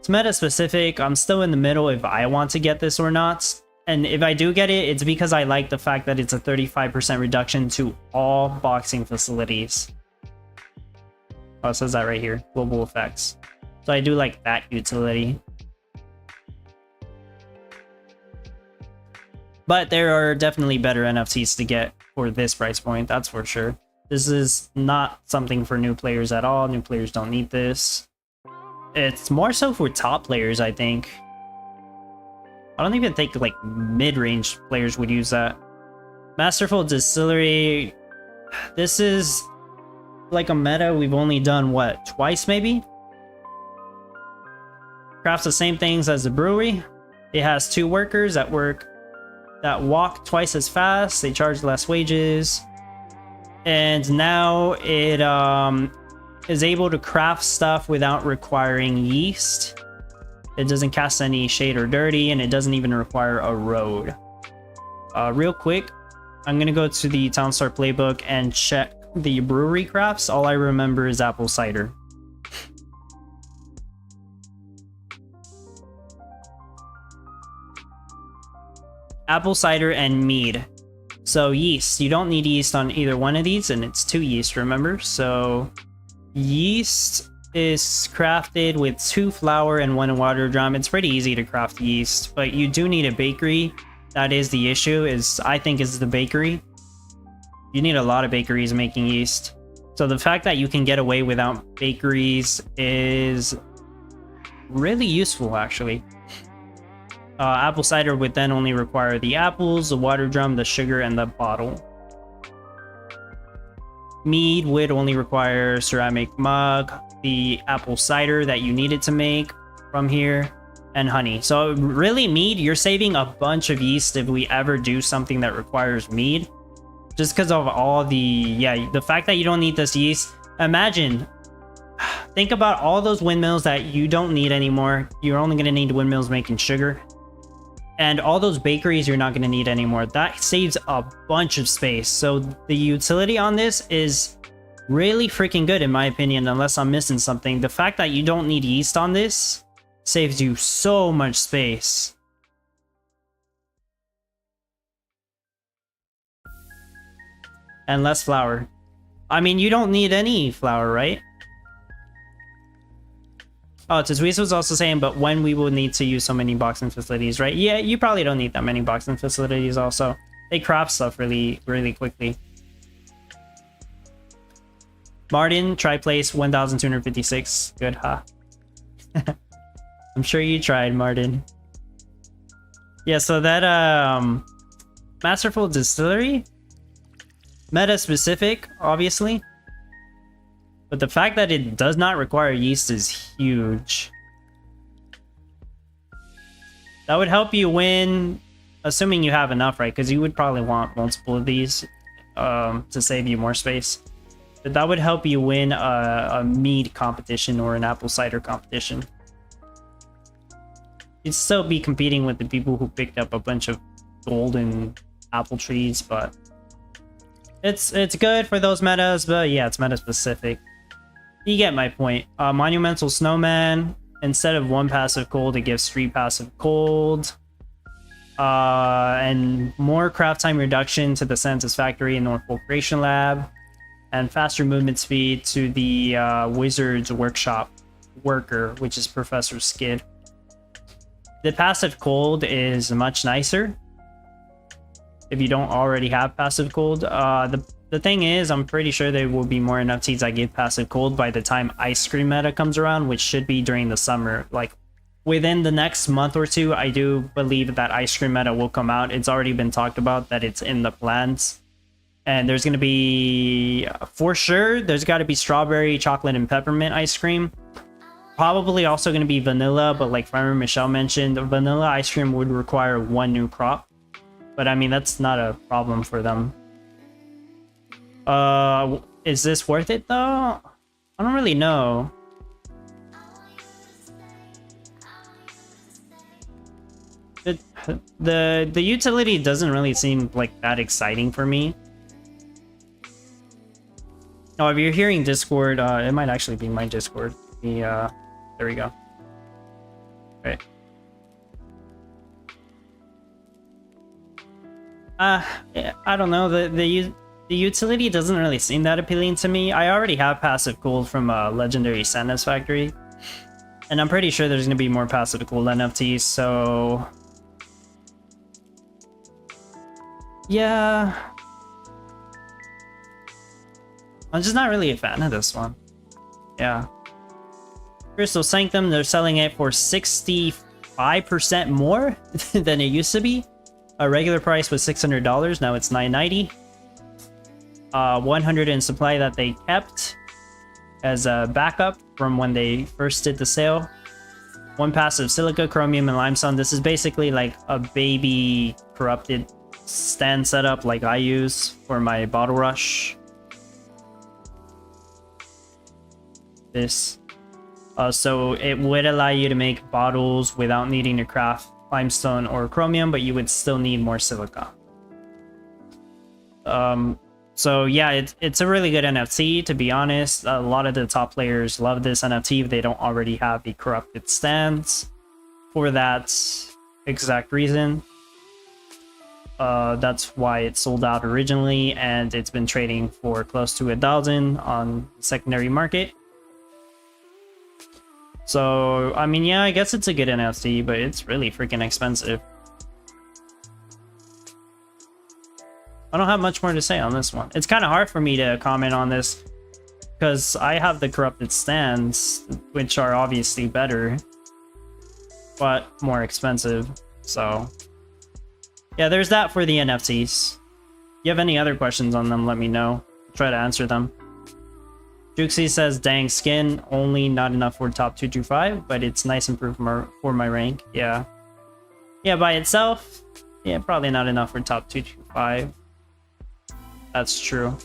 meta specific. I'm still in the middle if I want to get this or not. And if I do get it, it's because I like the fact that it's a 35% reduction to all boxing facilities. Oh, it says that right here. Global effects. So I do like that utility. But there are definitely better NFTs to get for this price point, that's for sure. This is not something for new players at all. New players don't need this. It's more so for top players, I think. I don't even think like mid-range players would use that. Masterful Distillery. This is like a meta we've only done, what, twice maybe? Crafts the same things as the brewery. It has 2 workers that walk twice as fast. They charge less wages. And now it is able to craft stuff without requiring yeast. It doesn't cast any shade or dirty, and it doesn't even require a road. Real quick, I'm gonna go to the Townstar playbook and check the brewery crafts. All I remember is apple cider. Apple cider and mead. So yeast, you don't need yeast on either one of these, and it's 2 yeast, remember? So yeast is crafted with 2 flour and 1 water drum. It's pretty easy to craft yeast, but you do need a bakery. That is the issue, I think is the bakery. You need a lot of bakeries making yeast. So the fact that you can get away without bakeries is really useful, actually. Apple cider would then only require the apples, the water drum, the sugar, and the bottle. Mead would only require ceramic mug, the apple cider that you needed to make from here, and honey. So really, mead, you're saving a bunch of yeast if we ever do something that requires mead. Just because of all the fact that you don't need this yeast. Imagine, think about all those windmills that you don't need anymore. You're only going to need windmills making sugar. And all those bakeries you're not going to need anymore. That saves a bunch of space. So the utility on this is really freaking good in my opinion, unless I'm missing something. The fact that you don't need yeast on this saves you so much space. And less flour. I mean, you don't need any flour, right? Oh, Tazweez was also saying, but when we will need to use so many boxing facilities, right? Yeah, you probably don't need that many boxing facilities also. They craft stuff really, really quickly. Martin, try place 1256. Good, huh? I'm sure you tried, Martin. Yeah, so that, Masterful Distillery? Meta specific, obviously. But the fact that it does not require yeast is huge. That would help you win, assuming you have enough, right? Because you would probably want multiple of these to save you more space. But that would help you win a mead competition or an apple cider competition. You'd still be competing with the people who picked up a bunch of golden apple trees, but it's good for those metas, but yeah, it's meta specific. You get my point. Monumental Snowman, instead of 1 passive cold, it gives 3 passive cold. And more craft time reduction to the Satisfactory and Norfolk Creation Lab. And faster movement speed to the Wizard's Workshop Worker, which is Professor Skid. The passive cold is much nicer if you don't already have passive cold. The thing is, I'm pretty sure there will be more NFTs that give passive cold by the time Ice Cream meta comes around, which should be during the summer. Like, within the next month or two, I do believe that Ice Cream meta will come out. It's already been talked about that it's in the plans. And there's going to be, for sure, there's got to be strawberry, chocolate, and peppermint ice cream. Probably also going to be vanilla, but like Farmer Michelle mentioned, vanilla ice cream would require 1 new crop. But I mean, that's not a problem for them. Is this worth it though? I don't really know. The utility doesn't really seem like that exciting for me. Oh, if you're hearing Discord, it might actually be my Discord. There we go. Right. I don't know. The utility doesn't really seem that appealing to me. I already have passive cold from Legendary Satisfactory, and I'm pretty sure there's gonna be more passive cold NFTs. So yeah, I'm just not really a fan of this one. Yeah. Crystal Sanctum, they're selling it for 65% more than it used to be. A regular price was $600, now it's $990. 100 in supply that they kept as a backup from when they first did the sale. 1 passive silica, chromium, and limestone. This is basically like a baby corrupted stand setup like I use for my bottle rush. This. So it would allow you to make bottles without needing to craft limestone or chromium, but you would still need more silica. So yeah, it's a really good NFT, to be honest. A lot of the top players love this NFT if they don't already have the corrupted stands for that exact reason. That's why it sold out originally, and it's been trading for close to 1,000 on the secondary market. So, I mean, yeah, I guess it's a good NFT, but it's really freaking expensive. I don't have much more to say on this one. It's kind of hard for me to comment on this because I have the corrupted stands, which are obviously better, but more expensive. So yeah, there's that for the NFTs. If you have any other questions on them, let me know. I'll try to answer them. Juxie says, dang, skin only not enough for top 225, but it's nice improvement for my rank. Yeah. Yeah, by itself, yeah, probably not enough for top 225. That's true.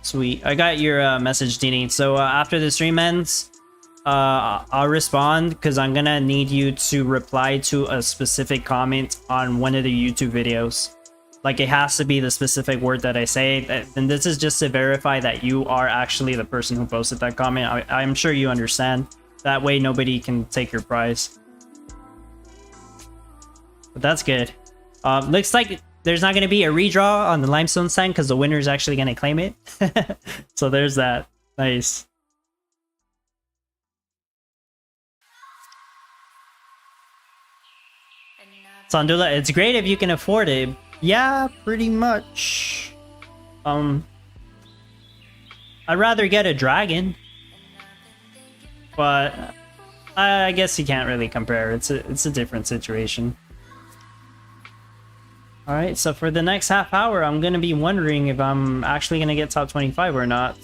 Sweet. I got your message, Dini. So after the stream ends, I'll respond because I'm gonna need you to reply to a specific comment on one of the YouTube videos. Like, it has to be the specific word that I say. And this is just to verify that you are actually the person who posted that comment. I'm sure you understand. That way nobody can take your prize. But that's good. Looks like there's not going to be a redraw on the limestone sign because the winner is actually going to claim it. So there's that. Nice. Sandula, it's great if you can afford it. Yeah, pretty much. I'd rather get a dragon, but I guess you can't really compare. It's a different situation. All right, so for the next half hour, I'm gonna be wondering if I'm actually gonna get top 25 or not.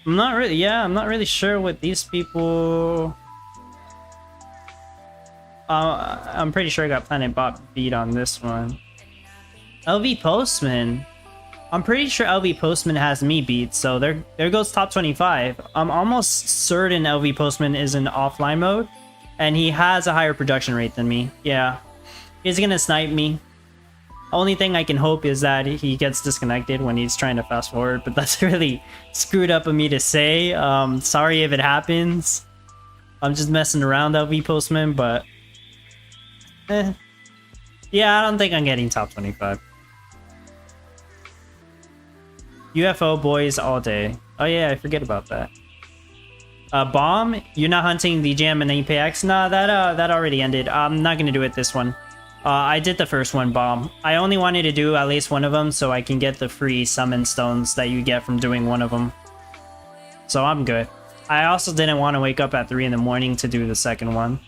I'm not really. Yeah, I'm not really sure what these people. I'm pretty sure I got Planet Bot beat on this one. LV Postman. I'm pretty sure LV Postman has me beat, so there goes top 25. I'm almost certain LV Postman is in offline mode, and he has a higher production rate than me. Yeah, he's gonna snipe me. Only thing I can hope is that he gets disconnected when he's trying to fast forward, but that's really screwed up of me to say. Sorry if it happens. I'm just messing around, LV Postman, but yeah, I don't think I'm getting top 25. UFO boys all day. Oh yeah, I forget about that. Bomb, you're not hunting the gem and APX? Nah, that already ended. I'm not gonna do it this one. I did the first one, Bomb. I only wanted to do at least one of them so I can get the free summon stones that you get from doing one of them. So I'm good. I also didn't want to wake up at 3 in the morning to do the second one.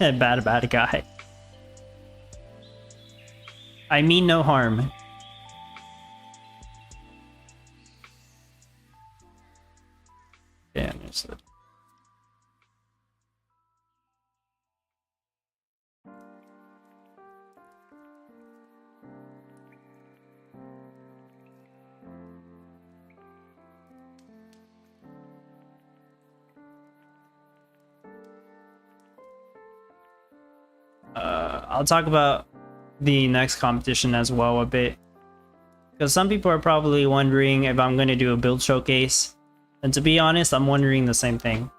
Bad guy. I mean no harm. Yeah, understood. I'll talk about the next competition as well a bit, because some people are probably wondering if I'm going to do a build showcase, and to be honest, I'm wondering the same thing.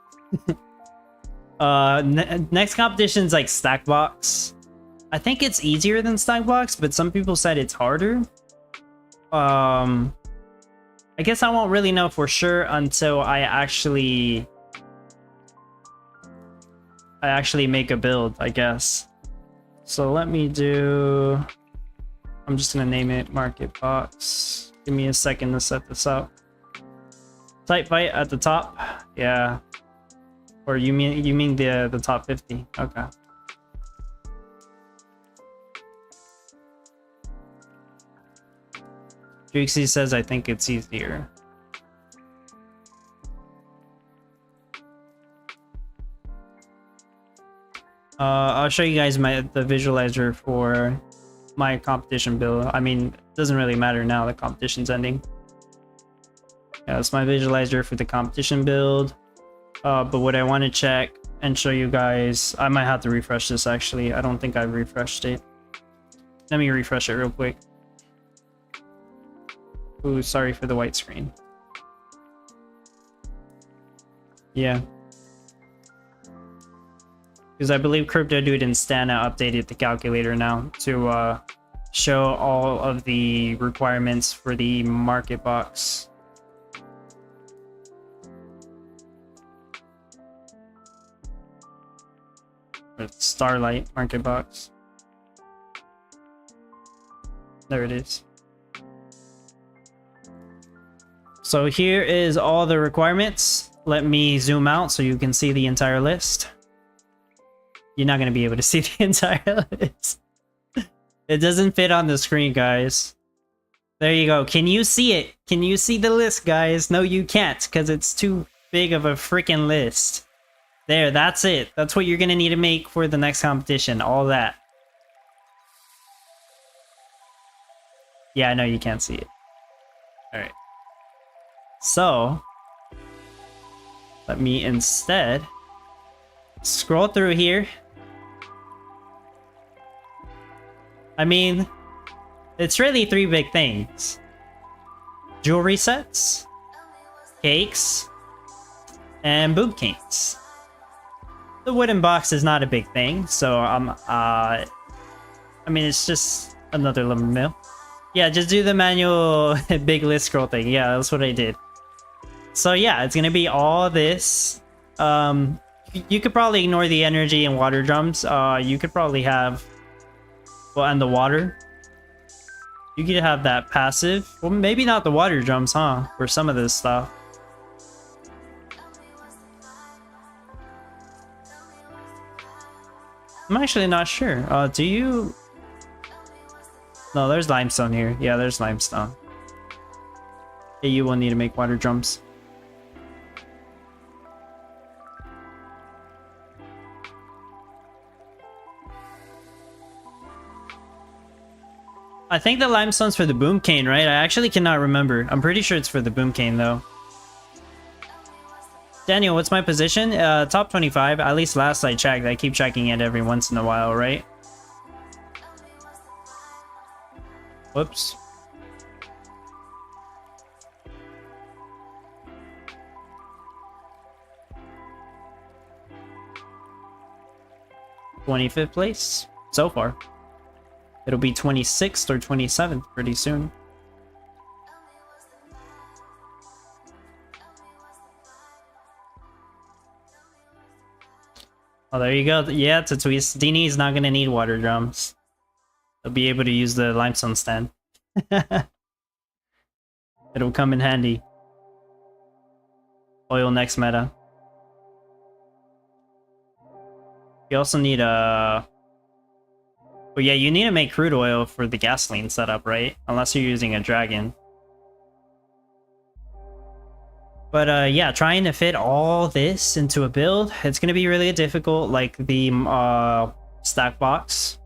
Next competition's like stack box. I think it's easier than stack box, but some people said it's harder. I guess I won't really know for sure until I actually make a build, I guess. So let me do, I'm just gonna name it Market Box. Give me a second to set this up. Type fight at the top, yeah. Or you mean the top 50? Okay. Juxie says I think it's easier. I'll show you guys the visualizer for my competition build. I mean, it doesn't really matter now, the competition's ending. Yeah, that's my visualizer for the competition build. But what I want to check and show you guys, I might have to refresh this actually. I don't think I've refreshed it. Let me refresh it real quick. Ooh, sorry for the white screen. Yeah. Because I believe Crypto Dude and Stana updated the calculator now to show all of the requirements for the market box. Starlight market box. There it is. So here is all the requirements. Let me zoom out so you can see the entire list. You're not going to be able to see the entire list. It doesn't fit on the screen, guys. There you go. Can you see it? Can you see the list, guys? No, you can't, because it's too big of a freaking list. There, that's it. That's what you're going to need to make for the next competition. All that. Yeah, I know you can't see it. Alright. So, let me instead scroll through here. I mean, it's really three big things. Jewelry sets, cakes, and boom canes. The wooden box is not a big thing, so I mean, it's just another little mill. Yeah, just do the manual big list scroll thing. Yeah, that's what I did. So yeah, it's gonna be all this. You could probably ignore the energy and water drums. You could probably have, well, and the water. You could have that passive. Well, maybe not the water drums, huh? For some of this stuff. I'm actually not sure. Do you? No, there's limestone here. Yeah, there's limestone. Yeah, you will need to make water drums. I think the limestone's for the boom cane, right? I actually cannot remember. I'm pretty sure it's for the boom cane, though. Daniel, what's my position? Top 25. At least last I checked. I keep checking it every once in a while, right? Whoops. '25th place so far. It'll be 26th or 27th pretty soon. Oh, there you go. Yeah, Tatooine. Dini's not gonna need water drums. They'll be able to use the limestone stand. It'll come in handy. Oil next meta. You also need a... But yeah, you need to make crude oil for the gasoline setup, right? Unless you're using a dragon. But yeah, trying to fit all this into a build, it's going to be really difficult, like the stack box.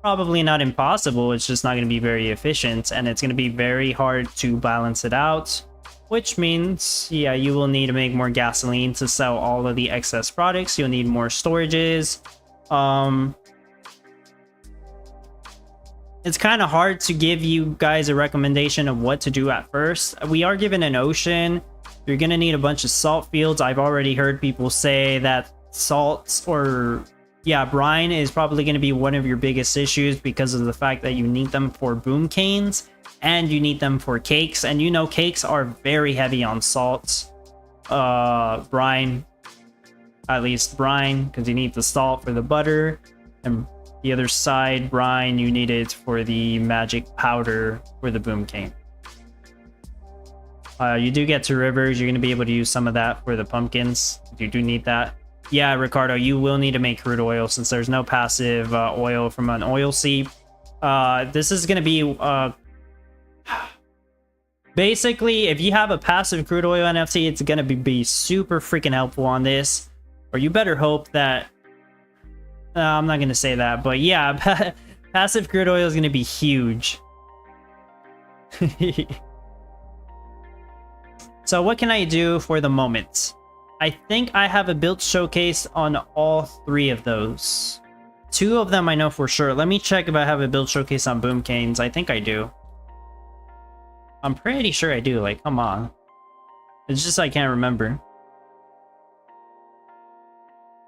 Probably not impossible, it's just not going to be very efficient, and it's going to be very hard to balance it out. Which means, yeah, you will need to make more gasoline to sell all of the excess products. You'll need more storages. It's kind of hard to give you guys a recommendation of what to do at first. We are given an ocean. You're going to need a bunch of salt fields. I've already heard people say that salts or... yeah, brine is probably going to be one of your biggest issues because of the fact that you need them for boom canes and you need them for cakes. And you know, cakes are very heavy on salts. Brine, at least brine, because you need the salt for the butter. And the other side, brine, you need it for the magic powder for the boom cane. You do get to rivers. You're going to be able to use some of that for the pumpkins. You do need that. Yeah, Ricardo, you will need to make crude oil since there's no passive oil from an oil seep. This is going to be... basically, if you have a passive crude oil NFT, it's going to be super freaking helpful on this. Or you better hope that... I'm not going to say that, but yeah, passive crude oil is going to be huge. So what can I do for the moment? I think I have a build showcase on all three of those. Two of them I know for sure. Let me check if I have a build showcase on boom canes. I think I do. I'm pretty sure I do. Like, come on. It's just I can't remember.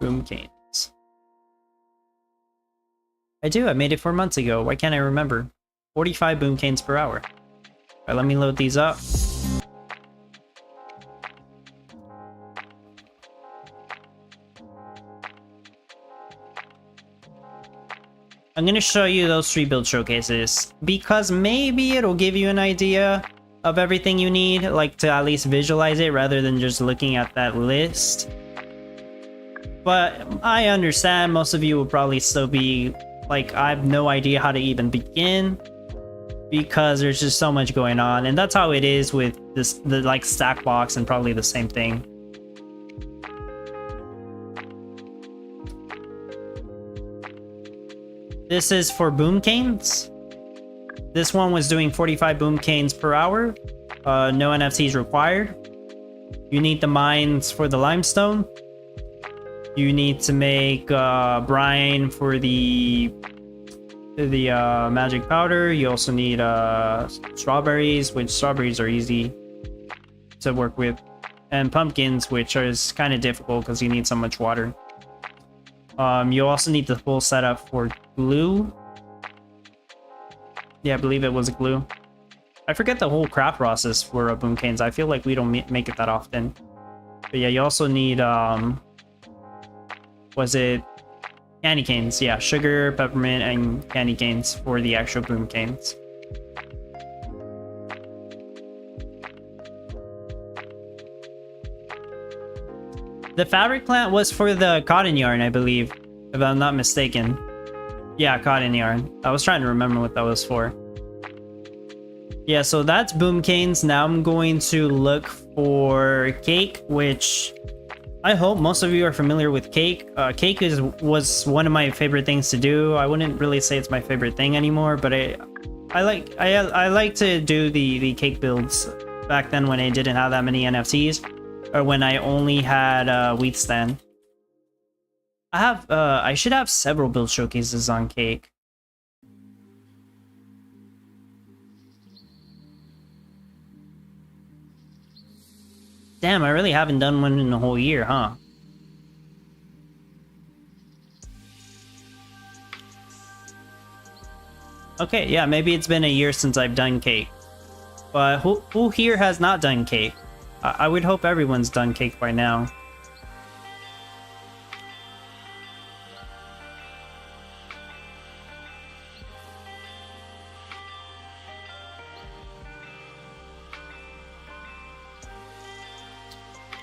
Boom canes. I do. I made it 4 months ago. Why can't I remember? 45 boom canes per hour. All right, let me load these up. I'm going to show you those 3 build showcases because maybe it'll give you an idea of everything you need, like to at least visualize it rather than just looking at that list. But I understand most of you will probably still be like, I have no idea how to even begin because there's just so much going on, and that's how it is with the like stack box and probably the same thing. This is for boom canes. This one was doing 45 boom canes per hour. No NFTs required. You need the mines for the limestone. You need to make brine for the magic powder. You also need strawberries, which strawberries are easy to work with, and pumpkins, which is kind of difficult because you need so much water. You also need the full setup for glue. Yeah, I believe it was glue. I forget the whole craft process for boom canes. I feel like we don't make it that often. But yeah, you also need was it candy canes? Yeah, sugar, peppermint, and candy canes for the actual boom canes. The fabric plant was for the cotton yarn, I believe, if I'm not mistaken. Yeah, cotton yarn. I was trying to remember what that was for. Yeah, so that's boom canes. Now I'm going to look for cake, which I hope most of you are familiar with cake. Cake was one of my favorite things to do. I wouldn't really say it's my favorite thing anymore, but I like to do the cake builds back then when I didn't have that many NFTs, or when I only had wheat stand. I should have several build showcases on cake. Damn, I really haven't done one in a whole year, huh? Okay, yeah, maybe it's been a year since I've done cake. But who here has not done cake? I would hope everyone's done cake by now.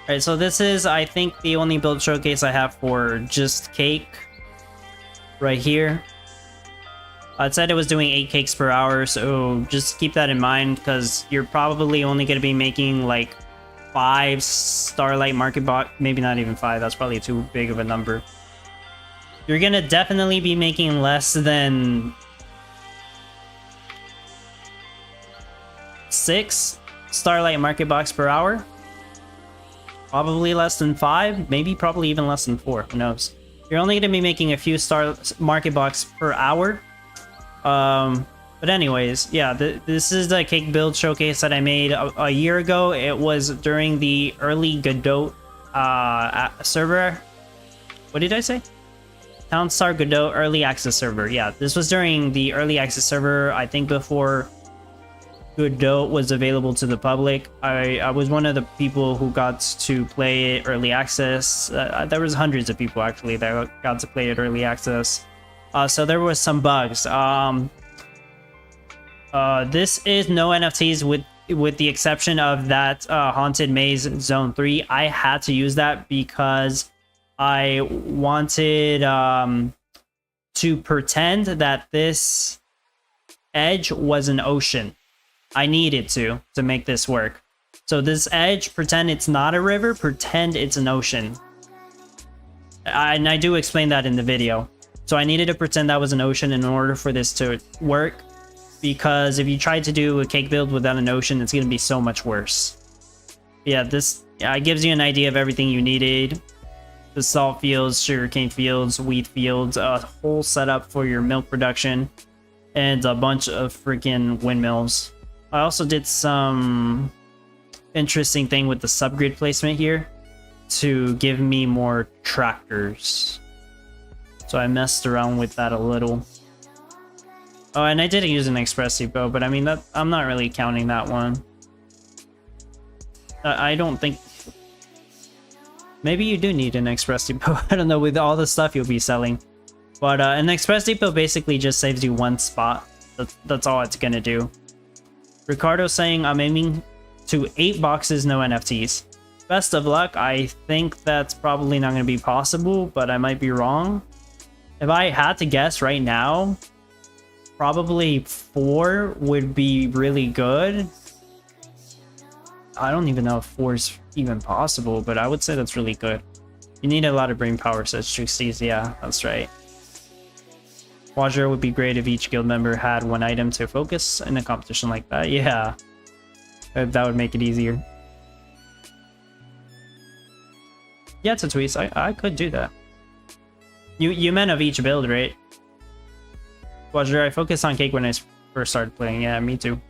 Alright, so this is, I think, the only build showcase I have for just cake. Right here. It said it was doing 8 cakes per hour, so just keep that in mind, because you're probably only going to be making, like, 5 Starlight Market Box. Maybe not even 5, that's probably too big of a number. You're going to definitely be making less than 6 Starlight Market Box per hour. Probably less than 5, maybe probably even less than 4, who knows. You're only going to be making a few Star Market Box per hour. But anyways, yeah, this is the cake build showcase that I made a year ago. It was during the early Godot server. What did I say? Townstar Godot early access server. Yeah, this was during the early access server, I think before Godot was available to the public. I was one of the people who got to play it early access. There was hundreds of people actually that got to play it early access. So there was some bugs. This is no NFTs with the exception of that Haunted Maze Zone 3. I had to use that because I wanted to pretend that this edge was an ocean. I needed to make this work. So this edge, pretend it's not a river, pretend it's an ocean. And I do explain that in the video. So I needed to pretend that was an ocean in order for this to work. Because if you try to do a cake build without an ocean, it's going to be so much worse. Yeah, this gives you an idea of everything you needed. The salt fields, sugarcane fields, wheat fields, a whole setup for your milk production, and a bunch of freaking windmills. I also did some interesting thing with the subgrid placement here. to give me more tractors. So I messed around with that a little. Oh, and I didn't use an express depot, but I mean, that I'm not really counting that one. I don't think... Maybe you do need an express depot. I don't know, with all the stuff you'll be selling. But an express depot basically just saves you one spot. That's all it's gonna do. Ricardo saying, I'm aiming to 8 boxes, no NFTs. Best of luck. I think that's probably not gonna be possible, but I might be wrong. If I had to guess right now, probably 4 would be really good. I don't even know if 4 is even possible, but I would say that's really good. You need a lot of brain power, says Juicies. Yeah, that's right. Wajer would be great if each guild member had 1 item to focus in a competition like that. Yeah, that would make it easier. Yeah, Tatooine, I could do that. You meant of each build, right? Wajer, I focused on cake when I first started playing. Yeah, me too.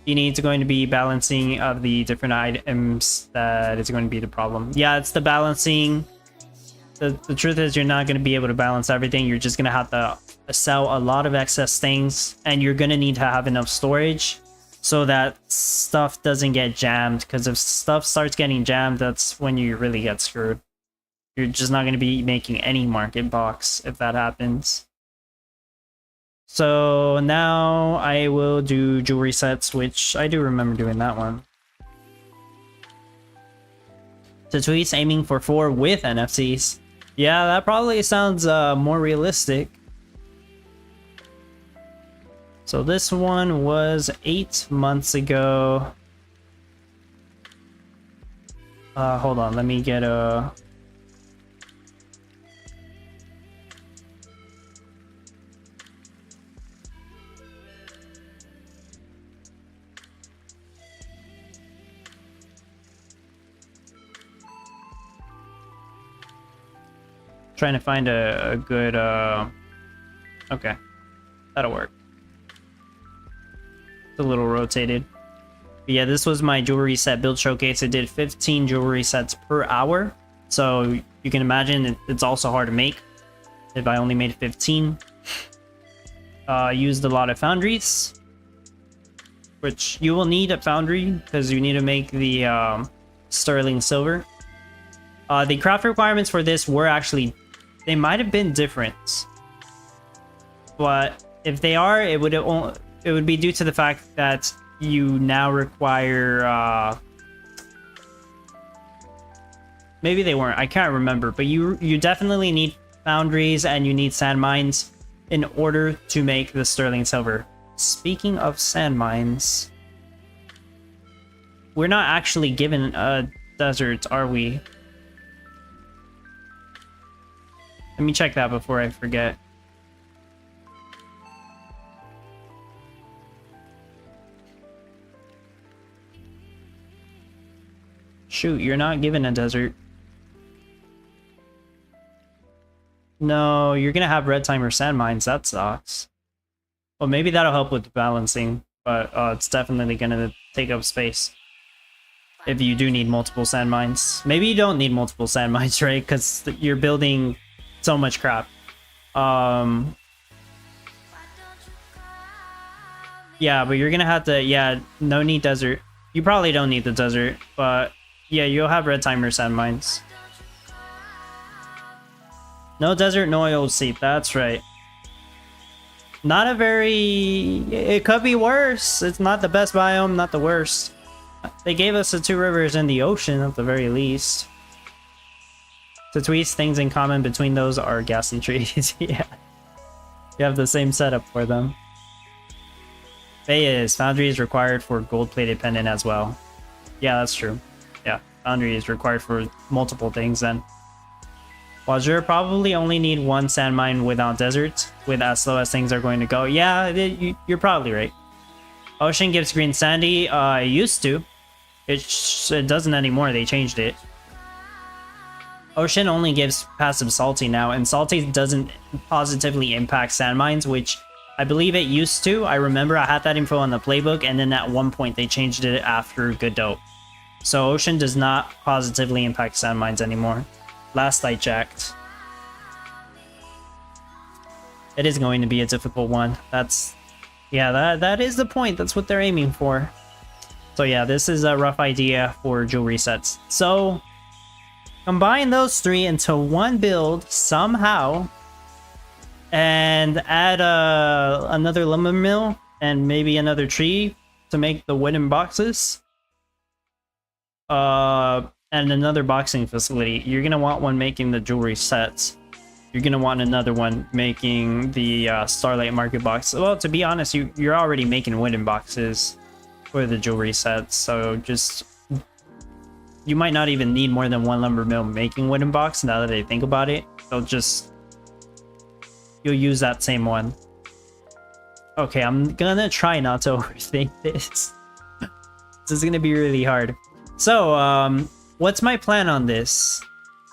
You need to going to be balancing of the different items that is going to be the problem. Yeah, it's the balancing. The truth is you're not going to be able to balance everything. You're just going to have to sell a lot of excess things, and you're going to need to have enough storage so that stuff doesn't get jammed, because if stuff starts getting jammed, that's when you really get screwed. You're just not going to be making any market box if that happens. So now I will do jewelry sets, which I do remember doing that one. Tatooine's aiming for 4 with NFTs. Yeah, that probably sounds more realistic. So this one was 8 months ago. Hold on, let me get a... Trying to find a good okay, that'll work. It's a little rotated, but yeah, this was my jewelry set build showcase. It did 15 jewelry sets per hour, so you can imagine it's also hard to make. If I only made 15, used a lot of foundries, which you will need a foundry because you need to make the sterling silver. The craft requirements for this were actually, they might have been different, but if they are, it would be due to the fact that you now require maybe they weren't, I can't remember, but you definitely need foundries and you need sand mines in order to make the sterling silver. Speaking of sand mines, we're not actually given a desert, are we? Let me check that before I forget. Shoot, you're not given a desert. No, you're gonna have red timer sand mines. That sucks. Well, maybe that'll help with the balancing, but it's definitely gonna take up space if you do need multiple sand mines. Maybe you don't need multiple sand mines, right? Because you're building so much crap. Yeah, but you're gonna have to, yeah, no need desert. You probably don't need the desert, but yeah, you'll have red timer sand mines. No desert, no oil seep, that's right. Not a very... It could be worse. It's not the best biome, not the worst. They gave us the 2 rivers in the ocean at the very least. Tatooine's things in common between those are gassy trees. Yeah. You have the same setup for them. Bay is foundry is required for gold-plated pendant as well. Yeah, that's true. Yeah, foundry is required for multiple things then. Wajer probably only need 1 sand mine without desert, with as slow as things are going to go. Yeah, you're probably right. Ocean gives green sandy. It used to. It doesn't anymore. They changed it. Ocean only gives passive salty now, and salty doesn't positively impact sand mines, which I believe it used to. I remember I had that info on the playbook, and then at one point they changed it after good dope. So ocean does not positively impact sand mines anymore. Last I checked. It is going to be a difficult one. That is the point. That's what they're aiming for. So yeah, this is a rough idea for jewelry sets. So combine those three into one build somehow, and add another lumber mill and maybe another tree to make the wooden boxes. And another boxing facility. You're gonna want one making the jewelry sets. You're gonna want another one making the Starlight Market box. Well, to be honest, you're already making wooden boxes for the jewelry sets, so just you might not even need more than one lumber mill making wooden box. Now that I think about it, you'll use that same one. Okay, I'm gonna try not to overthink this. This is gonna be really hard. So, what's my plan on this?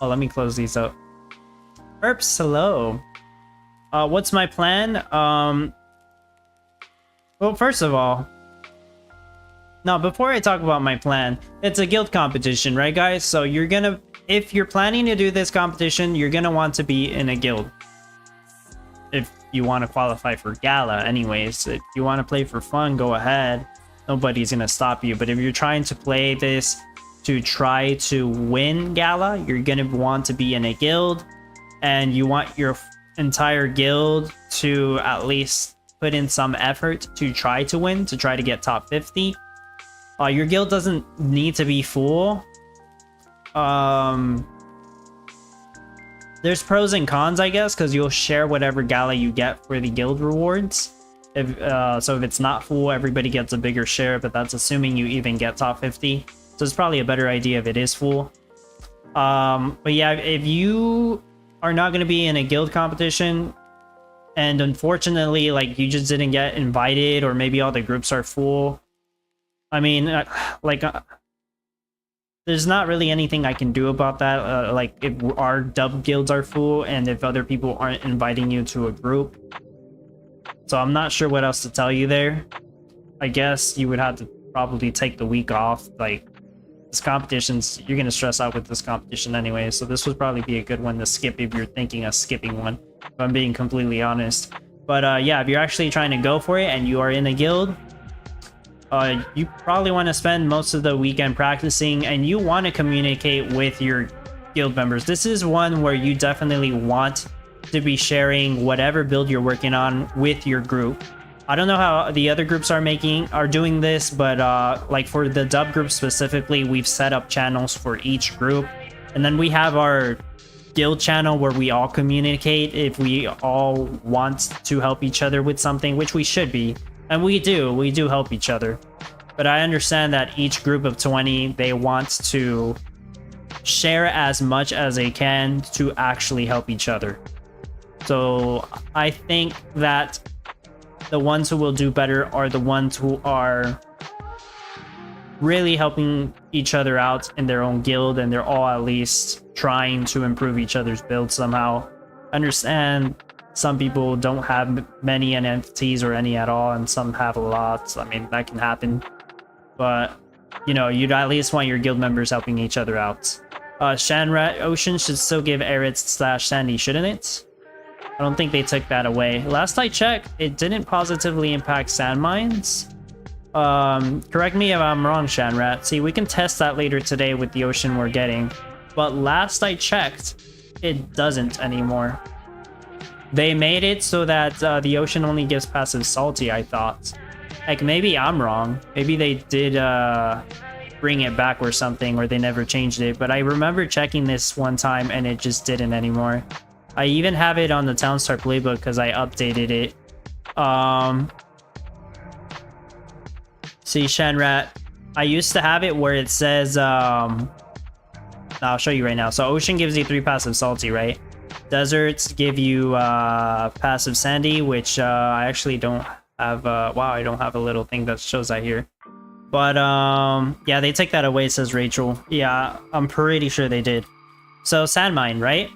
Oh, let me close these up. Herps, hello. What's my plan? Well, first of all, no, before I talk about my plan, it's a guild competition, right, guys? So if you're planning to do this competition, you're gonna want to be in a guild. If you want to qualify for Gala, anyways. If you want to play for fun, go ahead. Nobody's gonna stop you. But if you're trying to play this to try to win Gala, you're gonna want to be in a guild, and you want your entire guild to at least put in some effort to try to win, to try to get top 50. Your guild doesn't need to be full. There's pros and cons, I guess, because you'll share whatever Gala you get for the guild rewards. So if it's not full, everybody gets a bigger share, but that's assuming you even get top 50. So it's probably a better idea if it is full. But yeah, if you are not going to be in a guild competition, and unfortunately, like, you just didn't get invited, or maybe all the groups are full, I mean, there's not really anything I can do about that. Like, if our dub guilds are full, and if other people aren't inviting you to a group. So I'm not sure what else to tell you there. I guess you would have to probably take the week off. Like, this competition's, you're gonna stress out with this competition anyway, so this would probably be a good one to skip if you're thinking of skipping one, if I'm being completely honest. But yeah, if you're actually trying to go for it and you are in a guild, you probably want to spend most of the weekend practicing, and you want to communicate with your guild members. This is one where you definitely want to be sharing whatever build you're working on with your group. I don't know how the other groups are doing this, but like for the dub group specifically, we've set up channels for each group, and then we have our guild channel where we all communicate if we all want to help each other with something, which we should be. And we do help each other. But I understand that each group of 20, they want to share as much as they can to actually help each other. So I think that the ones who will do better are the ones who are really helping each other out in their own guild, and they're all at least trying to improve each other's build somehow. Understand some people don't have many NFTs or any at all, and some have a lot. I mean, that can happen. But, you know, you'd at least want your guild members helping each other out. Shanrat Ocean should still give Arid / Sandy, shouldn't it? I don't think they took that away. Last I checked, it didn't positively impact sand mines. Correct me if I'm wrong, Shanrat. See, we can test that later today with the ocean we're getting. But last I checked, it doesn't anymore. They made it so that the ocean only gives passive salty, I thought. Like, maybe I'm wrong. Maybe they did bring it back or something, or they never changed it. But I remember checking this one time and it just didn't anymore. I even have it on the Townstar playbook because I updated it. See, Shanrat, I used to have it where it says... I'll show you right now. So ocean gives you 3 passive salty, right? Deserts give you passive sandy, which I actually don't have. Wow, I don't have a little thing that shows that here. But yeah, they take that away, says Rachel. Yeah, I'm pretty sure they did. So sandmine, right?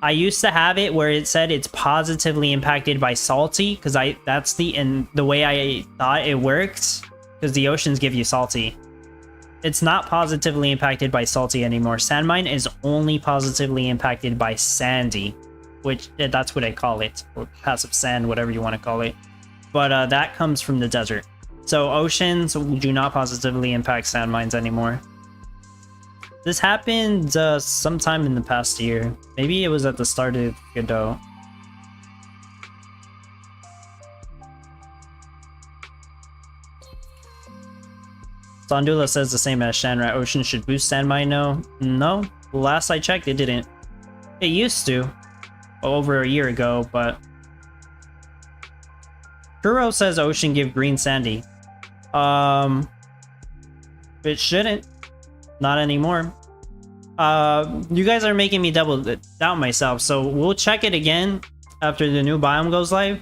I used to have it where it said it's positively impacted by salty, because that's the way I thought it worked, because the oceans give you salty. it's not positively impacted by salty anymore. Sandmine is only positively impacted by sandy, which that's what I call it, or passive sand, whatever you want to call it. But that comes from the desert. So oceans do not positively impact sand mines anymore. This happened sometime in the past year. Maybe it was at the start of Godot. Sondula says the same as Shanrat. Ocean should boost sand mine. No. Last I checked, it didn't. It used to, over a year ago, but Kuro says Ocean give green sandy. It shouldn't. Not anymore. You guys are making me double doubt myself, so we'll check it again after the new biome goes live,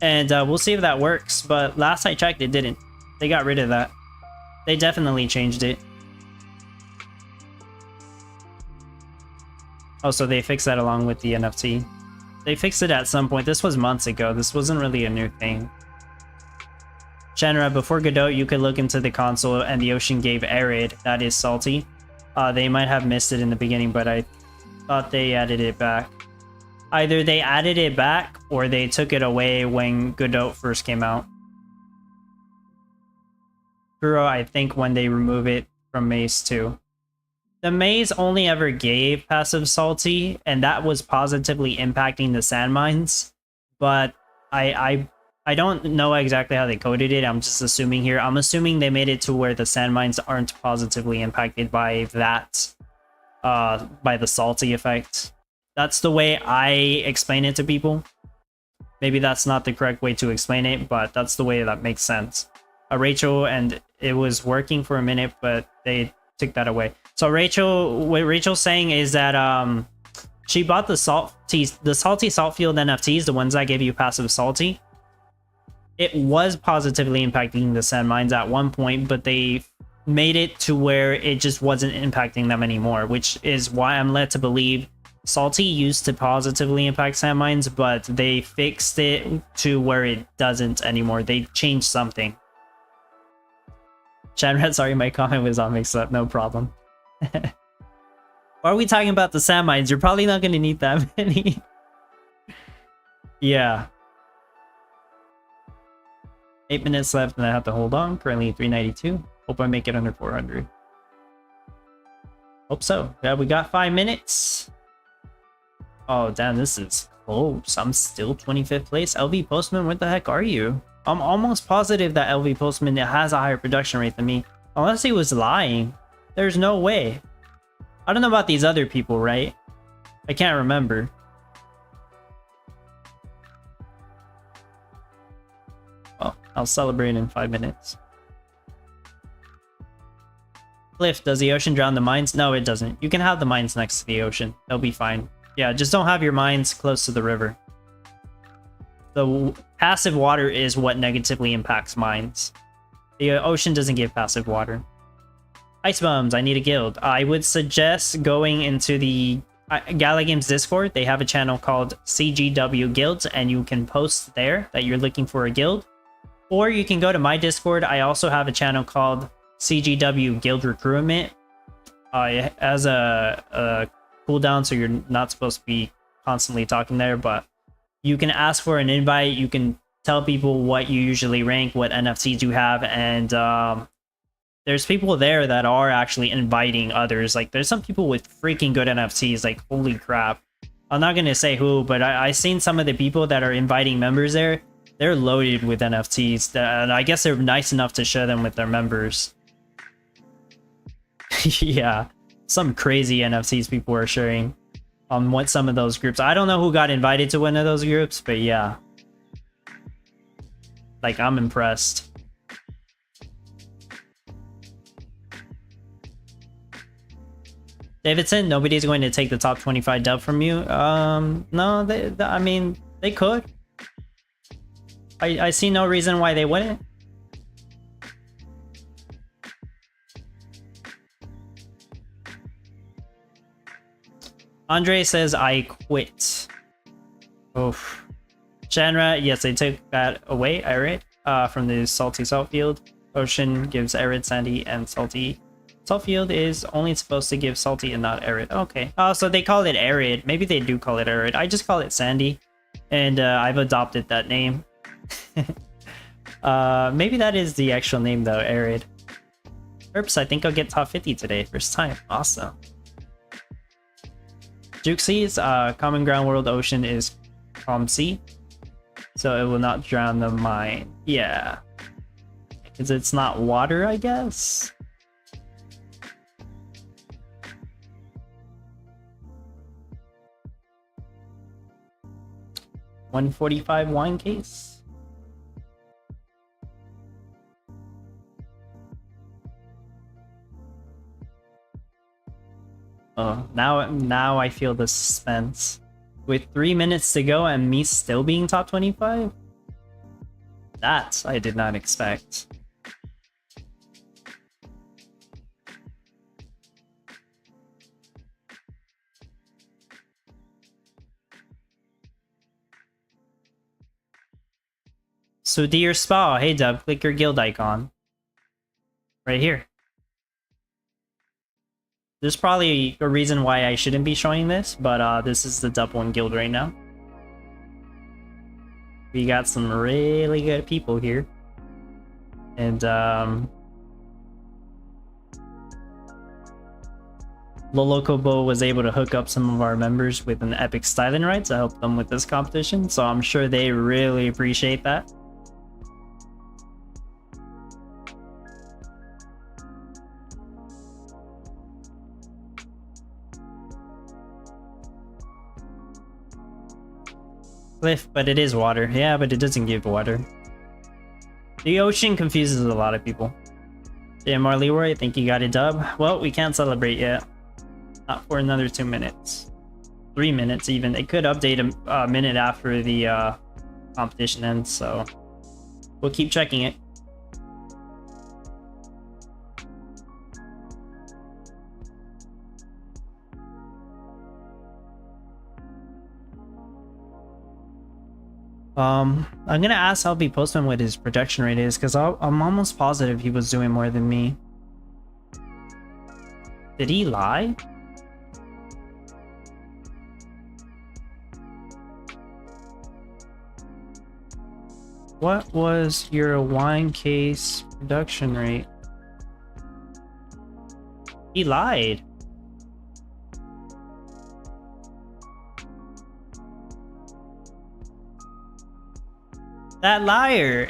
and we'll see if that works. But last I checked, it didn't. They got rid of that. They definitely changed it. Oh, so they fixed that along with the NFT. They fixed it at some point. This was months ago. This wasn't really a new thing. Shanra, before Godot, you could look into the console and the ocean gave arid. That is salty. They might have missed it in the beginning, but I thought they added it back. Either they added it back or they took it away when Godot first came out. Kuro, I think when they remove it from Maze too. The Maze only ever gave passive salty, and that was positively impacting the sand mines. But I don't know exactly how they coded it. I'm just assuming here. I'm assuming they made it to where the sand mines aren't positively impacted by that, by the salty effect. That's the way I explain it to people. Maybe that's not the correct way to explain it, but that's the way that makes sense. Rachel, and it was working for a minute, but they took that away. So Rachel, what Rachel's saying is that she bought the salty salt field NFTs, the ones that gave you passive salty. It was positively impacting the sand mines at one point, but they made it to where it just wasn't impacting them anymore, which is why I'm led to believe salty used to positively impact sand mines, but they fixed it to where it doesn't anymore. They changed something. Chanrat, sorry, my comment was all mixed up. No problem. Why are we talking about the sand mines? You're probably not going to need that many. Yeah. 8 minutes left and I have to hold on. Currently 392. Hope I make it under 400. Hope so. Yeah, we got 5 minutes. Oh, damn, this is close. I'm still 25th place. LV Postman, what the heck are you? I'm almost positive that LV Postman has a higher production rate than me. Unless he was lying. There's no way. I don't know about these other people, right? I can't remember. Well, I'll celebrate in 5 minutes. Cliff, does the ocean drown the mines? No, it doesn't. You can have the mines next to the ocean. They'll be fine. Yeah, just don't have your mines close to the river. The passive water is what negatively impacts mines. The ocean doesn't give passive water. Ice Bums, I need a guild. I would suggest going into the Gala Games Discord. They have a channel called CGW Guilds, and you can post there that you're looking for a guild. Or you can go to my Discord. I also have a channel called CGW Guild Recruitment. It has a cooldown, so you're not supposed to be constantly talking there, but you can ask for an invite. You can tell people what you usually rank, what NFTs you have, and there's people there that are actually inviting others. Like, there's some people with freaking good NFTs, like, holy crap. I'm not gonna say who, but I've seen some of the people that are inviting members there. They're loaded with NFTs, and I guess they're nice enough to share them with their members. Yeah, some crazy NFTs people are sharing on what some of those groups. I don't know who got invited to one of those groups, but yeah. Like, I'm impressed. Davidson, nobody's going to take the top 25 dub from you. No, I mean, they could. I see no reason why they wouldn't. Andre says, I quit. Oof. Shanra, yes, they took that away, arid, from the salty salt field. Ocean gives arid, sandy, and salty. Salt field is only supposed to give salty and not arid. Okay. Oh, so they call it arid. Maybe they do call it arid. I just call it sandy. And I've adopted that name. Maybe that is the actual name though, arid. Oops, I think I'll get top 50 today. First time. Awesome. Juxi's common ground world ocean is calm sea. So it will not drown the mine. Yeah. Because it's not water, I guess? 145 wine case. Oh, now I feel the suspense. With 3 minutes to go and me still being top 25? That I did not expect. So dear Spa, hey Dub, click your guild icon. Right here. There's probably a reason why I shouldn't be showing this, but this is the Dub 1 guild right now. We got some really good people here. And Lolokobo was able to hook up some of our members with an epic styling right to help them with this competition, so I'm sure they really appreciate that. Cliff, but it is water. Yeah, but it doesn't give water. The ocean confuses a lot of people. JMR Leroy, I think you got a dub. Well, we can't celebrate yet. Not for another 2 minutes. 3 minutes even. They could update a minute after the competition ends, so we'll keep checking it. I'm gonna ask LB Postman what his protection rate is, because I'm almost positive he was doing more than me. Did he lie? What was your wine case production rate? He lied. That liar!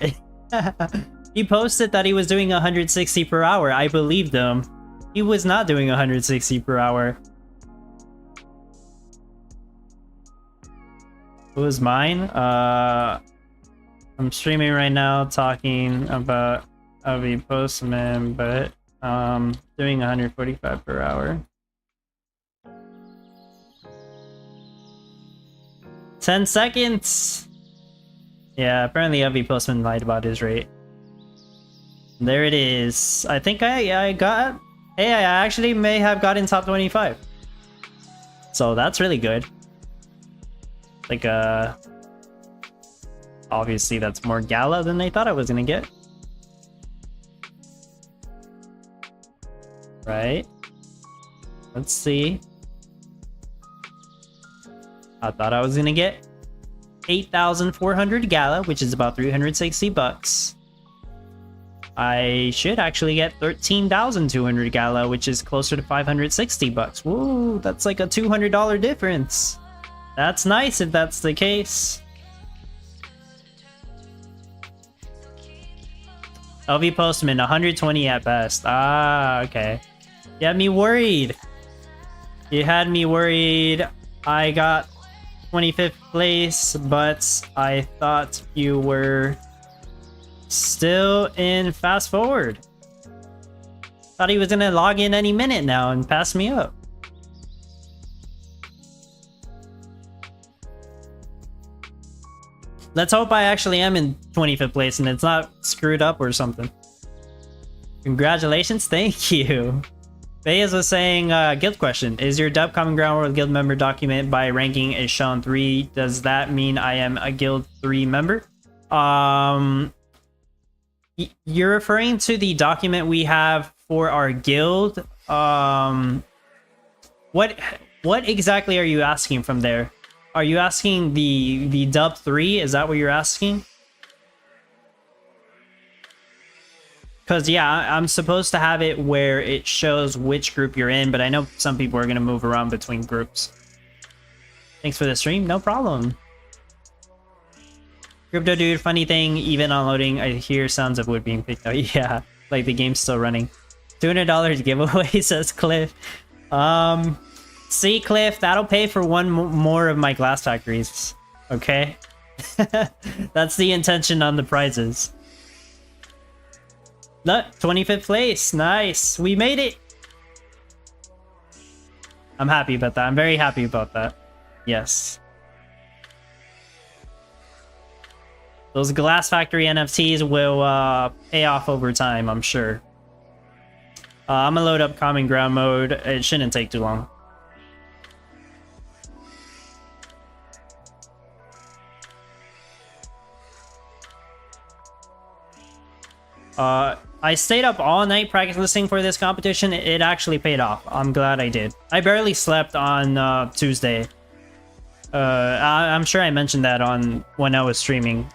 He posted that he was doing 160 per hour. I believed him. He was not doing 160 per hour. What was mine? I'm streaming right now talking about LV Postman, but doing 145 per hour. 10 seconds! Yeah, apparently LV Postman lied about his rate. There it is. I think I got... Hey, I actually may have gotten top 25. So that's really good. Like, obviously that's more Gala than I thought I was gonna get. Right? Let's see. I thought I was gonna get 8,400 Gala, which is about 360 bucks. I should actually get 13,200 Gala, which is closer to 560 bucks. Woo, that's like a $200 difference. That's nice if that's the case. LV Postman, 120 at best. Ah, okay. You had me worried. You had me worried. I got 25th place, but I thought you were still in fast forward. Thought he was gonna log in any minute now and pass me up. Let's hope I actually am in 25th place and it's not screwed up or something. Congratulations, thank you. Bayes was saying, guild question. Is your Dub Common Ground World guild member document by ranking is shown 3? Does that mean I am a guild 3 member? You're referring to the document we have for our guild. What exactly are you asking from there? Are you asking the dub 3? Is that what you're asking? Because, yeah, I'm supposed to have it where it shows which group you're in, but I know some people are going to move around between groups. Thanks for the stream. No problem. Crypto dude, funny thing, even on loading, I hear sounds of wood being picked out. Yeah, like the game's still running. $200 giveaway, says Cliff. See, Cliff, that'll pay for one more of my glass factories. Okay? That's the intention on the prizes. Look, 25th place. Nice. We made it. I'm happy about that. I'm very happy about that. Yes. Those glass factory NFTs will pay off over time, I'm sure. I'm gonna load up Common Ground mode. It shouldn't take too long. I stayed up all night practicing for this competition. It actually paid off. I'm glad I did. I barely slept on Tuesday. I'm sure I mentioned that on when I was streaming.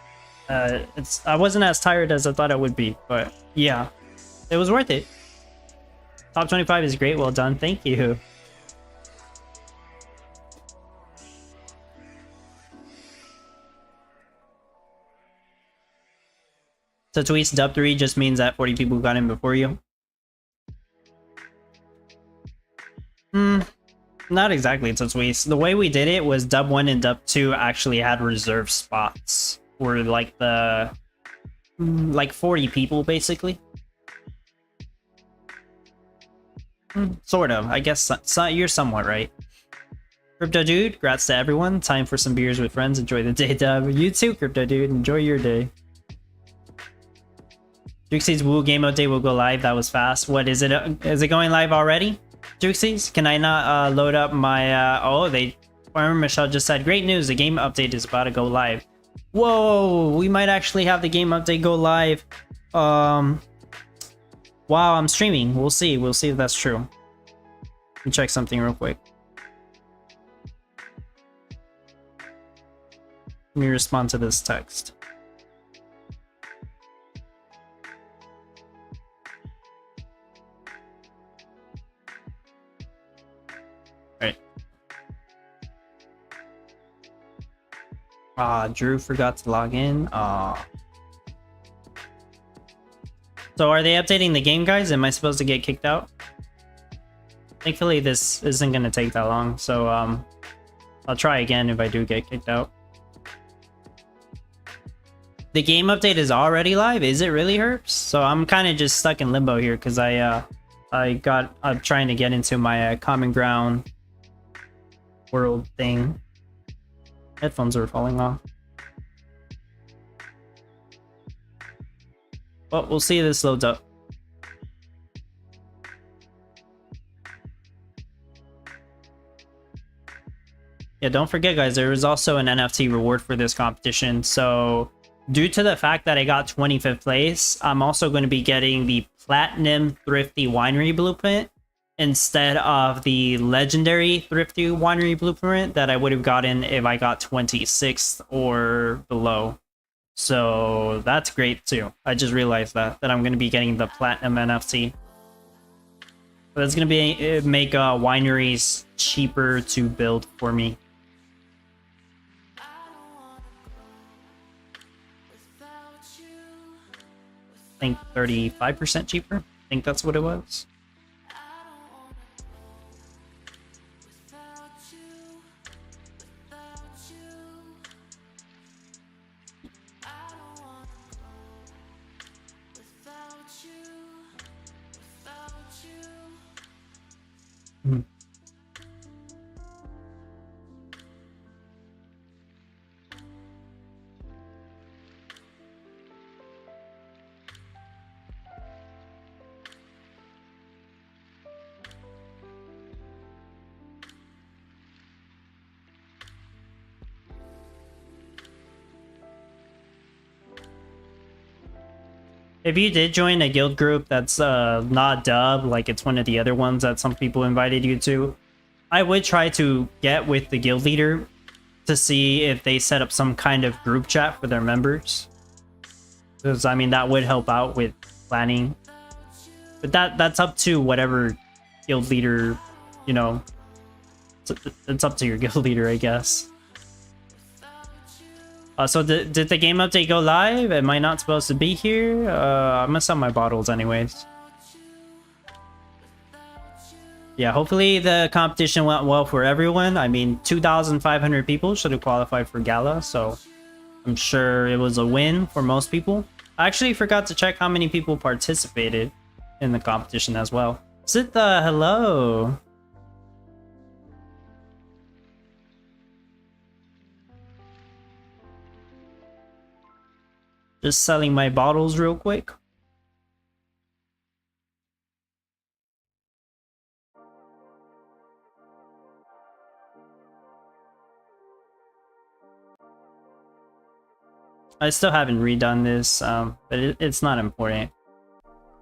I wasn't as tired as I thought I would be, but yeah, it was worth it. Top 25 is great. Well done. Thank you. So tweets dub 3 just means that 40 people got in before you. Not exactly to tweets. The way we did it was dub 1 and dub 2 actually had reserved spots for like the like 40 people basically. Sort of. I guess you're somewhat right. Crypto dude, congrats to everyone. Time for some beers with friends. Enjoy the day, dub. You too, Crypto dude. Enjoy your day. Juxie's Woo Game Update will go live. That was fast. What is it? Is it going live already? Juxie's, can I not load up my... Farmer Michelle just said, great news, the game update is about to go live. Whoa, we might actually have the game update go live. Wow, I'm streaming. We'll see. We'll see if that's true. Let me check something real quick. Let me respond to this text. Drew forgot to log in. So are they updating the game, guys? Am I supposed to get kicked out? Thankfully, this isn't going to take that long, so I'll try again if I do get kicked out. The game update is already live? Is it really, Herbs? So I'm kind of just stuck in limbo here because I'm trying to get into my Common Ground world thing. Headphones are falling off. Well, we'll see if this loads up. Yeah, don't forget, guys, there is also an NFT reward for this competition. So, due to the fact that I got 25th place, I'm also going to be getting the Platinum Thrifty Winery Blueprint instead of the legendary Thrifty Winery Blueprint that I would have gotten if I got 26th or below. So that's great too. I just realized that I'm going to be getting the Platinum NFT. But that's going to make wineries cheaper to build for me. I think 35% cheaper. I think that's what it was. if you did join a guild group that's not dub, like it's one of the other ones that some people invited you to, I would try to get with the guild leader to see if they set up some kind of group chat for their members. Because, I mean, that would help out with planning. But that's up to whatever guild leader, you know, it's up to your guild leader, I guess. So did the game update go live? Am I not supposed to be here? I must have my bottles anyways. Yeah, hopefully the competition went well for everyone. I mean, 2,500 people should have qualified for Gala, so I'm sure it was a win for most people. I actually forgot to check how many people participated in the competition as well. Sitha, hello! Just selling my bottles real quick. I still haven't redone this, but it's not important.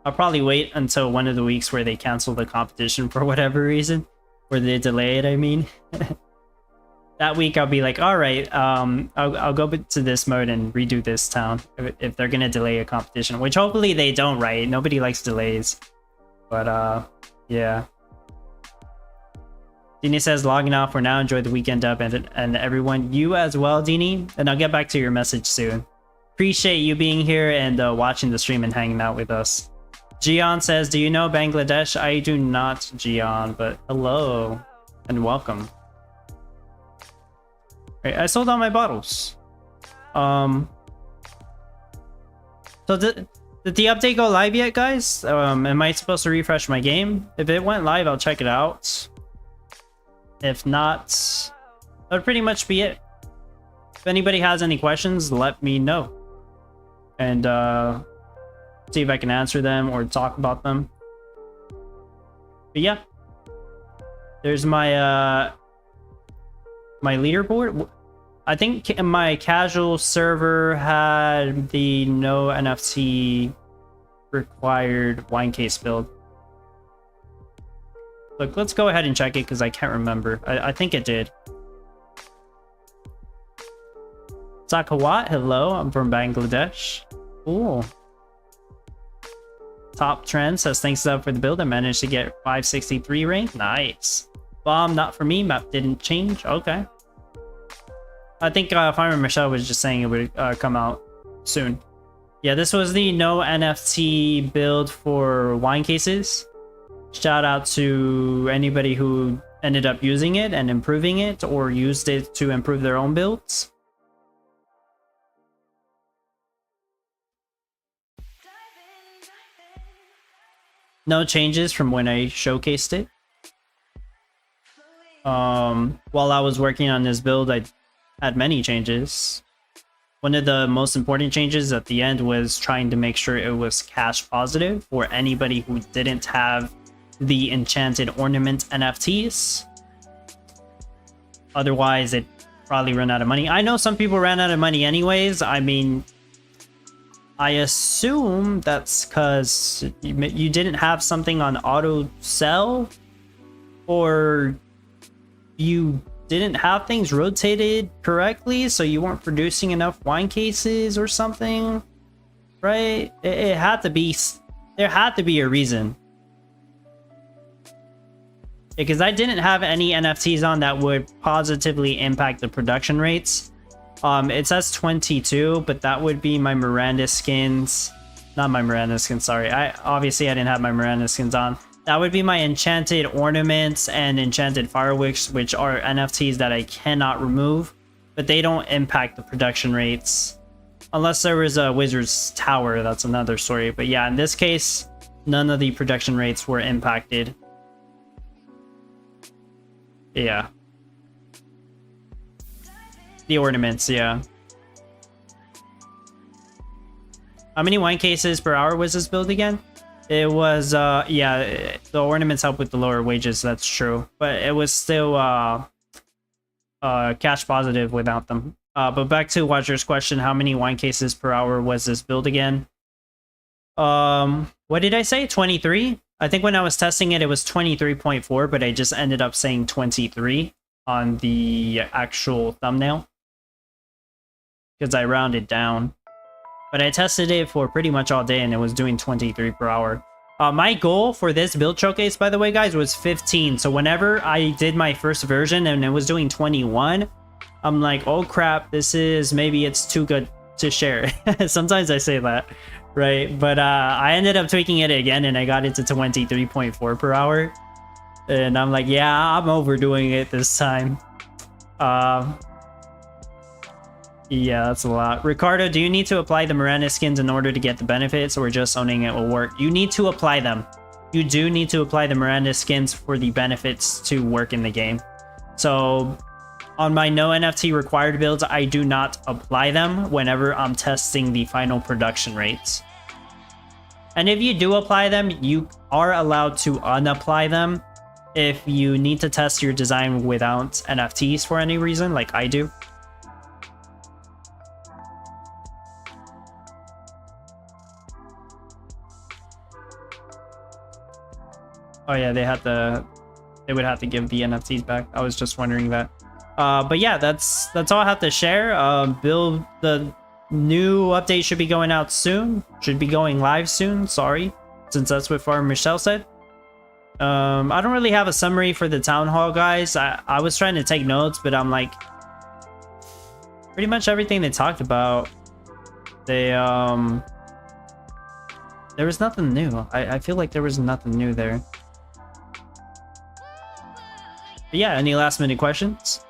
I'll probably wait until one of the weeks where they cancel the competition for whatever reason. Or they delay it, I mean. That week I'll be like, alright, I'll go to this mode and redo this town. If they're gonna delay a competition. Which hopefully they don't, right? Nobody likes delays. But, yeah. Dini says, logging off for now. Enjoy the weekend up, and everyone, you as well, Dini. And I'll get back to your message soon. Appreciate you being here and watching the stream and hanging out with us. Gian says, do you know Bangladesh? I do not, Gian, but hello and welcome. Right, I sold all my bottles. So did the update go live yet, guys? Am I supposed to refresh my game? If it went live, I'll check it out. If not, that would pretty much be it. If anybody has any questions, let me know. And see if I can answer them or talk about them. But yeah. There's my my leaderboard. I think my casual server had the no NFT required wine case build. Look, let's go ahead and check it because I can't remember. I think it did. Sakawat, hello. I'm from Bangladesh. Cool. Top Trend says, thanks for the build. I managed to get 563 rank. Nice. Bomb, not for me. Map didn't change. Okay. I think Farmer Michelle was just saying it would come out soon. Yeah, this was the no NFT build for wine cases. Shout out to anybody who ended up using it and improving it or used it to improve their own builds. No changes from when I showcased it. While I was working on this build, I had many changes. One of the most important changes at the end was trying to make sure it was cash positive for anybody who didn't have the enchanted ornament NFTs. Otherwise, it probably run out of money. I know some people ran out of money anyways. I mean, I assume that's because you didn't have something on auto sell, or you didn't have things rotated correctly, so you weren't producing enough wine cases or something, right? It had to be, there had to be a reason. Because I didn't have any NFTs on that would positively impact the production rates. It says 22, but that would be my Miranda skins. Not my Miranda skins, sorry. Obviously I didn't have my Miranda skins on. That would be my enchanted ornaments and enchanted fireworks, which are NFTs that I cannot remove, but they don't impact the production rates. Unless there was a wizard's tower, that's another story. But yeah, in this case, none of the production rates were impacted. Yeah. The ornaments, yeah. How many wine cases per hour was this build again? It was, yeah, the ornaments help with the lower wages, that's true. But it was still, cash positive without them. But back to Watcher's question, how many wine cases per hour was this build again? What did I say? 23? I think when I was testing it, it was 23.4, but I just ended up saying 23 on the actual thumbnail because I rounded down. But I tested it for pretty much all day and it was doing 23 per hour. My goal for this build showcase, by the way, guys, was 15. So whenever I did my first version and it was doing 21, I'm like, oh crap, maybe it's too good to share. Sometimes I say that, right? But I ended up tweaking it again and I got it to 23.4 per hour. And I'm like, yeah, I'm overdoing it this time. Yeah, that's a lot. Ricardo, do you need to apply the Miranda skins in order to get the benefits, or just owning it will work? You need to apply them. You do need to apply the Miranda skins for the benefits to work in the game. So on my no NFT required builds, I do not apply them whenever I'm testing the final production rates. And if you do apply them, you are allowed to unapply them if you need to test your design without NFTs for any reason, like I do. Oh yeah, they would have to give the NFTs back. I was just wondering that. But yeah, that's all I have to share. The new update should be going out soon. Should be going live soon. Sorry, since that's what Farmer Michelle said. I don't really have a summary for the town hall, guys. I was trying to take notes, but I'm like, pretty much everything they talked about. There was nothing new. I feel like there was nothing new there. But yeah, any last minute questions?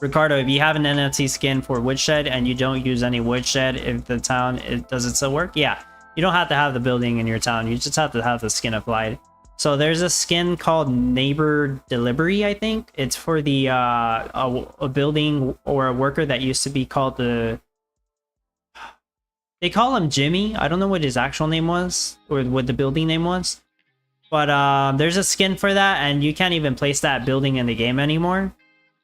Ricardo, if you have an NFT skin for Woodshed and you don't use any Woodshed, if the town, does it still work? Yeah, you don't have to have the building in your town. You just have to have the skin applied. So there's a skin called Neighbor Delivery, I think. It's for the a building or a worker that used to be called the... They call him Jimmy. I don't know what his actual name was or what the building name was. But there's a skin for that, and you can't even place that building in the game anymore.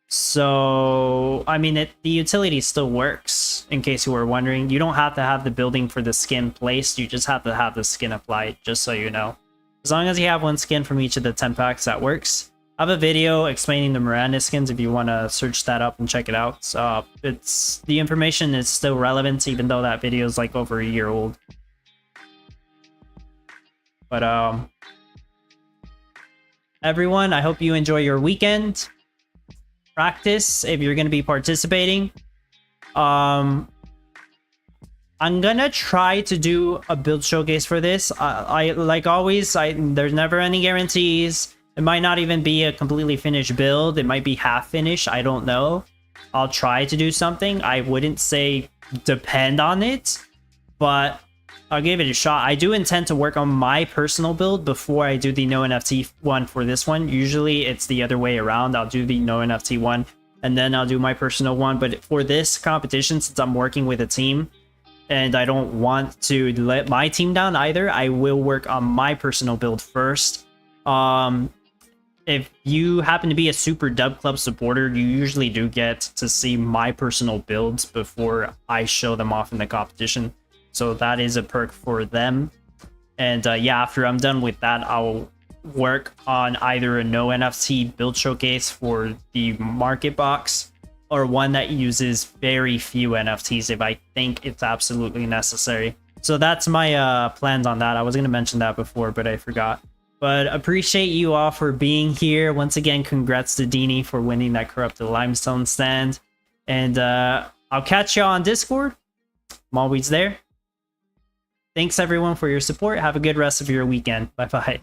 So, I mean, the utility still works, in case you were wondering. You don't have to have the building for the skin placed, you just have to have the skin applied, just so you know. As long as you have one skin from each of the 10 packs, that works. I have a video explaining the Miranda skins if you want to search that up and check it out. So, the information is still relevant, even though that video is like over a year old. But, everyone, I hope you enjoy your weekend. Practice if you're going to be participating. I'm gonna try to do a build showcase for this. I like always, there's never any guarantees. It might not even be a completely finished build. It might be half finished. I don't know. I'll try to do something. I wouldn't say depend on it, but I'll give it a shot. I do intend to work on my personal build before I do the no NFT one for this one. Usually it's the other way around. I'll do the no NFT one and then I'll do my personal one. But for this competition, since I'm working with a team and I don't want to let my team down either, I will work on my personal build first. If you happen to be a Super Dub Club supporter, you usually do get to see my personal builds before I show them off in the competition. So that is a perk for them. And yeah, after I'm done with that, I'll work on either a no NFT build showcase for the market box or one that uses very few NFTs if I think it's absolutely necessary. So that's my plans on that. I was going to mention that before, but I forgot. But appreciate you all for being here. Once again, congrats to Dini for winning that Corrupted Limestone stand. And I'll catch you on Discord. I'm always there. Thanks everyone for your support. Have a good rest of your weekend. Bye bye.